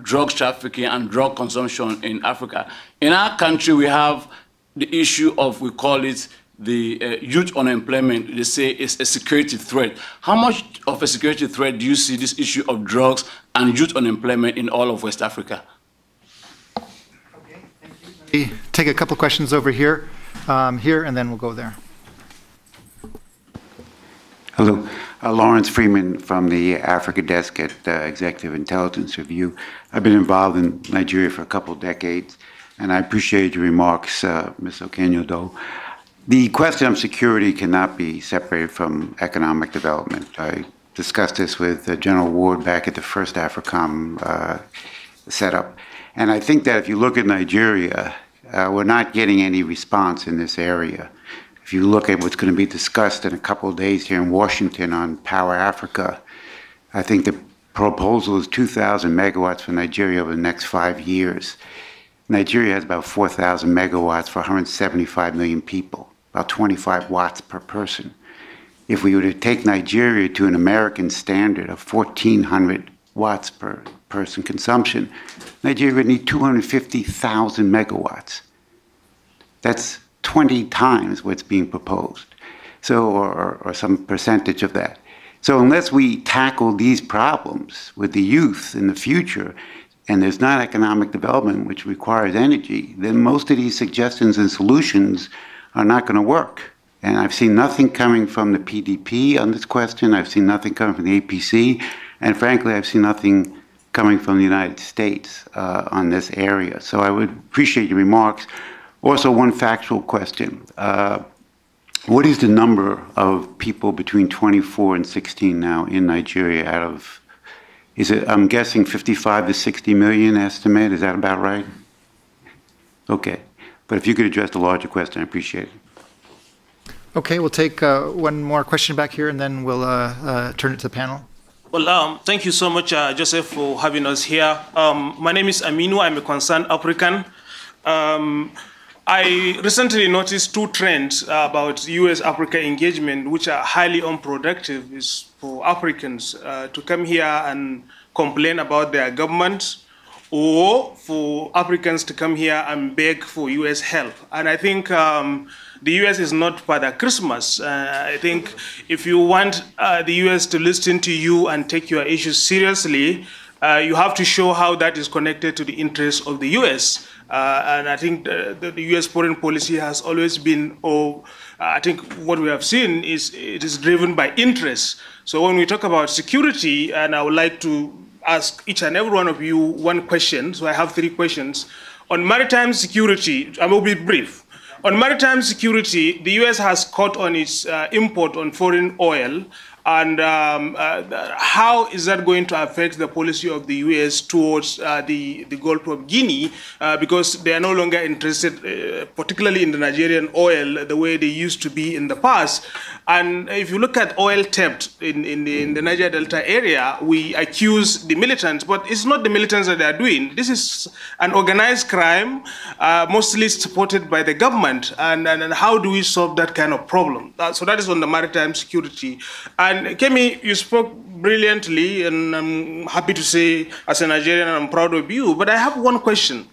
drug trafficking and drug consumption in Africa. In our country, we have the issue of, we call it, the youth unemployment. They say it's a security threat. How much of a security threat do you see this issue of drugs and youth unemployment in all of West Africa? Okay, thank you. Let me take a couple questions over here, and then we'll go there. Hello, Lawrence Freeman from the Africa Desk at Executive Intelligence Review. I've been involved in Nigeria for a couple decades, and I appreciate your remarks, Ms. Okenyodo. The question of security cannot be separated from economic development. I discussed this with General Ward back at the first AFRICOM setup. And I think that if you look at Nigeria, we're not getting any response in this area. If you look at what's going to be discussed in a couple of days here in Washington on Power Africa, I think the proposal is 2,000 megawatts for Nigeria over the next 5 years. Nigeria has about 4,000 megawatts for 175 million people, about 25 watts per person. If we were to take Nigeria to an American standard of 1,400 watts per person consumption, Nigeria would need 250,000 megawatts. That's 20 times what's being proposed, so or some percentage of that. So unless we tackle these problems with the youth in the future, and there's not economic development which requires energy, then most of these suggestions and solutions are not going to work. And I've seen nothing coming from the PDP on this question. I've seen nothing coming from the APC. And frankly, I've seen nothing coming from the United States on this area. So I would appreciate your remarks. Also, one factual question. What is the number of people between 24 and 16 now in Nigeria out of, is it, I'm guessing 55 to 60 million estimate, is that about right? Okay, but if you could address the larger question, I appreciate it. Okay, we'll take one more question back here and then we'll turn it to the panel. Well, thank you so much, Joseph, for having us here. My name is Aminu, I'm a concerned African. I recently noticed two trends about U.S. Africa engagement, which are highly unproductive. Is for Africans to come here and complain about their government, or for Africans to come here and beg for U.S. help. And I think the U.S. is not Father Christmas. I think if you want the U.S. to listen to you and take your issues seriously, you have to show how that is connected to the interests of the U.S. And I think the U.S. foreign policy has always been, I think what we have seen is it is driven by interest. So when we talk about security, and I would like to ask each and every one of you one question. So I have 3 questions. On maritime security, I will be brief. On maritime security, the U.S. has cut on its import on foreign oil. And how is that going to affect the policy of the U.S. towards the Gulf of Guinea? Because they are no longer interested, particularly in the Nigerian oil, the way they used to be in the past. And if you look at oil theft in the Niger Delta area, we accuse the militants, but it's not the militants that they are doing. This is an organized crime, mostly supported by the government. And how do we solve that kind of problem? So that is on the maritime security. And Kemi, you spoke brilliantly, and I'm happy to say, as a Nigerian, I'm proud of you. But I have one question.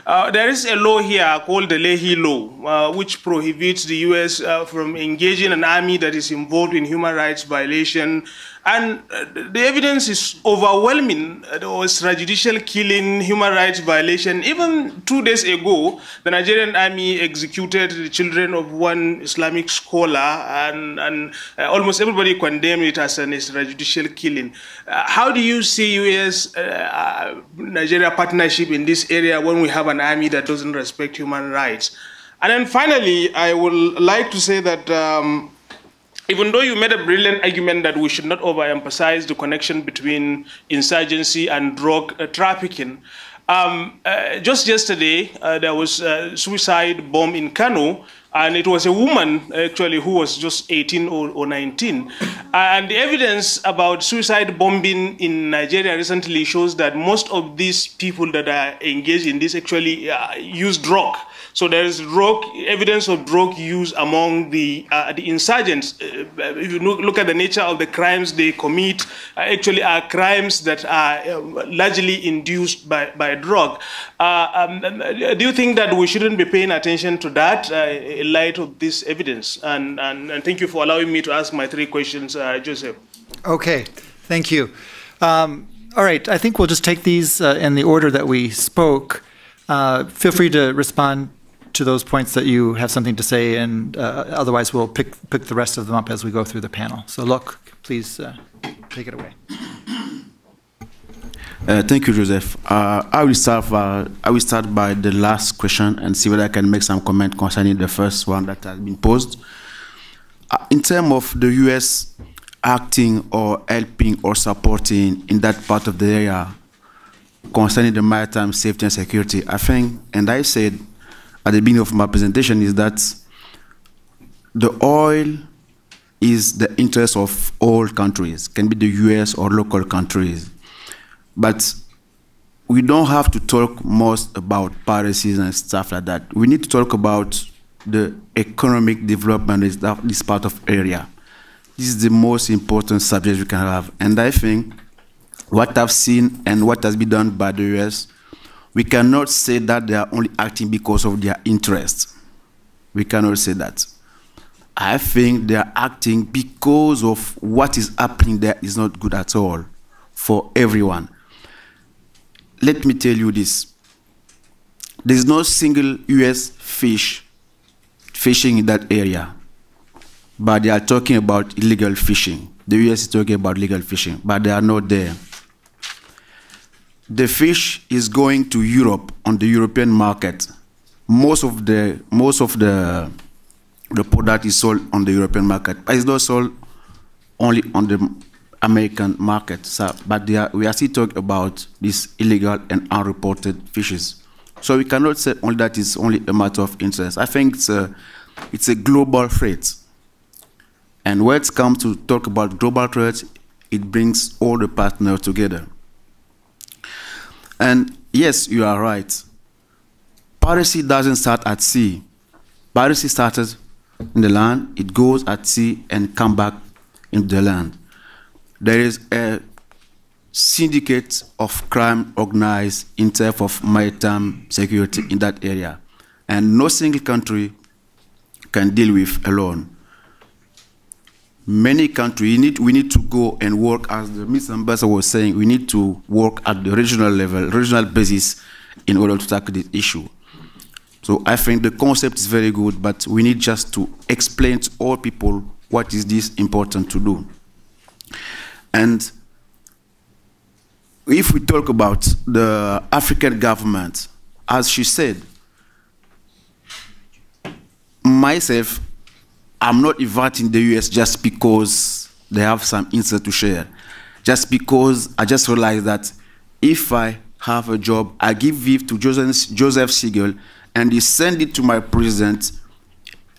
There is a law here called the Leahy Law, which prohibits the U.S. From engaging an army that is involved in human rights violation. And the evidence is overwhelming. There was extrajudicial killing, human rights violation. Even 2 days ago, the Nigerian army executed the children of one Islamic scholar, and almost everybody condemned it as an extrajudicial killing. How do you see U.S.-Nigeria partnership in this area when we have an army that doesn't respect human rights? And then finally, I would like to say that even though you made a brilliant argument that we should not overemphasize the connection between insurgency and drug trafficking, just yesterday there was a suicide bomb in Kano, and it was a woman actually who was just 18 or 19. And the evidence about suicide bombing in Nigeria recently shows that most of these people that are engaged in this actually use drug. So there is evidence of drug use among the insurgents. If you look at the nature of the crimes they commit, actually are crimes that are largely induced by drug. Do you think that we shouldn't be paying attention to that in light of this evidence? And thank you for allowing me to ask my 3 questions, Joseph. Okay, thank you. All right, I think we'll just take these in the order that we spoke. Feel free to respond to those points that you have something to say, and otherwise we'll pick the rest of them up as we go through the panel. So look, please take it away. Thank you, Joseph. I will start by the last question and see whether I can make some comment concerning the first one that has been posed. In terms of the U.S. acting or helping or supporting in that part of the area concerning the maritime safety and security, I think, and I said at the beginning of my presentation, is that the oil is the interest of all countries, can be the U.S. or local countries. But we don't have to talk most about piracies and stuff like that. We need to talk about the economic development in this part of area. This is the most important subject we can have. And I think what I've seen and what has been done by the US, we cannot say that they are only acting because of their interests. We cannot say that. I think they are acting because of what is happening there is not good at all for everyone. Let me tell you this. There's no single US fish fishing in that area, but they are talking about illegal fishing. The US is talking about illegal fishing, but they are not there. The fish is going to Europe on the European market. Most of the product is sold on the European market, but it's not sold only on the American market. So, but we are still talking about these illegal and unreported fishes. So we cannot say only that is only a matter of interest. I think it's a global threat. And when it comes to talk about global threats, it brings all the partners together. And yes, you are right. Piracy doesn't start at sea. Piracy started in the land, it goes at sea and comes back into the land. There is a syndicate of crime organized in terms of maritime security in that area. And no single country can deal with alone. Many countries, we need to go and work, as the Mr. Ambassador was saying, we need to work at the regional level, regional basis, in order to tackle this issue. So I think the concept is very good, but we need just to explain to all people what is this important to do. And if we talk about the African government, as she said, myself, I'm not inviting the US just because they have some insight to share. Just because I just realized that if I have a job, I give it to Joseph Siegel and he send it to my president,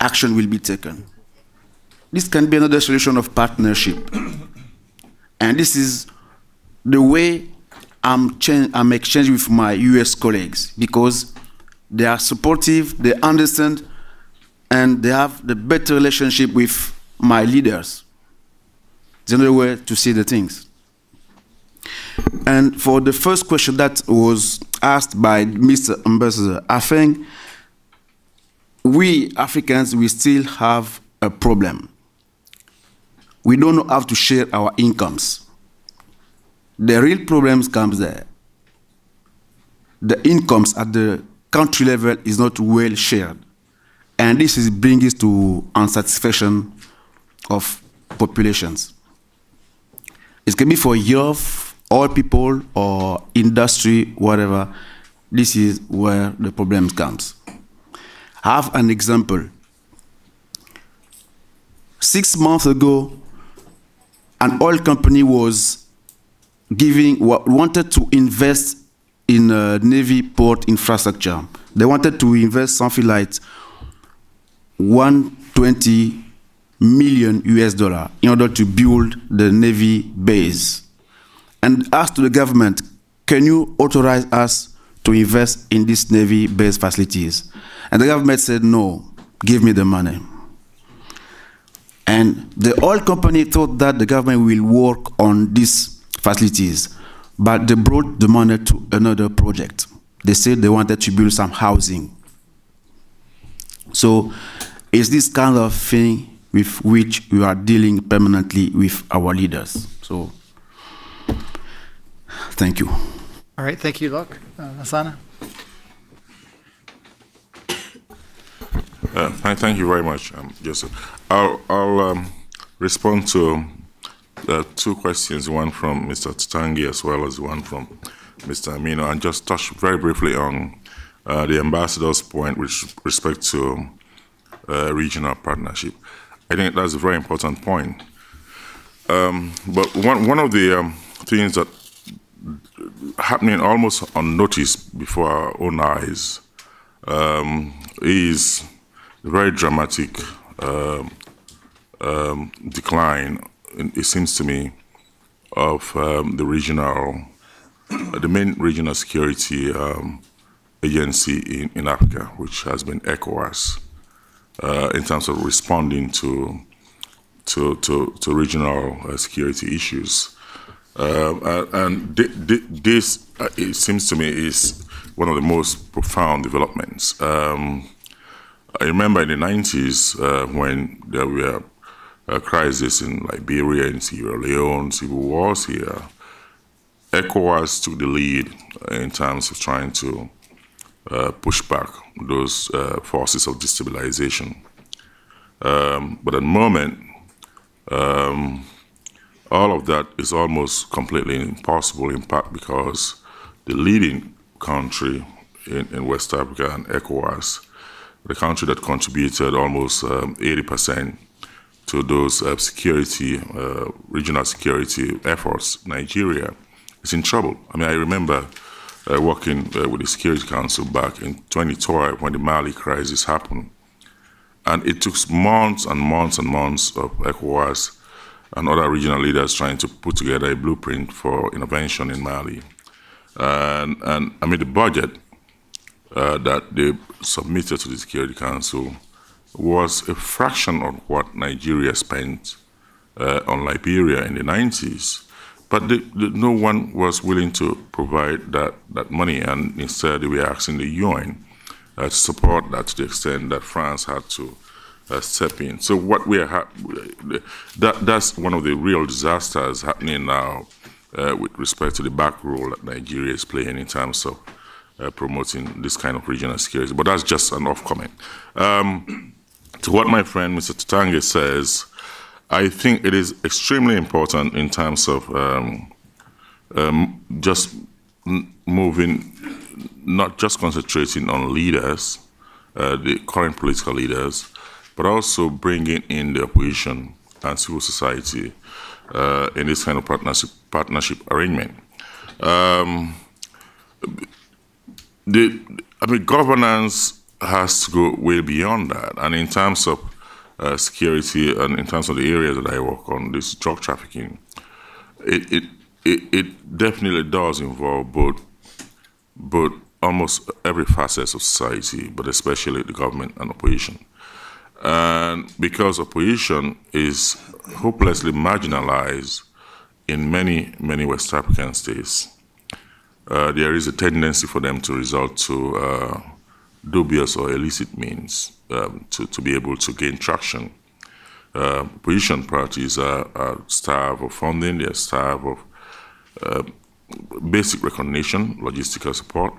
action will be taken. This can be another solution of partnership. And this is the way I'm exchanging with my US colleagues, because they are supportive, they understand, and they have the better relationship with my leaders. It's another way to see the things. And for the first question that was asked by Mr. Ambassador, I think we Africans, we still have a problem. We don't know how to share our incomes. The real problems comes there. The incomes at the country level is not well shared. And this is bringing to unsatisfaction of populations. It can be for youth, all people, or industry, whatever. This is where the problem comes. I have an example. 6 months ago, an oil company wanted to invest in a Navy port infrastructure. They wanted to invest something like $120 million in order to build the Navy base. And asked the government, can you authorize us to invest in these Navy base facilities? And the government said, no, give me the money. And the oil company thought that the government will work on these facilities, but they brought the money to another project. They said they wanted to build some housing. So it's this kind of thing with which we are dealing permanently with our leaders. So thank you. All right, thank you, Loïc. Asana? Thank you very much, Joseph. I'll respond to two questions, one from Mr. Tutangi as well as one from Mr. Amino, and just touch very briefly on the ambassador's point with respect to regional partnership. I think that's a very important point. But one of the things that happening almost unnoticed before our own eyes is the very dramatic decline, it seems to me, of the regional the main regional security agency in Africa, which has been ECCAS, in terms of responding to regional security issues. And this, it seems to me, is one of the most profound developments. I remember in the 90s when there were crises in Liberia and Sierra Leone, civil wars here, ECCAS took the lead in terms of trying to push back those forces of destabilization. But at the moment, all of that is almost completely impossible in part because the leading country in West Africa and ECCAS, the country that contributed almost 80% to those regional security efforts, Nigeria, is in trouble. I mean, I remember working with the Security Council back in 2012 when the Mali crisis happened. And it took months and months and months of ECCAS and other regional leaders trying to put together a blueprint for intervention in Mali. And I mean, the budget that they submitted to the Security Council was a fraction of what Nigeria spent on Liberia in the 90s. But no one was willing to provide that money, and instead they were asking the UN to support that to the extent that France had to step in. So what we are that's one of the real disasters happening now with respect to the back role that Nigeria is playing in terms of promoting this kind of regional security. But that's just an off comment. To what my friend Mr. Tutange says, I think it is extremely important in terms of just moving, not just concentrating on leaders, the current political leaders, but also bringing in the opposition and civil society in this kind of partnership arrangement. I mean, governance has to go way beyond that, and in terms of security and in terms of the areas that I work on, this drug trafficking, it definitely does involve both almost every facet of society, but especially the government and opposition. And because opposition is hopelessly marginalized in many West African states, there is a tendency for them to resort to dubious or illicit means to be able to gain traction. Opposition parties are starved of funding, they are starved of basic recognition, logistical support,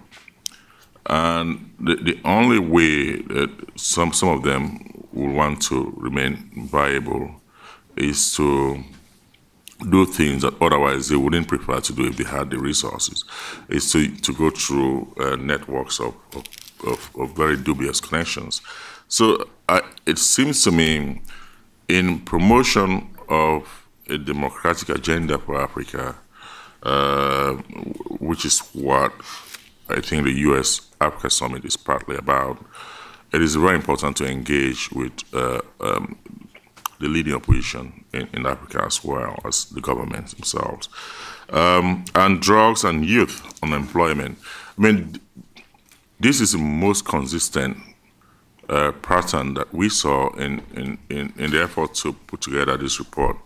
and the only way that some of them will want to remain viable is to do things that otherwise they wouldn't prefer to do if they had the resources, is to go through networks of very dubious connections. So it seems to me, in promotion of a democratic agenda for Africa, which is what I think the U.S. Africa Summit is partly about, it is very important to engage with the leading opposition in Africa as well as the governments themselves. And drugs and youth unemployment. I mean, this is the most consistent pattern that we saw in the effort to put together this report.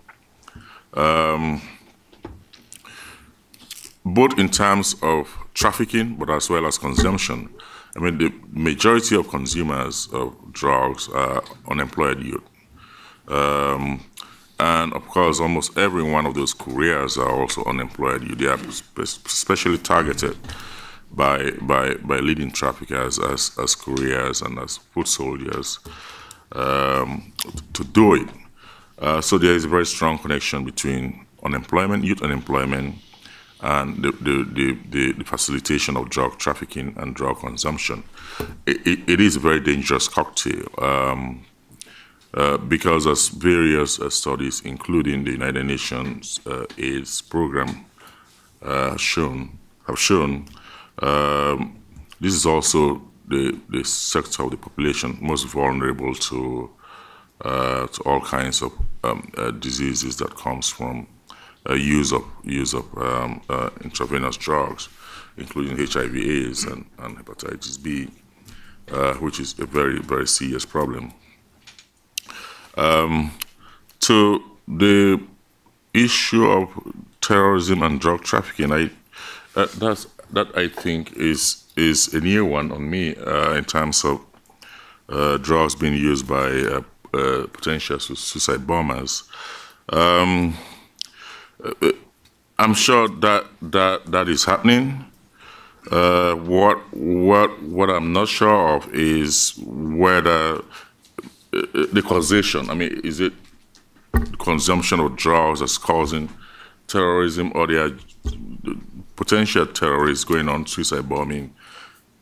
Both in terms of trafficking, but as well as consumption. I mean, the majority of consumers of drugs are unemployed youth. And of course, almost every one of those couriers are also unemployed youth. They are especially targeted by leading traffickers as couriers and as foot soldiers to do it. So there is a very strong connection between unemployment, youth unemployment, and the facilitation of drug trafficking and drug consumption. It is a very dangerous cocktail because as various studies, including the United Nations AIDS program, have shown, this is also the sector of the population most vulnerable to all kinds of diseases that comes from use of intravenous drugs, including HIV/AIDS and hepatitis B, which is a very, very serious problem. To the issue of terrorism and drug trafficking, that I think is a new one on me in terms of drugs being used by potential suicide bombers. I'm sure that is happening. What I'm not sure of is whether the causation. I mean, is it consumption of drugs that's causing terrorism, or there are potential terrorists going on suicide bombing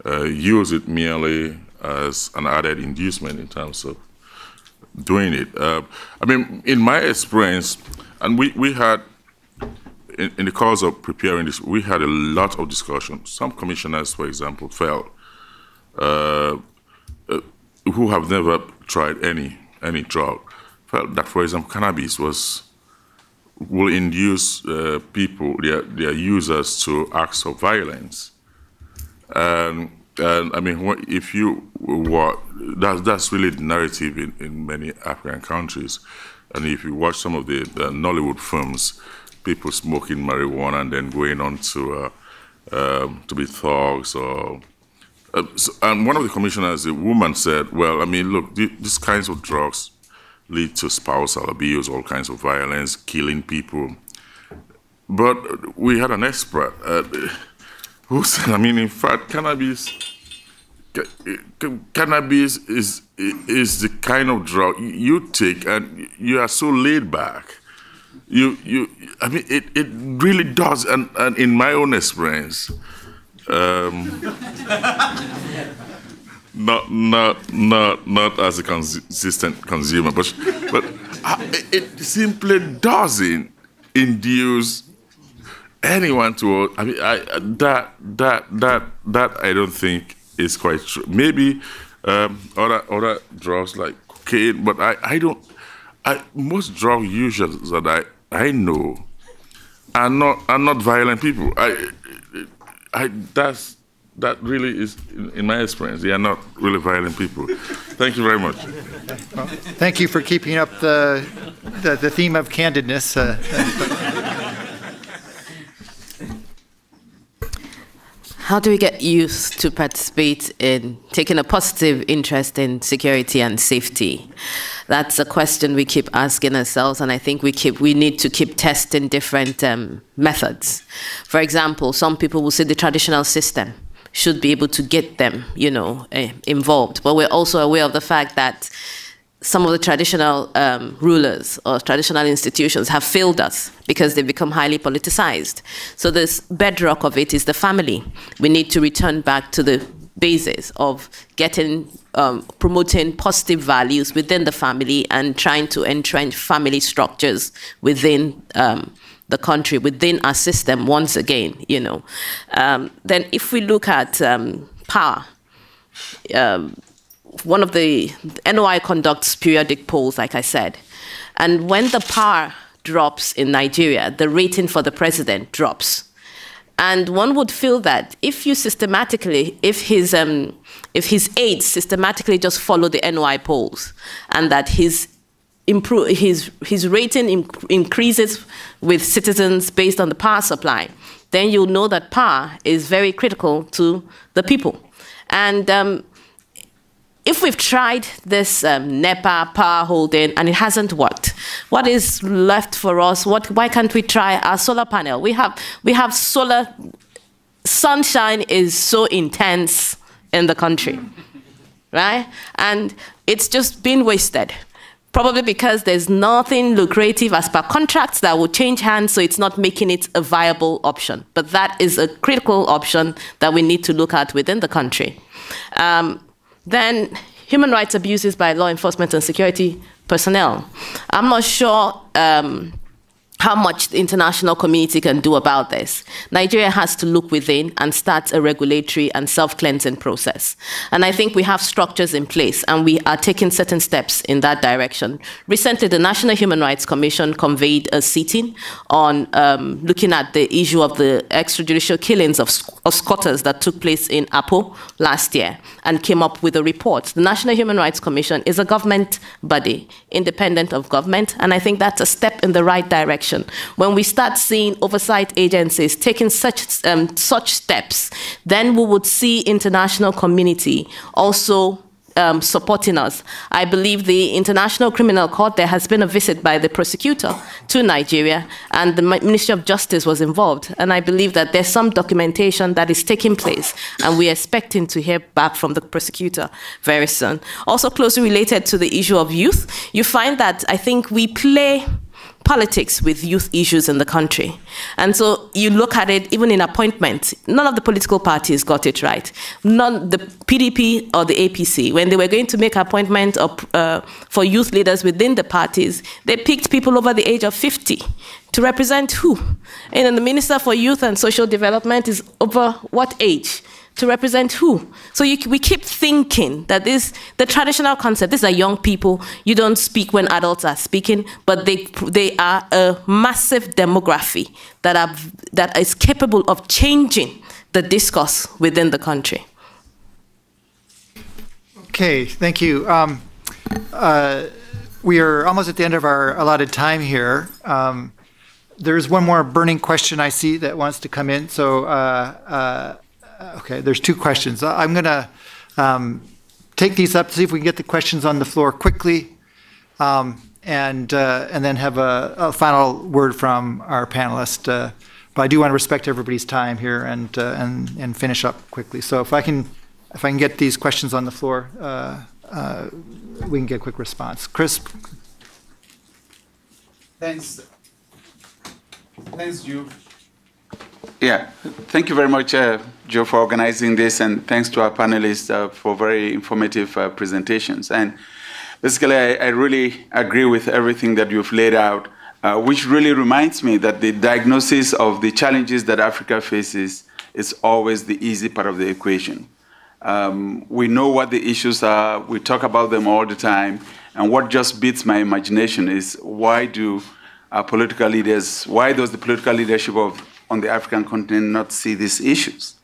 use it merely as an added inducement in terms of doing it? I mean, in my experience, and we had, in the course of preparing this, we had a lot of discussion. Some commissioners, for example, felt, who have never tried any drug, felt that, for example, cannabis will induce people, their users, to acts of violence. And I mean, if you that's really the narrative in many African countries. And if you watch some of the Nollywood films, people smoking marijuana and then going on to be thugs, or and one of the commissioners, a woman, said, "Well, I mean, look, these kinds of drugs lead to spousal abuse, all kinds of violence, killing people." But we had an expert who said, "I mean, in fact, cannabis is the kind of drug you take, and you are so laid back. I mean, it really does." And in my own experience, not as a consistent consumer, but it simply doesn't induce anyone to. I mean, that I don't think is quite true. Maybe other drugs like cocaine, but I don't. Most drug users that I know are not violent people. That really is, in my experience, they are not really violent people. Thank you very much. Well, thank you for keeping up the theme of candidness. How do we get youth to participate in taking a positive interest in security and safety? That's a question we keep asking ourselves, and I think we need to keep testing different methods. For example, some people will say the traditional system should be able to get them, involved. But we're also aware of the fact that some of the traditional rulers or traditional institutions have failed us because they've become highly politicized. So this bedrock of it is the family. We need to return back to the basis of promoting positive values within the family and trying to entrench family structures within the country, within our system once again, Then if we look at power, one of the NOI conducts periodic polls, like I said, and when the power drops in Nigeria, the rating for the president drops. And one would feel that if his aides systematically just follow the NOI polls, and that his rating increases with citizens based on the power supply, then you'll know that power is very critical to the people. And if we've tried this NEPA power holding and it hasn't worked, what is left for us? Why can't we try our solar panel? We have solar. Sunshine is so intense in the country, right? And it's just been wasted. Probably because there's nothing lucrative as per contracts that will change hands, so it's not making it a viable option. But that is a critical option that we need to look at within the country. Then human rights abuses by law enforcement and security personnel. I'm not sure how much the international community can do about this. Nigeria has to look within and start a regulatory and self-cleansing process. And I think we have structures in place, and we are taking certain steps in that direction. Recently, the National Human Rights Commission convened a sitting on looking at the issue of the extrajudicial killings of squatters that took place in Apo last year, and came up with a report. The National Human Rights Commission is a government body, independent of government, and I think that's a step in the right direction. When we start seeing oversight agencies taking such steps, then we would see international community also supporting us. I believe the International Criminal Court, there has been a visit by the prosecutor to Nigeria, and the Ministry of Justice was involved. And I believe that there's some documentation that is taking place, and we're expecting to hear back from the prosecutor very soon. Also closely related to the issue of youth, you find that I think we play politics with youth issues in the country. And so you look at it, even in appointments, none of the political parties got it right. None, the PDP or the APC, when they were going to make appointments for youth leaders within the parties, they picked people over the age of 50 to represent who? And the Minister for Youth and Social Development is over what age? To represent who? So we keep thinking that the traditional concept, these are young people, you don't speak when adults are speaking, but they are a massive demography that is capable of changing the discourse within the country. Okay, thank you. We are almost at the end of our allotted time here. There's one more burning question I see that wants to come in, so okay, there's two questions. I'm going to take these up, see if we can get the questions on the floor quickly, and then have a final word from our panelist. But I do want to respect everybody's time here and finish up quickly. So if I can get these questions on the floor, we can get a quick response. Chris. Thanks, Joe. Yeah, thank you very much, Joe, for organizing this, and thanks to our panelists for very informative presentations. And basically, I really agree with everything that you've laid out, which really reminds me that the diagnosis of the challenges that Africa faces is always the easy part of the equation. We know what the issues are, we talk about them all the time, and what just beats my imagination is why does the political leadership on the African continent not see these issues?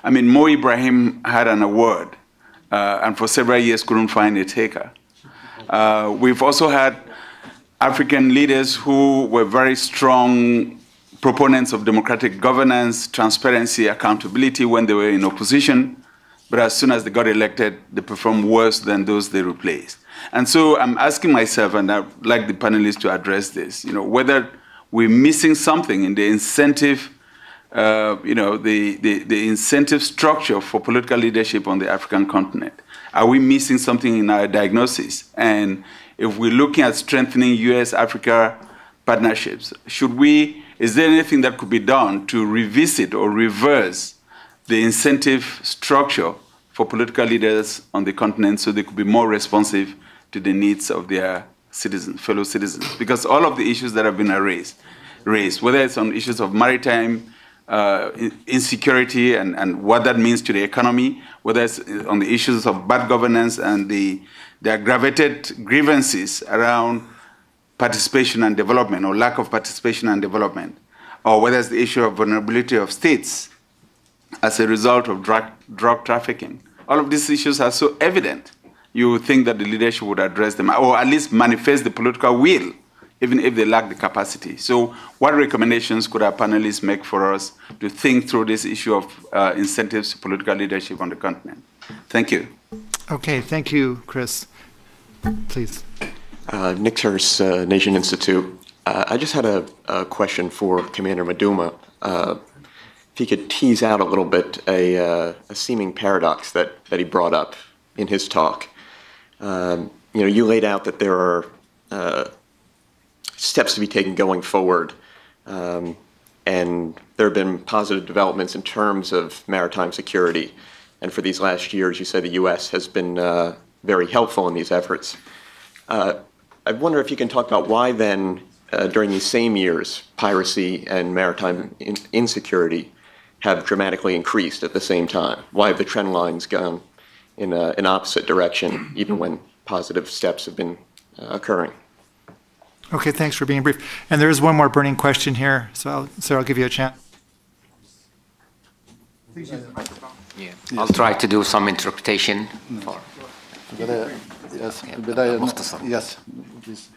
I mean, Mo Ibrahim had an award, and for several years couldn't find a taker. We've also had African leaders who were very strong proponents of democratic governance, transparency, accountability when they were in opposition, but as soon as they got elected, they performed worse than those they replaced. And so I'm asking myself, and I'd like the panelists to address this, whether we're missing something in the incentive, the incentive structure for political leadership on the African continent. Are we missing something in our diagnosis? And if we're looking at strengthening U.S.-Africa partnerships, is there anything that could be done to revisit or reverse the incentive structure for political leaders on the continent so they could be more responsive to the needs of their fellow citizens? Because all of the issues that have been raised, whether it's on issues of maritime insecurity and what that means to the economy, whether it's on the issues of bad governance and the aggravated grievances around participation and development or lack of participation and development, or whether it's the issue of vulnerability of states as a result of drug trafficking. All of these issues are so evident. You would think that the leadership would address them, or at least manifest the political will, even if they lack the capacity. So what recommendations could our panelists make for us to think through this issue of incentives to political leadership on the continent? Thank you. Okay, thank you, Chris. Please. Nick Hurst, Nation Institute. I just had a question for Commander Moudouma. If he could tease out a little bit a seeming paradox that he brought up in his talk. You laid out that there are steps to be taken going forward, and there have been positive developments in terms of maritime security. And for these last years, you said the U.S. has been very helpful in these efforts. I wonder if you can talk about why then during these same years, piracy and maritime insecurity have dramatically increased at the same time? Why have the trend lines gone in an opposite direction, even when positive steps have been occurring? Okay, thanks for being brief. And there is one more burning question here, so I'll give you a chance. Please use the microphone. Yeah. I'll try to do some interpretation.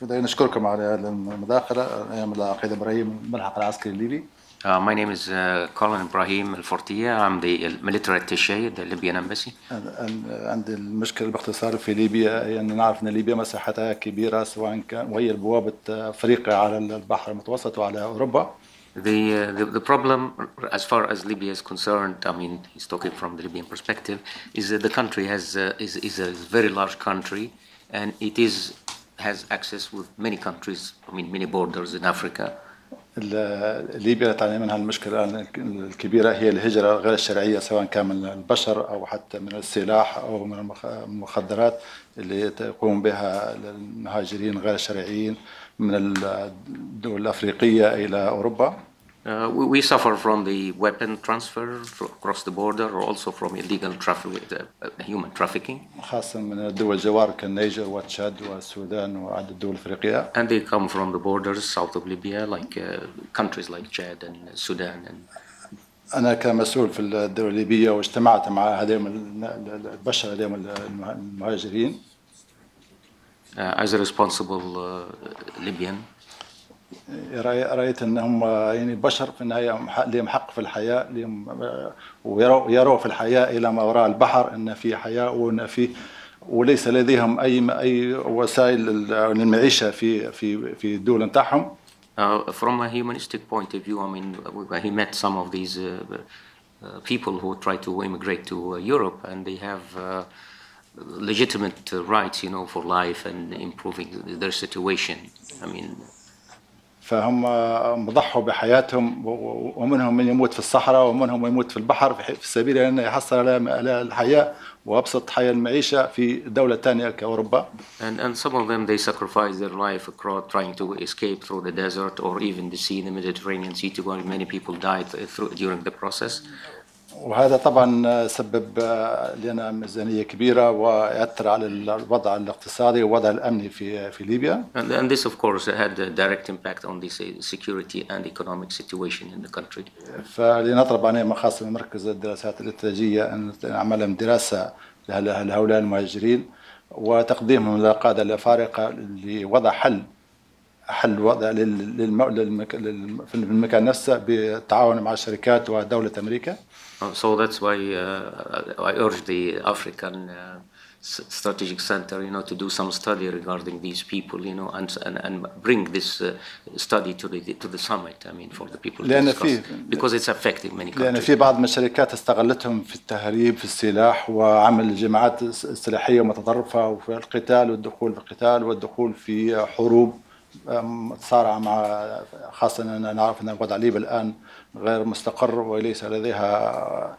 بداية نشكركم على المداخلة. أيام العقيد إبراهيم الملحق العسكري الليبي. My name is Colin Ibrahim Al-Fortiya. I'm the military attaché at the Libyan embassy. عندي المشكلة باختصار في ليبيا، يعني نعرف أن ليبيا مساحتها كبيرة سواء كان وهي بوابة أفريقيا على البحر المتوسط وعلى أوروبا. The problem, as far as Libya is concerned, I mean, he's talking from the Libyan perspective, is that the country is a very large country, and it has access with many countries, I mean, many borders in Africa. ليبيا تعاني منها المشكلة الكبيرة هي الهجرة غير الشرعية، سواء كان من البشر أو حتى من السلاح أو من المخدرات اللي تقوم بها المهاجرين غير الشرعيين من الدول الأفريقية إلى أوروبا. We suffer from the weapon transfer across the border, or also from illegal human trafficking. خاصة من الدول الجوار كالنيجر وتشاد والسودان وعدة الدول الأفريقية. And they come from the borders south of Libya, like countries like Chad and Sudan. أنا كمسؤول في الدولة الليبية واجتمعت مع هذين البشر هذين المهاجرين. As a responsible Libyan. رأيت أنهم يعني بشر في النهاية لهم حق في الحياة، ويروا في الحياة إلى ما وراء البحر أن في حياة وأن في وليس لديهم أي وسائل للمعيشة في الدول نتاعهم. From a humanistic point of view, I mean, he met some of these people who try to immigrate to Europe, and they have legitimate rights, you know, for life and improving their situation. I mean. فهم مضحوا بحياتهم، ومنهم من يموت في الصحراء ومنهم من يموت في البحر في سبيل أن يحصل على الحياة وأبسط حياة المعيشة في دولة ثانية كأوروبا. And some of them they sacrifice their life across trying to escape through the desert or even the sea, the Mediterranean Sea, to where many people died during the process. وهذا طبعا سبب لنا ميزانية كبيرة ويأثر على الوضع الاقتصادي والوضع الأمني في ليبيا. And this of course had a direct impact on the security and economic situation in the country. فلنطلب علينا خاصة من مركز الدراسات الاستراتيجية أن نعمل دراسة لهؤلاء المهاجرين وتقديمهم للقادة الأفارقة لوضع حل وضع في المكان نفسه بالتعاون مع الشركات ودولة أمريكا. So that's why I urge the African Strategic Center, you know, to do some study regarding these people, you know, and bring this study to the summit. I mean, for the people to discuss, because it's affecting many countries. لأن في بعض من الشركات استغلتهم في التهريب في السلاح وعمل جماعات سلاحية متطرفة وفي القتال والدخول في القتال والدخول في حروب متصارعة مع، خاصة أن نعرف أن الوضع ليبيا الآن غير مستقر وليس لديها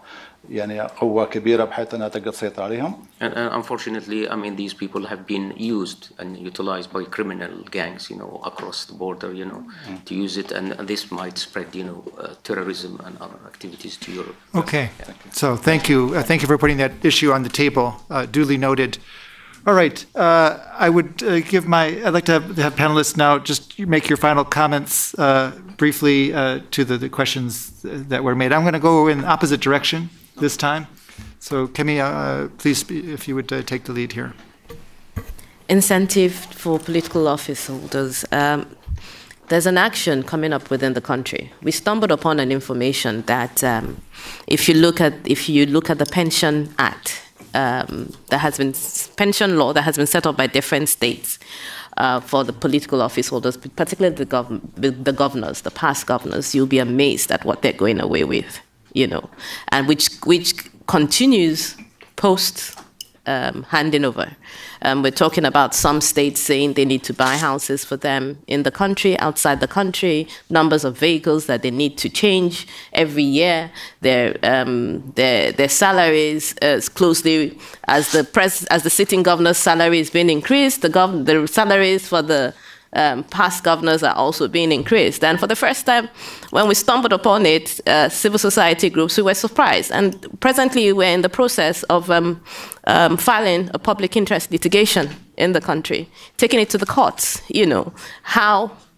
يعني قوة كبيرة بحيث أنها تقدر تسيطر عليهم. And unfortunately, I mean, these people have been used and utilized by criminal gangs, you know, across the border, you know, to use it, and this might spread, you know, terrorism and other activities to Europe. Okay, so thank you for putting that issue on the table. Duly noted. All right, I'd like to have panelists now just make your final comments briefly to the questions that were made. I'm going to go in the opposite direction this time. So Kemi, please, if you would take the lead here. Incentive for political office holders. There's an action coming up within the country. We stumbled upon an information that if you look at the Pension Act, that has been pension law that has been set up by different states for the political office holders, particularly the governors, the past governors. You'll be amazed at what they're going away with, you know, and which continues post handing over. We're talking about some states saying they need to buy houses for them in the country, outside the country, numbers of vehicles that they need to change every year, their salaries as closely as the sitting governor's salary is being increased, the salaries for the past governors are also being increased. And for the first time, when we stumbled upon it, civil society groups, we were surprised. And presently, we're in the process of filing a public interest litigation in the country, taking it to the courts.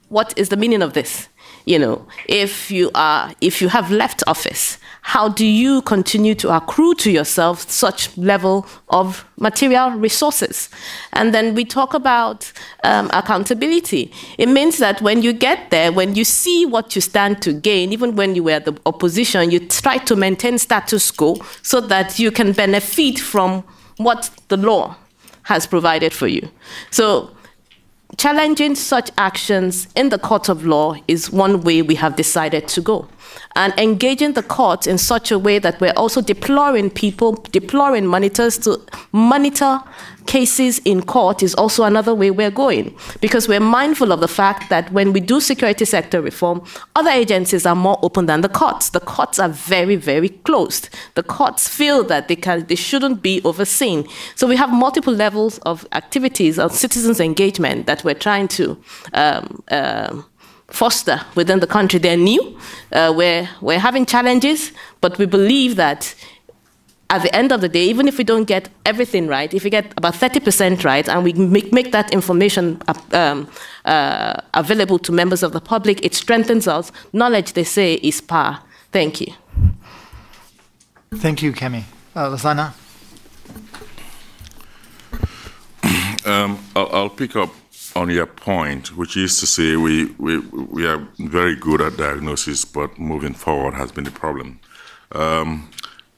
What is the meaning of this? If you have left office, how do you continue to accrue to yourself such level of material resources? And then we talk about accountability. It means that when you get there, when you see what you stand to gain, even when you were the opposition, you try to maintain status quo so that you can benefit from what the law has provided for you. So challenging such actions in the court of law is one way we have decided to go. And engaging the court in such a way that we're also deploying monitors to monitor cases in court is also another way we're going. Because we're mindful of the fact that when we do security sector reform, other agencies are more open than the courts. The courts are very, very closed. The courts feel that they shouldn't be overseen. So we have multiple levels of activities of citizens' engagement that we're trying to foster within the country. They're new. We're having challenges, but we believe that at the end of the day, even if we don't get everything right, if we get about 30% right, and we make that information available to members of the public, it strengthens us. Knowledge, they say, is power. Thank you. Thank you, Kemi. Lasana? I'll pick up on your point, which is to say we are very good at diagnosis, but moving forward has been the problem.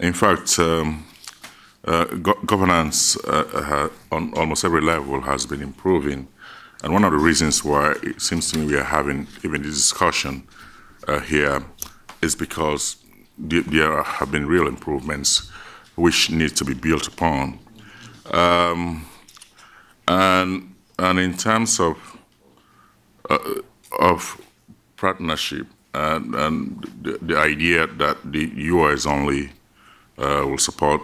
In fact, governance on almost every level has been improving. And one of the reasons why it seems to me we are having even this discussion here is because there have been real improvements which need to be built upon. And in terms of partnership and the idea that the U.S. only will support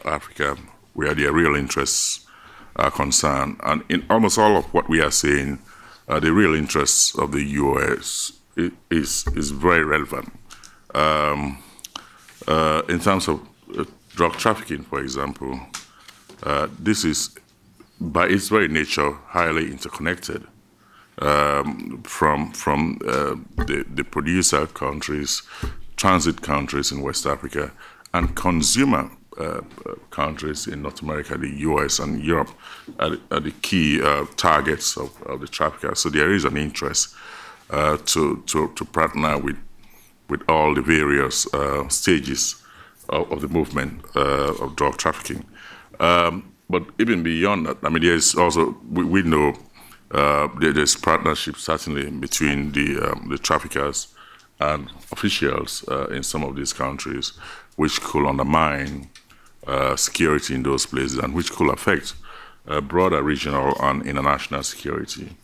Africa where their real interests are concerned. And in almost all of what we are saying, the real interests of the U.S. is very relevant. In terms of drug trafficking, for example, this is, by its very nature, highly interconnected from the producer countries, transit countries in West Africa, and consumer countries in North America, the U.S. and Europe are the key targets of the traffickers. So there is an interest to partner with all the various stages of the movement of drug trafficking. But even beyond that, I mean, there's also, we know there's partnership certainly between the traffickers and officials in some of these countries, which could undermine security in those places and which could affect broader regional and international security.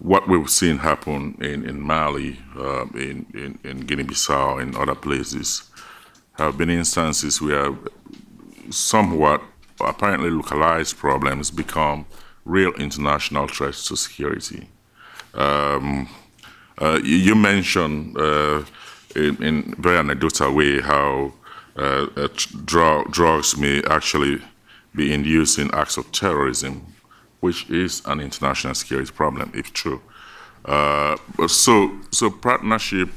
What we've seen happen in Mali, in Guinea-Bissau, in other places, have been instances where somewhat apparently localized problems become real international threats to security. You mentioned in very anecdotal way how drugs may actually be inducing acts of terrorism, which is an international security problem, if true. So partnership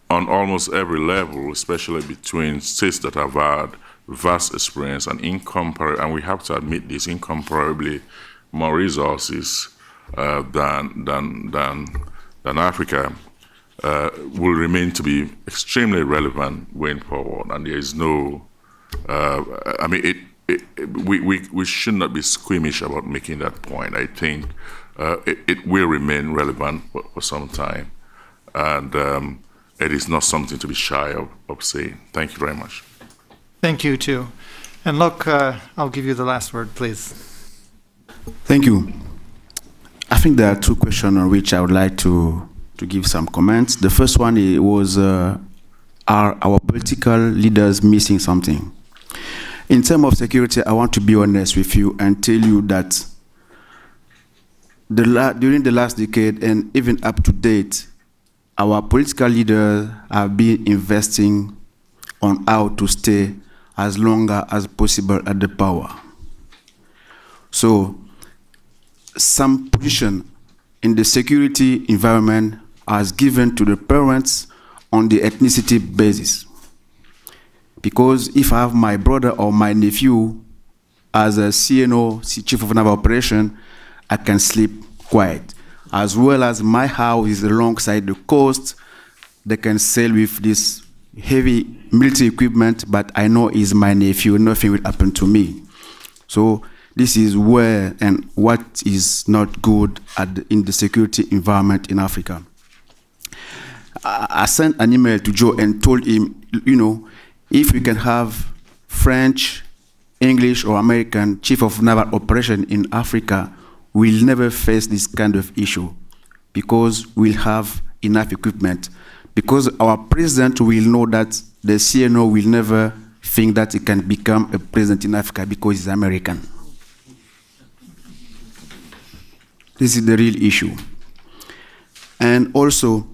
on almost every level, especially between states that have had vast experience and and we have to admit this, incomparably more resources than Africa, will remain to be extremely relevant going forward. And there is no, I mean, we should not be squeamish about making that point. I think it will remain relevant for some time. And it is not something to be shy of saying. Thank you very much. Thank you, too. And look, I'll give you the last word, please. Thank you. I think there are two questions on which I would like to give some comments. The first one was, are our political leaders missing something? In terms of security, I want to be honest with you and tell you that during the last decade and even up to date, our political leaders have been investing on how to stay as long as possible at the power. So some position in the security environment is given to the parents on the ethnicity basis. Because if I have my brother or my nephew as a CNO, Chief of Naval Operation, I can sleep quiet. As well as my house is alongside the coast, they can sail with this heavy military equipment, but I know he's my nephew, nothing will happen to me. So this is where and what is not good in the security environment in Africa. I sent an email to Joe and told him, you know, if we can have French, English, or American Chief of Naval Operation in Africa, we'll never face this kind of issue because we'll have enough equipment. Because our president will know that the CNO will never think that he can become a president in Africa because he's American. This is the real issue. And also,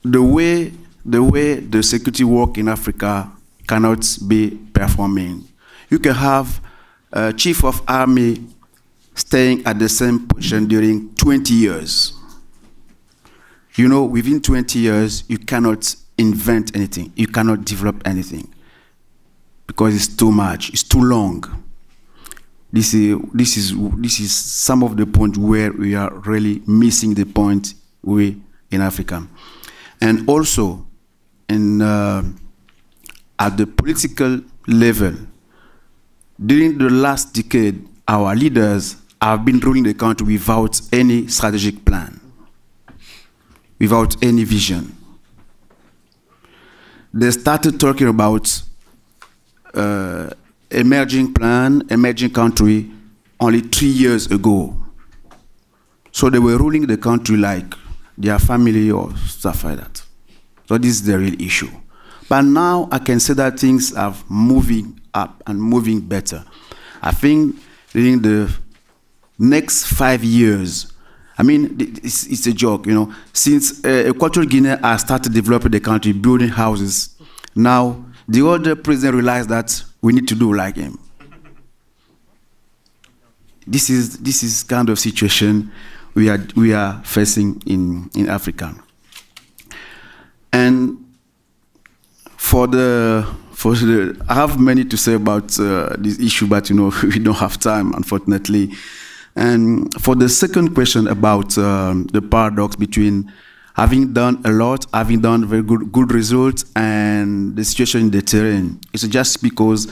the way the security work in Africa cannot be performing. You can have a chief of army staying at the same position during 20 years. You know, within 20 years, you cannot invent anything. You cannot develop anything because it's too much. It's too long. This is some of the points where we are really missing the point in Africa. And also, at the political level, during the last decade, our leaders have been ruling the country without any strategic plan, without any vision. They started talking about emerging plan, emerging country, only 3 years ago. So they were ruling the country like their family or stuff like that. So this is the real issue. But now I can say that things are moving up and moving better. I think during the next 5 years, I mean, it's a joke, you know. Since Equatorial Guinea has started developing the country, building houses, now the other president realized that we need to do like him. This is kind of situation we are facing in Africa. And I have many to say about this issue, but you know we don't have time, unfortunately. And for the second question about the paradox between having done a lot, having done very good results, and the situation in the terrain, it's just because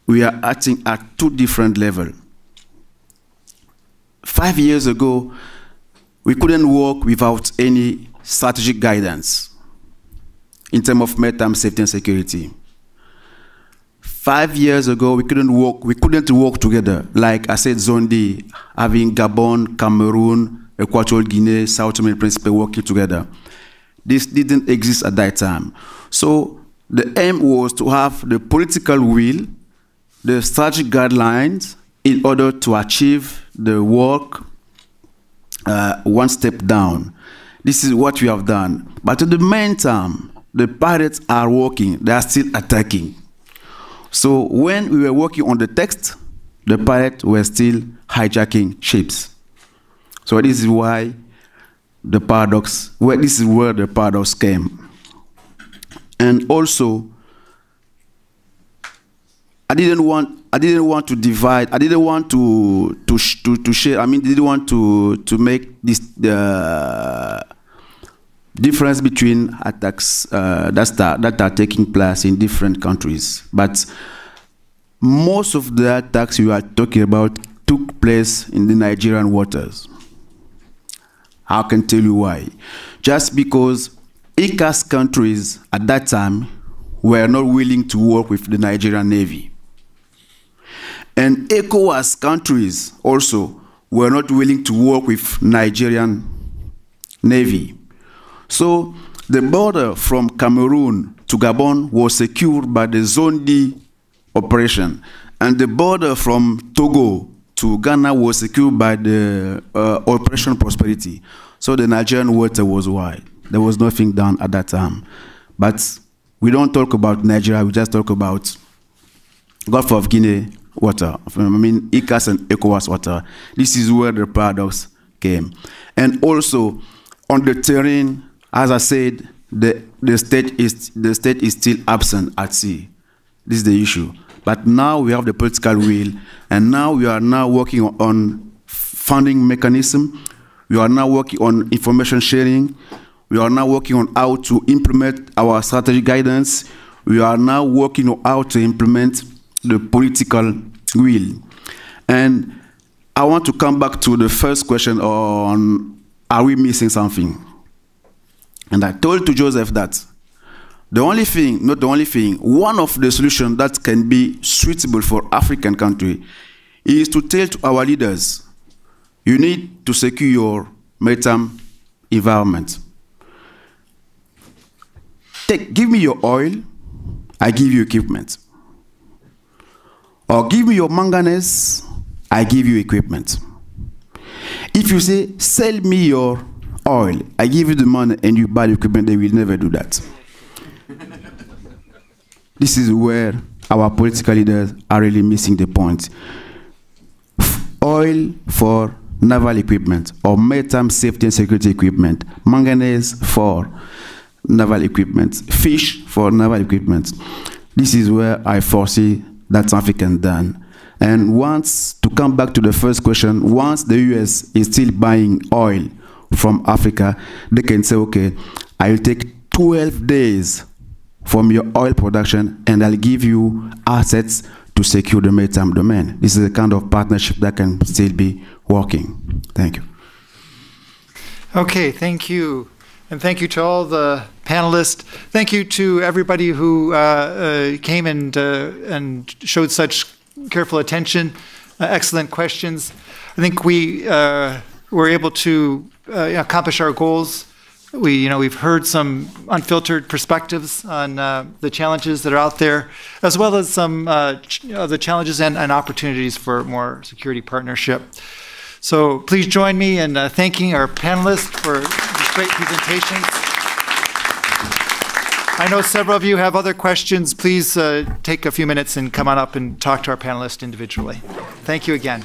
we are acting at two different levels. 5 years ago, we couldn't work without any strategic guidance in terms of maritime safety and security. 5 years ago, we couldn't work together. Like I said, Zone D, having Gabon, Cameroon, Equatorial Guinea, South Sudan Principe working together. This didn't exist at that time. So the aim was to have the political will, the strategic guidelines in order to achieve the work one step down. This is what we have done. But in the meantime, the pirates are working. They are still attacking. So when we were working on the text, the pirates were still hijacking ships. So this is why the paradox, this is where the paradox came. And also, I didn't want to divide. I didn't want to share. I mean, didn't want to make this difference between attacks that are taking place in different countries. But most of the attacks you are talking about took place in the Nigerian waters. I can tell you why. Just because ECCAS countries at that time were not willing to work with the Nigerian Navy. And ECOWAS countries also were not willing to work with Nigerian Navy. So the border from Cameroon to Gabon was secured by the Zone D operation. And the border from Togo to Ghana was secured by the Operation Prosperity. So the Nigerian water was wide. There was nothing done at that time. But we don't talk about Nigeria, we just talk about Gulf of Guinea water. I mean, ECCAS and ECOWAS water. This is where the paradox came. And also, on the terrain, as I said, the state is still absent at sea. This is the issue. But now we have the political will, and now we are now working on funding mechanism. We are now working on information sharing. We are now working on how to implement our strategic guidance. We are now working on how to implement the political will. And I want to come back to the first question on, are we missing something? And I told to Joseph that the only thing, not the only thing, one of the solutions that can be suitable for African country is to tell to our leaders, you need to secure your maritime environment. Give me your oil, I give you equipment. Or give me your manganese, I give you equipment. If you say, sell me your oil, I give you the money and you buy the equipment, they will never do that. This is where our political leaders are really missing the point. Oil for naval equipment or maritime safety and security equipment, manganese for naval equipment, fish for naval equipment. This is where I foresee that something can be done. And once, to come back to the first question, once the US is still buying oil from Africa, they can say, okay, I will take 12 days from your oil production and I'll give you assets to secure the maritime domain. This is a kind of partnership that can still be working. Thank you. Okay, thank you. And thank you to all the panelists. Thank you to everybody who came and showed such careful attention. Excellent questions. I think we were able to accomplish our goals. We've heard some unfiltered perspectives on the challenges that are out there, as well as some the challenges and opportunities for more security partnership. So please join me in thanking our panelists for these great presentations. I know several of you have other questions. Please take a few minutes and come on up and talk to our panelists individually. Thank you again.